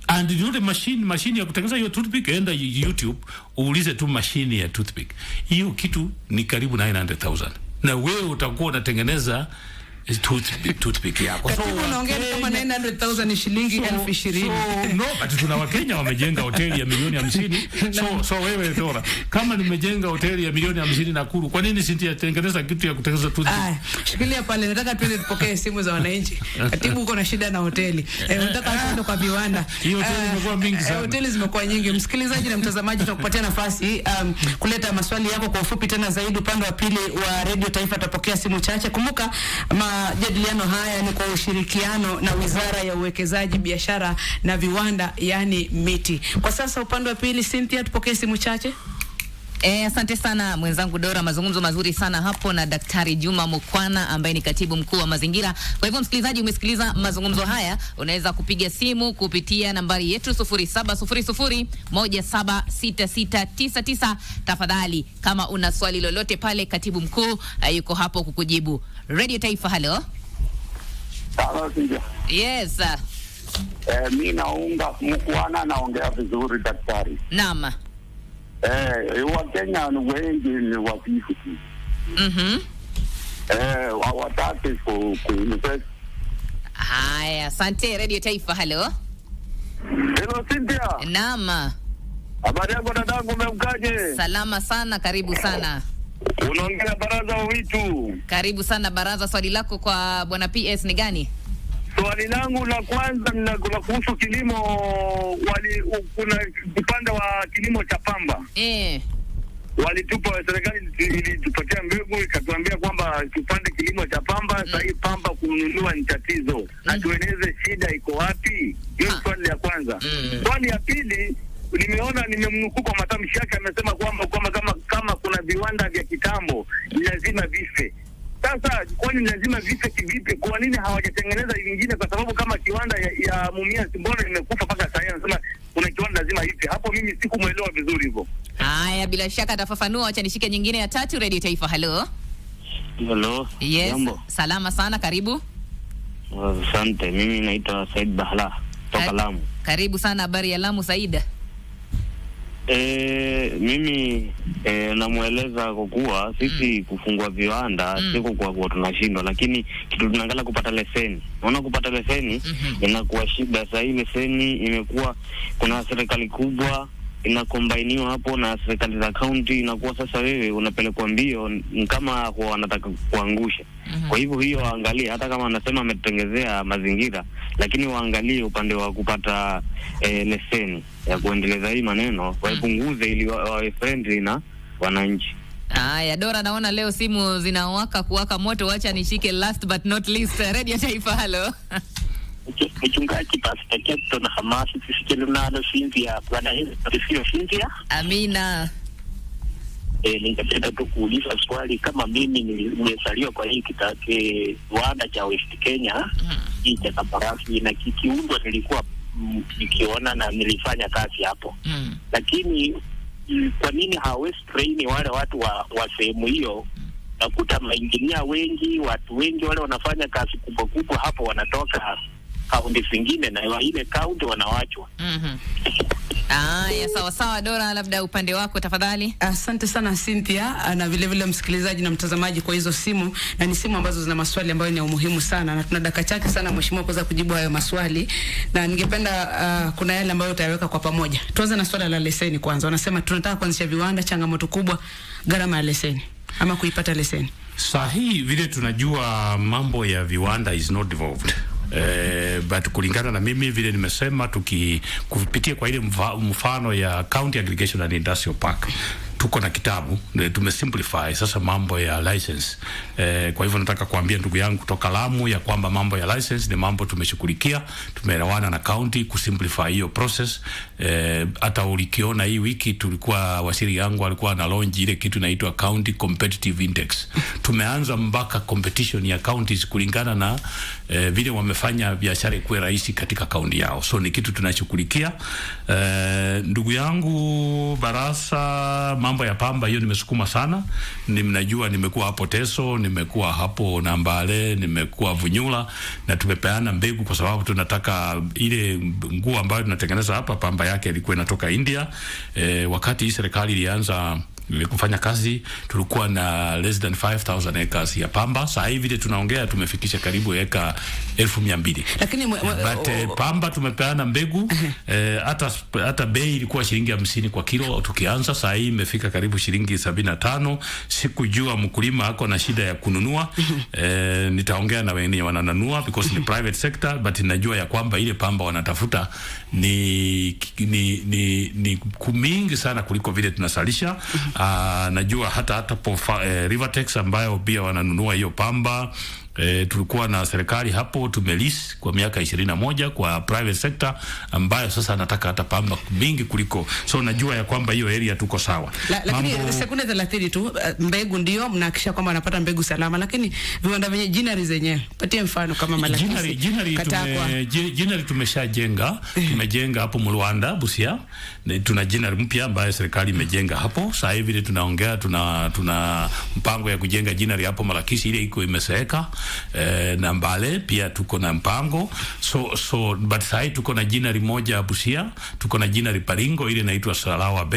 And you know the machine ya kutengeneza hiyo toothpick, enda YouTube uulize tu machine ya toothpick. Hiyo kitu ni karibu 900,000. Na wewe utakuwa unatengeneza toothpick yako. So unaongea kama 900,000 ni shilingi 20,000. No, but tuna Wakenya wamejenga hoteli ya milioni 50. So wewe Dora, kama nimejenga hoteli ya milioni 50 Nakuru, kwa nini singetengeneza kitu ya kutengeneza toothpick? Shikilia pale, nataka tuende tupokee simu za wananchi. Katibu, uko na shida na hoteli. Unataka tuende kwa viwanda. Hiyo hoteli imekuwa mingi sana. Hoteli zimekuwa nyingi. Msikilizaji na mtazamaji, tutakupatia nafasi kuleta maswali yako kwa ufupi tena zaidi. Upande wa pili wa Radio Taifa tutapokea simu chache. Kumbuka majadiliano haya ni kwa ushirikiano na Wizara ya Uwekezaji, Biashara na Viwanda, yani MITI. Kwa sasa upande wa pili, Cynthia, tupokee simu chache. Asante sana mwenzangu Dora, mazungumzo mazuri sana hapo na Daktari Juma Mukwana ambaye ni katibu mkuu wa mazingira. Kwa hivyo msikilizaji, umesikiliza mazungumzo haya, unaweza kupiga simu kupitia nambari yetu 0700176699. Tafadhali kama una swali lolote pale, katibu mkuu yuko hapo kukujibu. Radio Taifa, hello. Hello, Cynthia. Yes. Mimi naunga Mukwana, naongea vizuri daktari. Naam. Wakenya ni wengi ni wavivu. Hawataki kuinvest. Haya, asante. Radio Taifa, hello. Hello, Cynthia. Naam. Habari yako dadangu, umemkaje? Salama sana, karibu sana. Unaongea baraza wa witu. Karibu sana baraza, swali lako kwa bwana PS ni gani? Swali langu la kwanza ni kuhusu kilimo, kuna upande wa kilimo cha pamba. Walitupa, serikali ilitupatia mbegu ikatuambia kwamba tupande kilimo cha pamba. Sasa hii pamba kununua ni tatizo. Atueleze shida iko wapi? Hiyo swali la kwanza. Swali ya pili, nimemnukuu kwa matamshi yake, amesema kwamba kama kuna viwanda vya kitambo lazima vife. Sasa kwani lazima vife kivipi? Kwa nini hawajatengeneza vingine? Kwa sababu kama kiwanda ya Mumia Simbona imekufa mpaka sasa, anasema kuna kiwanda lazima ife. Hapo mimi sikumuelewa vizuri hivyo. Haya, bila shaka atafafanua. Acha nishike nyingine ya tatu. Radio Taifa, hello. Hello. Yes. Jambo. Salama sana, karibu. Asante. Mimi naitwa Said Bahla. toka Lamu. Karibu sana, habari ya Lamu Saida? Mimi namueleza kwa kuwa sisi kufungua viwanda siko kwa kuwa tunashindwa, lakini kitu tunaangalia kupata leseni. Unaona, kupata leseni inakuwa shida. Sasa hii leseni imekuwa, kuna serikali kubwa inakombainiwa hapo na serikali za county, inakuwa sasa wewe unapelekwa mbio kama kwa wanataka kuangusha. Kwa hivyo hiyo waangalie, hata kama anasema ametengezea mazingira, lakini waangalie upande wa kupata leseni ya kuendeleza hii maneno, waipunguze ili wawe friendly na wananchi. Haya, Dora, naona leo simu zinawaka kuwaka moto. Wacha nishike last but not least Radio Taifa. Halo. Mchungaji Pastor Captain Hamasi tusikele nalo Cynthia bwana hizo sio Cynthia. Amina. Ningependa tu kuuliza swali, kama mimi nimezaliwa kwa hii kitake Rwanda cha West Kenya, hii cha Kaparasi, na kikiundwa nilikuwa nikiona na nilifanya kazi hapo. Lakini kwa nini hawezi train wale watu wa sehemu hiyo? Nakuta mainjinia wengi, watu wengi wale wanafanya kazi kubwa kubwa hapo wanatoka kaunti zingine, na ile kaunti wanawachwa. Ya sawa sawa. Dora, labda upande wako tafadhali. Asante sana Cynthia, na vile vile msikilizaji na mtazamaji kwa hizo simu, na ni simu ambazo zina maswali ambayo ni umuhimu sana, na tuna dakika chache sana mheshimiwa kuweza kujibu hayo maswali, na ningependa kuna yale ambayo utayaweka kwa pamoja. Tuanze na swala la leseni kwanza. Wanasema tunataka kuanzisha viwanda, changamoto kubwa gharama ya leseni ama kuipata leseni. Sahi vile tunajua mambo ya viwanda is not devolved. But kulingana na mimi vile nimesema, kupitia kwa ile mfano ya County Aggregation and Industrial Park, tuko na kitabu tumesimplify sasa mambo ya license. Kwa hivyo nataka kuambia ndugu yangu kutoka Lamu ya kwamba mambo ya license ni mambo tumeshughulikia, tumeelewana na county kusimplify hiyo process. Hata ulikiona hii wiki tulikuwa, waziri yangu alikuwa na launch ile kitu inaitwa County Competitive Index. Tumeanza mpaka competition ya counties kulingana na vile wamefanya biashara ikuwe rahisi katika kaunti yao. So ni kitu tunashughulikia. Ndugu yangu Barasa, mambo ya pamba hiyo nimesukuma sana. Mnajua nimekuwa hapo Teso, nimekuwa hapo Nambale, nimekuwa Vunyula, na tumepeana mbegu kwa sababu tunataka ile nguo ambayo tunatengeneza hapa, pamba yake ilikuwa inatoka India. Wakati hii serikali ilianza kufanya kazi tulikuwa na less than 5,000 acres ya pamba. Sasa hivi vile tunaongea tumefikisha karibu eka 1,200. Lakini pamba tumepeana mbegu, hata bei ilikuwa shilingi 50 kwa kilo tukianza. Sasa hivi imefika karibu shilingi 75. Sikujua mkulima ako na shida ya kununua. Nitaongea na wenye wananunua because ni private sector, but najua ya kwamba ile pamba wanatafuta ni kumingi sana kuliko vile tunasalisha. Najua hata Rivertex ambayo pia wananunua hiyo pamba. Tulikuwa na serikali hapo tumelis kwa miaka 21 kwa private sector ambayo sasa nataka hata pamba mingi kuliko. So najua ya kwamba hiyo area tuko sawa. Lakini sekunde 30 tu, mbegu ndio mnahakisha kwamba wanapata mbegu salama, lakini viwanda vyenye jinari zenyewe, patie mfano kama Malakisi. Jinari tumeshajenga. Tumejenga hapo Rwanda Busia. Tuna jinari mpya ambayo serikali imejenga hapo. Sasa hivi tunaongea tuna mpango ya kujenga jinari hapo Malakisi, ile iko imeseeka. Na Mbale pia tuko na mpango. So but sai tuko na jinari moja Busia, tuko na jinari Paringo ile inaitwa Salawa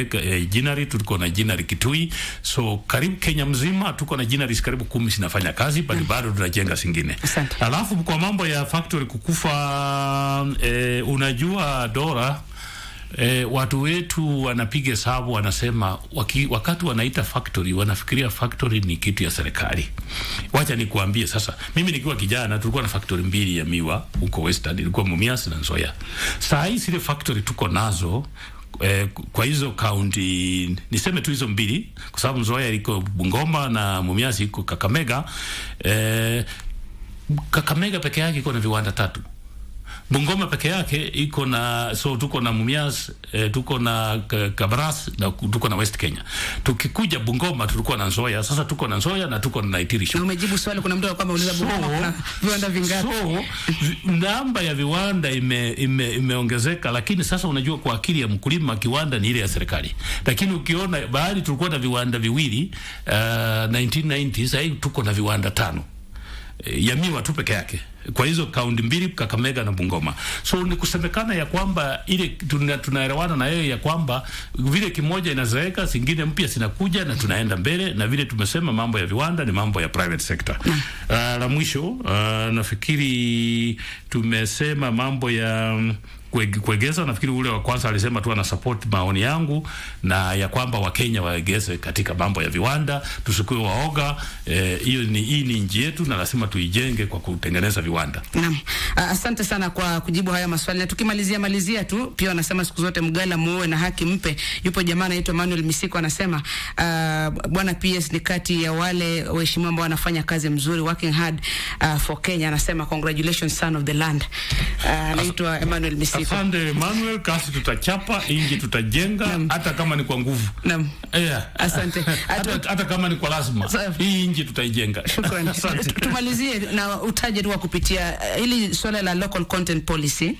jinari, tuko na jinari Kitui. So karibu Kenya mzima tuko na jinari karibu 10 zinafanya kazi, bado tunajenga zingine. Alafu kwa mambo ya factory kukufa, unajua Dora, watu wetu wanapiga hesabu, wanasema wakati wanaita factory wanafikiria factory ni kitu ya serikali. Wacha nikuambie sasa, mimi nikiwa kijana tulikuwa na factory 2 ya miwa huko Western, ilikuwa Mumias na Nzoia. Sasa hizi ile factory tuko nazo kwa hizo county, niseme tu hizo 2 kwa sababu Nzoia iko Bungoma na Mumias iko Kakamega. Kakamega peke yake iko na viwanda 3. Bungoma peke yake iko na, so tuko na Mumias, tuko na Kabaras na tuko na West Kenya. Tukikuja Bungoma tulikuwa na Nzoia, sasa tuko na Nzoia na tuko na Naitirisho. Na umejibu swali, kuna mtu kama uliza Bungoma kuna viwanda vingapi? So namba ya viwanda imeongezeka, lakini sasa unajua kwa akili ya mkulima kiwanda ni ile ya serikali. Lakini ukiona baadhi tulikuwa na viwanda 2 1990, sasa hivi tuko na viwanda 5. ya miwa tu peke yake kwa hizo kaunti mbili, Kakamega na Bungoma. So ni kusemekana ya kwamba ile tunaelewana na yeye ya kwamba vile kimoja inazeeka, zingine mpya zinakuja na tunaenda mbele, na vile tumesema mambo ya viwanda ni mambo ya private sector. La mwisho nafikiri tumesema mambo ya kuegeza. Nafikiri ule wa kwanza alisema tu ana support maoni yangu na ya kwamba Wakenya waegeze katika mambo ya viwanda, tusikue waoga. Hii ni nchi yetu na lazima tuijenge kwa kutengeneza viwanda. Naam. Asante sana kwa kujibu haya maswali. Na tukimalizia tu, pia wanasema siku zote mgala muoe na haki mpe. Yupo jamaa anaitwa Manuel Misiko anasema bwana PS ni kati ya wale waheshimiwa ambao wanafanya kazi mzuri, working hard for Kenya. Anasema congratulations son of the land. Anaitwa Emmanuel Misiko. Asante Manuel, kasi tutachapa, inji tutajenga, hata kama ni kwa nguvu. Naam. Asante. Hata kama ni kwa lazima. Hii inji tutaijenga. Shukrani. Tumalizie na utaje tu kupitia hili swala la local content policy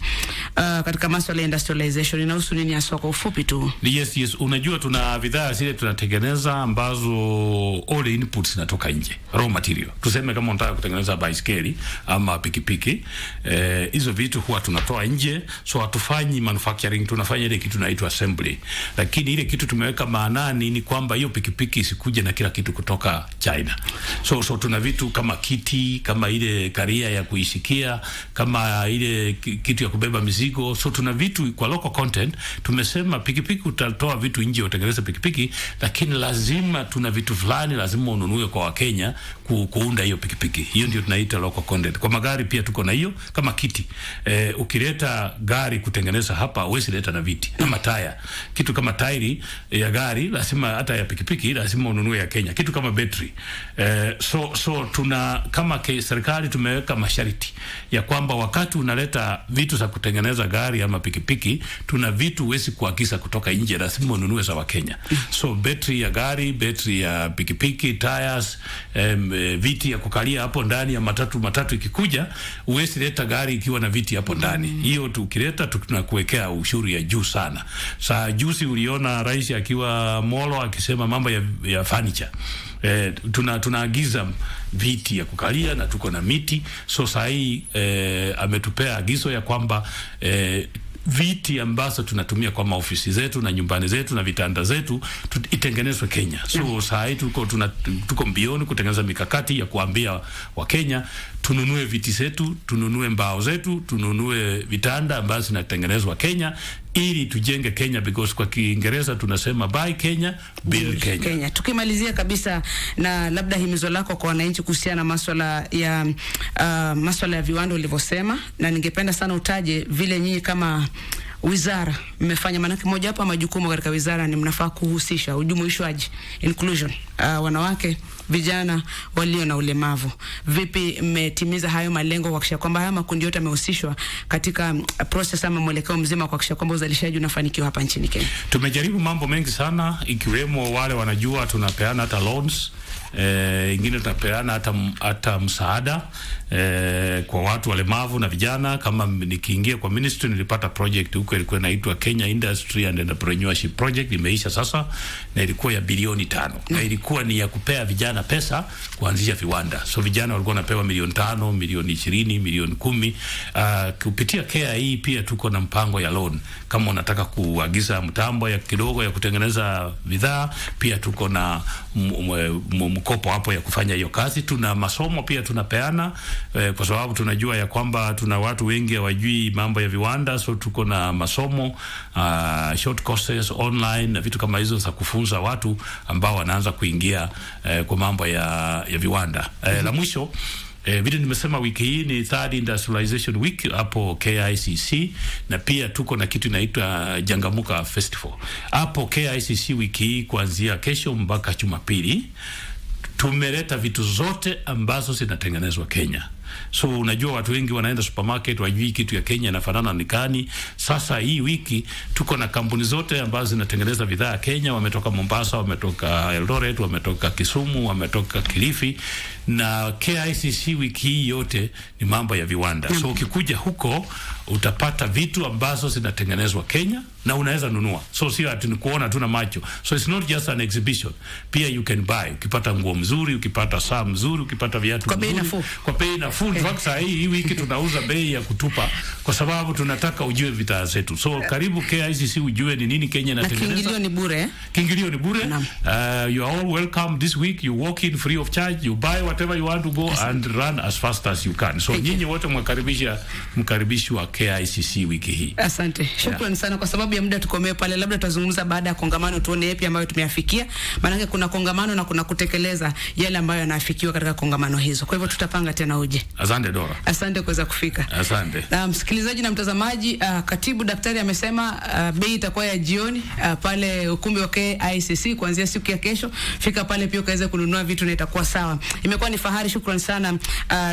katika masuala ya industrialization. Inahusu nini hasa kwa ufupi tu? Yes. Unajua tuna bidhaa zile tunatengeneza ambazo all inputs zinatoka nje. Raw material. Tuseme kama unataka kutengeneza baiskeli ama pikipiki, hizo vitu huwa tunatoa nje. So hatufanyi manufacturing, tunafanya ile kitu inaitwa assembly. Lakini ile kitu tumeweka maanani ni kwamba hiyo pikipiki isikuje na kila kitu kutoka China. So tuna vitu kama kiti, kama ile karia ya kuishikia, kama ile kitu ya kubeba mizigo. So tuna vitu kwa local content. Tumesema pikipiki utatoa vitu nje utengeneze pikipiki, lakini lazima tuna vitu fulani lazima ununue kwa Wakenya kuunda hiyo pikipiki. Hiyo ndio tunaita local content. Kwa magari pia tuko na hiyo kama kiti. Ukileta gari kutengeneza hapa huwezi leta na viti kama taya. Kitu kama tairi ya gari lazima, hata ya pikipiki lazima ununue ya Kenya. Kitu kama battery. So tuna kama serikali tumeweka masharti ya kwamba wakati unaleta vitu za kutengeneza gari ama pikipiki, tuna vitu huwezi kuagiza kutoka nje, lazima ununue za Wakenya. So battery ya gari, battery ya pikipiki, tires, viti ya kukalia hapo ndani ya matatu ikikuja, huwezi leta gari ikiwa na viti hapo ndani. Hiyo tukileta tunakuwekea ushuru ya juu sana. Saa juzi uliona rais akiwa Molo akisema mambo ya furniture. Tunaagiza viti ya kukalia na tuko na miti. So saa hii ametupea agizo ya kwamba viti ambazo tunatumia kwa maofisi zetu na nyumbani zetu na vitanda zetu itengenezwe Kenya. So saa hii tuko mbioni kutengeneza mikakati ya kuambia Wakenya tununue viti zetu, tununue mbao zetu, tununue vitanda ambazo zinatengenezwa Kenya ili tujenge Kenya, because kwa Kiingereza tunasema buy Kenya, build Kenya. Tukimalizia kabisa na labda himizo lako kwa wananchi kuhusiana na masuala ya viwanda ulivyosema, na ningependa sana utaje vile nyinyi kama wizara mmefanya, manake moja hapa majukumu katika wizara ni mnafaa kuhusisha ujumuishwaji, inclusion, wanawake, vijana walio na ulemavu. Vipi mmetimiza hayo malengo kuhakikisha kwamba haya makundi yote yamehusishwa katika process ama mwelekeo mzima kuhakikisha kwamba uzalishaji unafanikiwa hapa nchini Kenya? Tumejaribu mambo mengi sana, ikiwemo wale wanajua tunapeana hata loans, ingine tunapeana hata msaada kwa watu walemavu na vijana. Kama nikiingia kwa ministry nilipata project huko ilikuwa inaitwa Kenya Industry and Entrepreneurship Project, imeisha sasa, na ilikuwa ya bilioni 5 na ilikuwa ni ya kupea vijana pesa kuanzisha viwanda. So vijana walikuwa wanapewa milioni 5, milioni 20, milioni 10. Kupitia KIA pia tuko na mpango ya loan. Kama unataka kuagiza mtambo ya kidogo ya kutengeneza bidhaa, pia tuko na mkopo hapo ya kufanya hiyo kazi. Tuna masomo pia tunapeana, kwa sababu tunajua ya kwamba tuna watu wengi hawajui mambo ya viwanda. So tuko na masomo short courses online na vitu kama hizo za kufunza watu ambao wanaanza kuingia kwa mambo ya viwanda. La mwisho, vile nimesema wiki hii ni Third Industrialization Week hapo KICC, na pia tuko na kitu inaitwa Jangamuka Festival hapo KICC wiki hii kuanzia kesho mpaka Jumapili. Tumeleta vitu zote ambazo zinatengenezwa Kenya. So unajua watu wengi wanaenda supermarket wajui kitu ya Kenya inafanana ni gani. Sasa hii wiki tuko na kampuni zote ambazo zinatengeneza bidhaa ya Kenya, wametoka Mombasa, wametoka Eldoret, wametoka Kisumu, wametoka Kilifi, na KICC wiki hii yote ni mambo ya viwanda. So ukikuja huko utapata vitu ambazo zinatengenezwa Kenya na unaweza nunua. So sio ati ni kuona tu na macho. So it's not just an exhibition. Pia you can buy. Ukipata nguo mzuri, ukipata saa mzuri, ukipata viatu kwa bei nafuu. Kwa bei nafuu. Sasa hii wiki tunauza bei ya kutupa kwa sababu tunataka ujue bidhaa zetu. So karibu KICC ujue ni nini Kenya inatengeneza. Kiingilio ni bure. Kiingilio ni bure. You are all welcome this week. You walk in free of charge. You buy whatever you want to go and run as fast as you can. So nyinyi wote mkaribishwa KICC wiki hii. Asante. Shukrani sana kwa sababu ya muda tukomee pale. Labda tutazungumza baada ya kongamano tuone yapi ambayo tumeyafikia. Maana kuna kongamano na kuna kutekeleza yale ambayo yanafikiwa katika kongamano hizo. Kwa hivyo tutapanga tena uje. Asante Dora. Asante kuweza kufika. Asante. Na msikilizaji na mtazamaji, katibu daktari amesema bei itakuwa ya jioni pale ukumbi wa KICC kuanzia siku ya kesho. Fika pale pia ukaweza kununua vitu na itakuwa sawa. Imekuwa ni fahari. Shukrani sana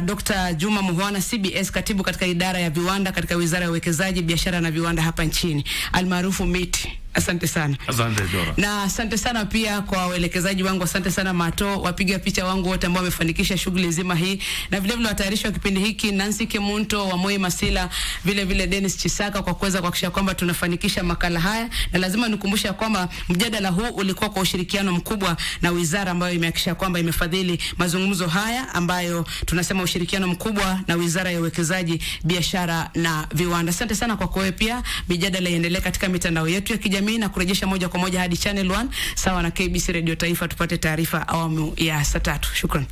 Dr. Juma Muhwana, CBS, katibu katika idara ya viwanda katika Wizara ya Uwekezaji, Biashara na Viwanda hapa nchini, almaarufu MITI. Asante sana. Asante Dora. Na asante sana pia kwa waelekezaji wangu. Asante sana Mato, wapiga picha wangu wote ambao wamefanikisha shughuli nzima hii. Na vile vile watayarisha wa kipindi hiki, Nancy Kemunto, wa Moi Masila, vile vile Dennis Chisaka, kwa kuweza kuhakikisha kwamba tunafanikisha makala haya. Na lazima nikumbusha kwamba mjadala huu ulikuwa kwa ushirikiano mkubwa na wizara ambayo imehakikisha kwamba imefadhili mazungumzo haya, ambayo tunasema ushirikiano mkubwa na Wizara ya Uwekezaji, Biashara na Viwanda. Asante sana kwa kuwe pia. Mijadala iendelee katika mitandao yetu ya kijamii na kurejesha moja kwa moja hadi Channel 1 sawa na KBC Radio Taifa, tupate taarifa awamu ya saa 3. Shukrani.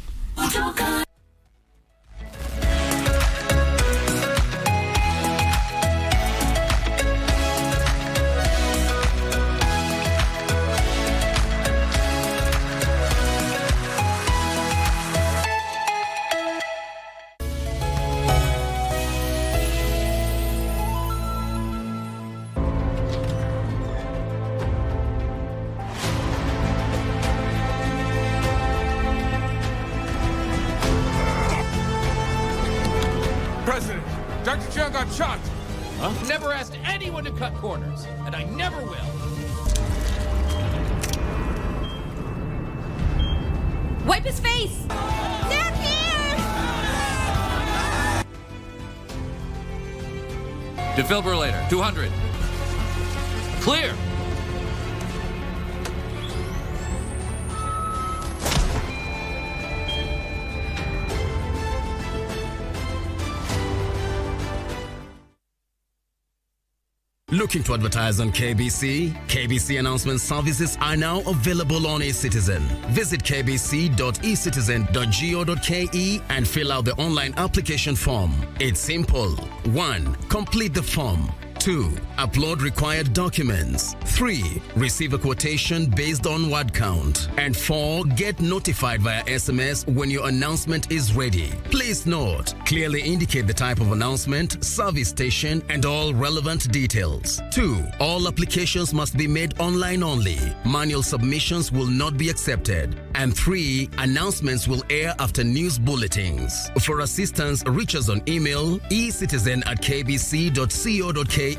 President, Dr. Chung got shot. Huh? Never asked anyone to cut corners, and I never will. Wipe his face! They're here! Defibrillator, 200. Clear! Looking to advertise on KBC? KBC announcement services are now available on eCitizen. Visit kbc.ecitizen.go.ke and fill out the online application form. It's simple. 1. Complete the form. 2. Upload required documents. 3. Receive a quotation based on word count. And 4. Get notified via SMS when your announcement is ready. Please note, clearly indicate the type of announcement, service station, and all relevant details. 2. All applications must be made online only. Manual submissions will not be accepted. And 3. Announcements will air after news bulletins. For assistance, reach us on email ecitizen@kbc.co.ke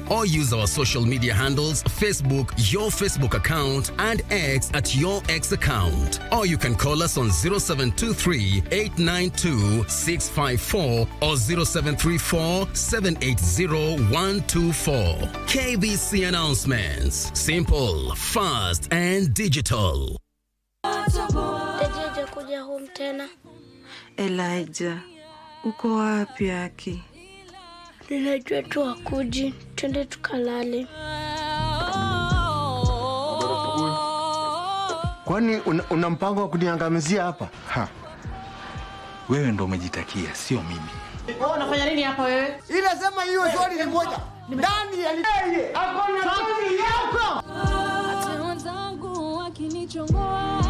or use our social media handles, Facebook, your Facebook account, and X at your X account. Or you can call us on 0723-892-654 or 0734-780-124. KBC announcements. Simple, fast, and digital. Ejeje kuja home tena. Elijah, uko wapi Aki? Ninajua tu akuji, twende tukalale. Kwani una mpango wa kuniangamizia hapa? Wewe ndo umejitakia, sio mimi. Wewe unafanya nini hapa wewe? Ile sema hiyo swali ni moja. Ndani ya yeye akona swali yako. Ati wanzangu wakinichongoa.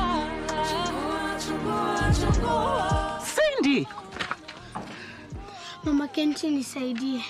Chongoa. Cindy. Mama Kenti nisaidie.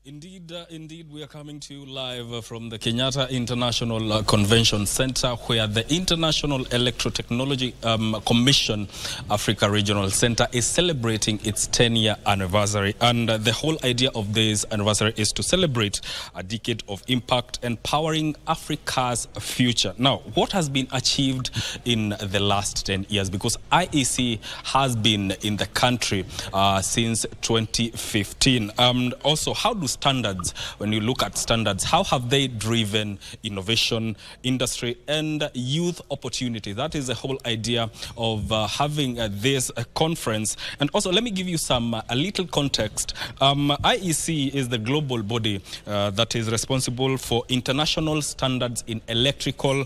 Indeed, we are coming to you live from the Kenyatta International Convention Center, where the International Electrotechnology Commission Africa Regional Center is celebrating its 10-year anniversary. And the whole idea of this anniversary is to celebrate a decade of impact empowering Africa's future. Now, what has been achieved in the last 10 years? Because IEC has been in the country since 2015. Also, how do standards, when you look at standards, how have they driven innovation, industry, and youth opportunity? That is the whole idea of having this conference. And also, let me give you a little context. IEC is the global body that is responsible for international standards in electrical,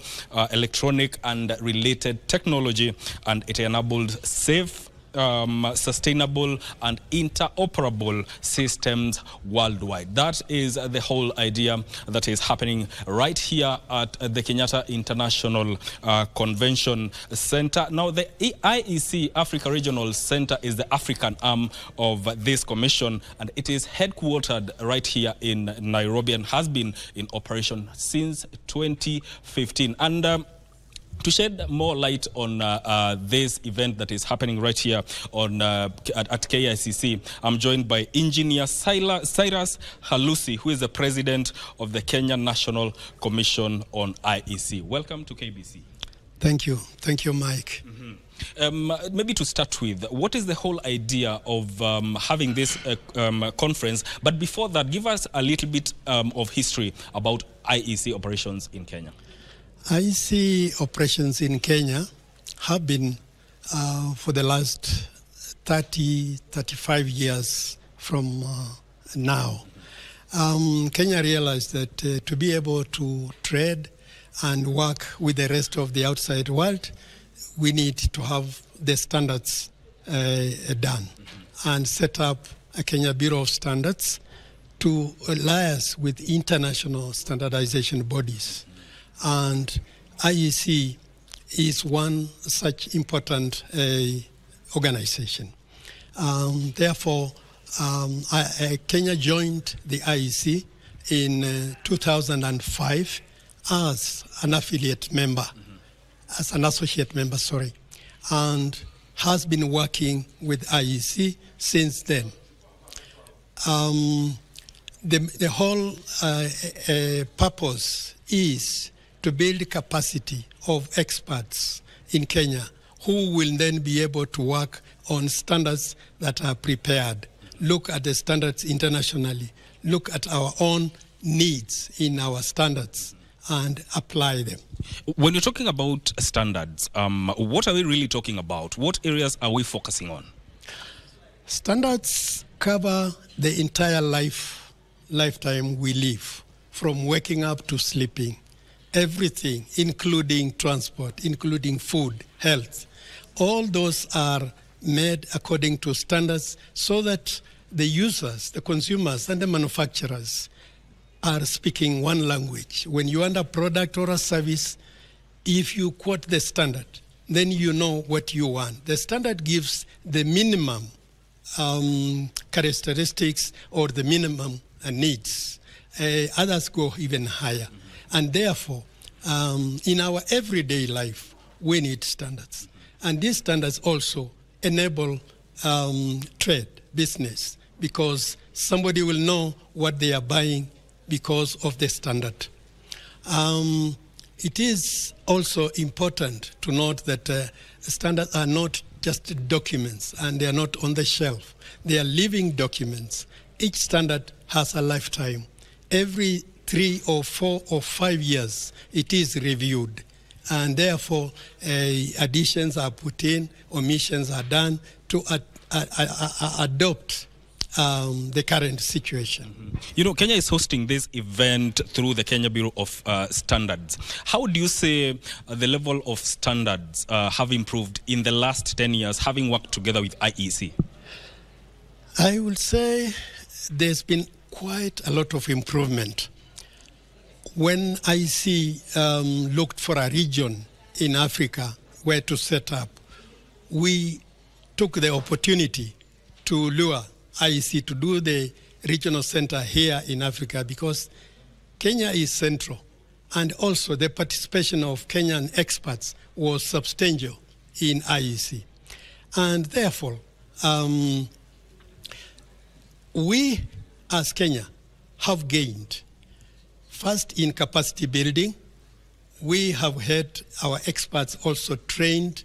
electronic, and related technology, and it enables safe, sustainable and interoperable systems worldwide. That is the whole idea that is happening right here at the Kenyatta International Convention Center. Now, the IEC Africa Regional Center is the African arm of this commission, and it is headquartered right here in Nairobi and has been in operation since 2015. And to shed more light on this event that is happening right here on at KICC, I'm joined by Engineer Cyrus Halusi, who is the President of the Kenya National Commission on IEC. Welcome to KBC. Thank you. Thank you, Mike. Maybe to start with, what is the whole idea of having this conference? But before that, give us a little bit of history about IEC operations in Kenya. IEC operations in Kenya have been for the last 35 years from now. Kenya realized that to be able to trade and work with the rest of the outside world, we need to have the standards done and set up a Kenya Bureau of Standards to liaise with international standardization bodies. And IEC is one such important organization. Therefore, Kenya joined the IEC in 2005 as an affiliate member, as an associate member, and has been working with IEC since then. The whole purpose is to build capacity of experts in Kenya who will then be able to work on standards that are prepared, look at the standards internationally, look at our own needs in our standards, and apply them. When you're talking about standards, what are we really talking about? What areas are we focusing on? Standards cover the entire lifetime we live, from waking up to sleeping. Everything, including transport, including food, health. All those are made according to standards so that the users, the consumers, and the manufacturers are speaking one language. When you want a product or a service, if you quote the standard, then you know what you want. The standard gives the minimum characteristics or the minimum needs. Others go even higher. And therefore, in our everyday life, we need standards. And these standards also enable trade, business, because somebody will know what they are buying because of the standard. It is also important to note that standards are not just documents, and they are not on the shelf. They are living documents. Each standard has a lifetime. Every 3 or 4 or 5 years, it is reviewed. And therefore, additions are put in, omissions are done to adopt the current situation. You know, Kenya is hosting this event through the Kenya Bureau of Standards. How do you say the level of standards have improved in the last 10 years, having worked together with IEC? I will say there's been quite a lot of improvement. When IEC looked for a region in Africa where to set up, we took the opportunity to lure IEC to do the regional center here in Africa because Kenya is central. And also the participation of Kenyan experts was substantial in IEC. And therefore, we as Kenya have gained. First, in capacity building, we have had our experts also trained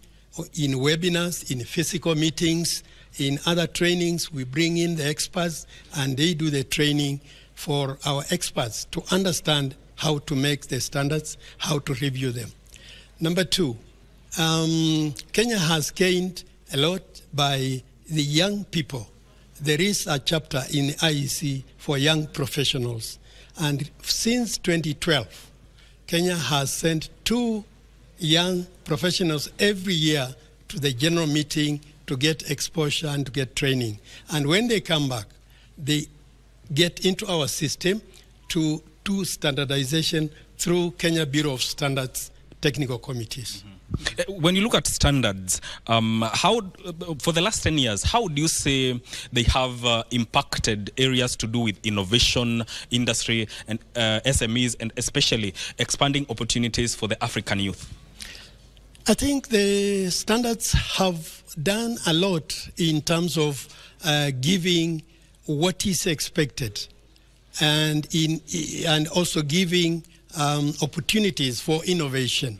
in webinars, in physical meetings, in other trainings. We bring in the experts and they do the training for our experts to understand how to make the standards, how to review them. Number two, Kenya has gained a lot by the young people. There is a chapter in IEC for young professionals. And since 2012, Kenya has sent 2 young professionals every year to the general meeting to get exposure and to get training. And when they come back, they get into our system to do standardization through Kenya Bureau of Standards technical committees. When you look at standards, how for the last 10 years, how do you say they have impacted areas to do with innovation, industry, and SMEs, and especially expanding opportunities for the African youth? I think the standards have done a lot in terms of giving what is expected and also giving opportunities for innovation,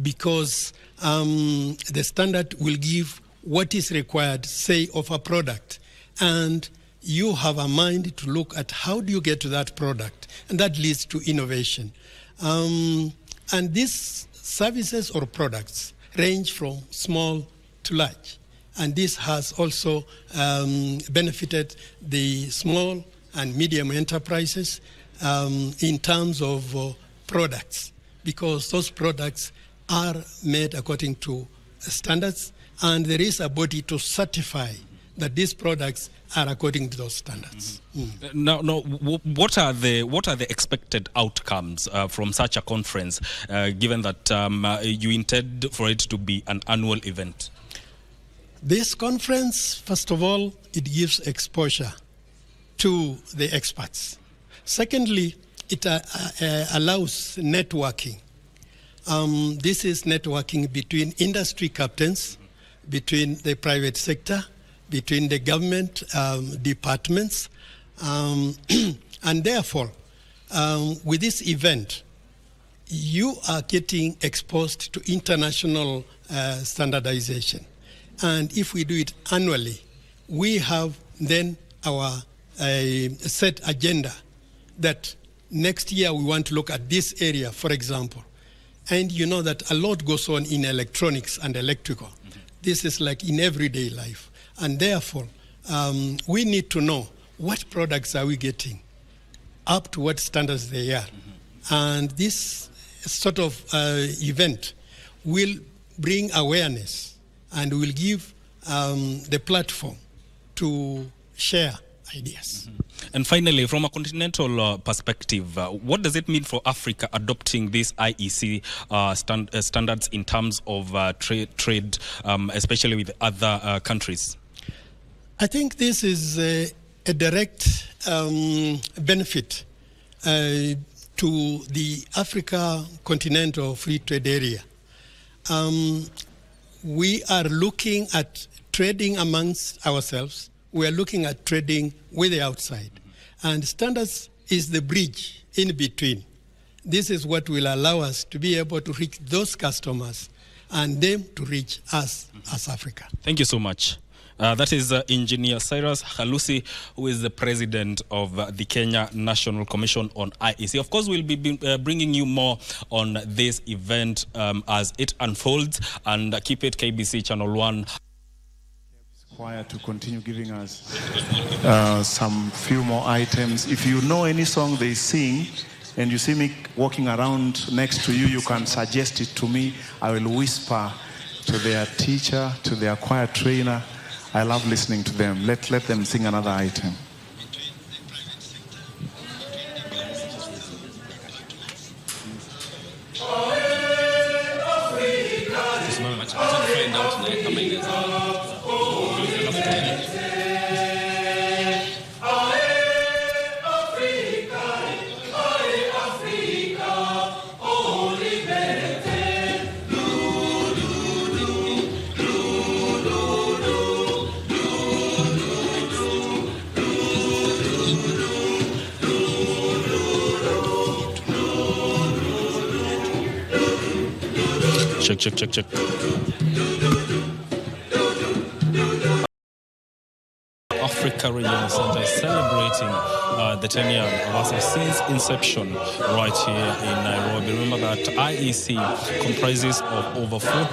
because the standard will give what is required, say, of a product. And you have a mind to look at how do you get to that product, and that leads to innovation. And these services or products range from small to large. And this has also benefited the small and medium enterprises in terms of products, because those products are made according to standards, and there is a body to certify that these products are according to those standards. Now, what are the expected outcomes from such a conference, given that you intend for it to be an annual event? This conference, first of all, it gives exposure to the experts. Secondly, it allows networking. This is networking between industry captains, between the private sector, between the government departments, and therefore, with this event, you are getting exposed to international standardization. And if we do it annually, we have then our set agenda that next year we want to look at this area, for example. And you know that a lot goes on in electronics and electrical. This is like in everyday life. And therefore, we need to know what products are we getting, up to what standards they are. And this sort of event will bring awareness and will give the platform to share ideas. And finally, from a continental perspective, what does it mean for Africa adopting these IEC standards in terms of trade, especially with other countries? I think this is a direct benefit to the Africa continental free trade area. We are looking at trading amongst ourselves. We are looking at trading with the outside. And standards is the bridge in between. This is what will allow us to be able to reach those customers and them to reach us as Africa. Thank you so much. That is Engineer Cyrus Halusi, who is the president of the Kenya National Commission on IEC. Of course, we'll be bringing you more on this event as it unfolds. And keep it KBC Channel 1. Choir to continue giving us some few more items. If you know any song they sing and you see me walking around next to you, you can suggest it to me. I will whisper to their teacher, to their choir trainer. I love listening to them. Let them sing another item. Check. Africa Regional Center is celebrating the 10-year anniversary since inception right here in Nairobi. Remember that IEC comprises of over 40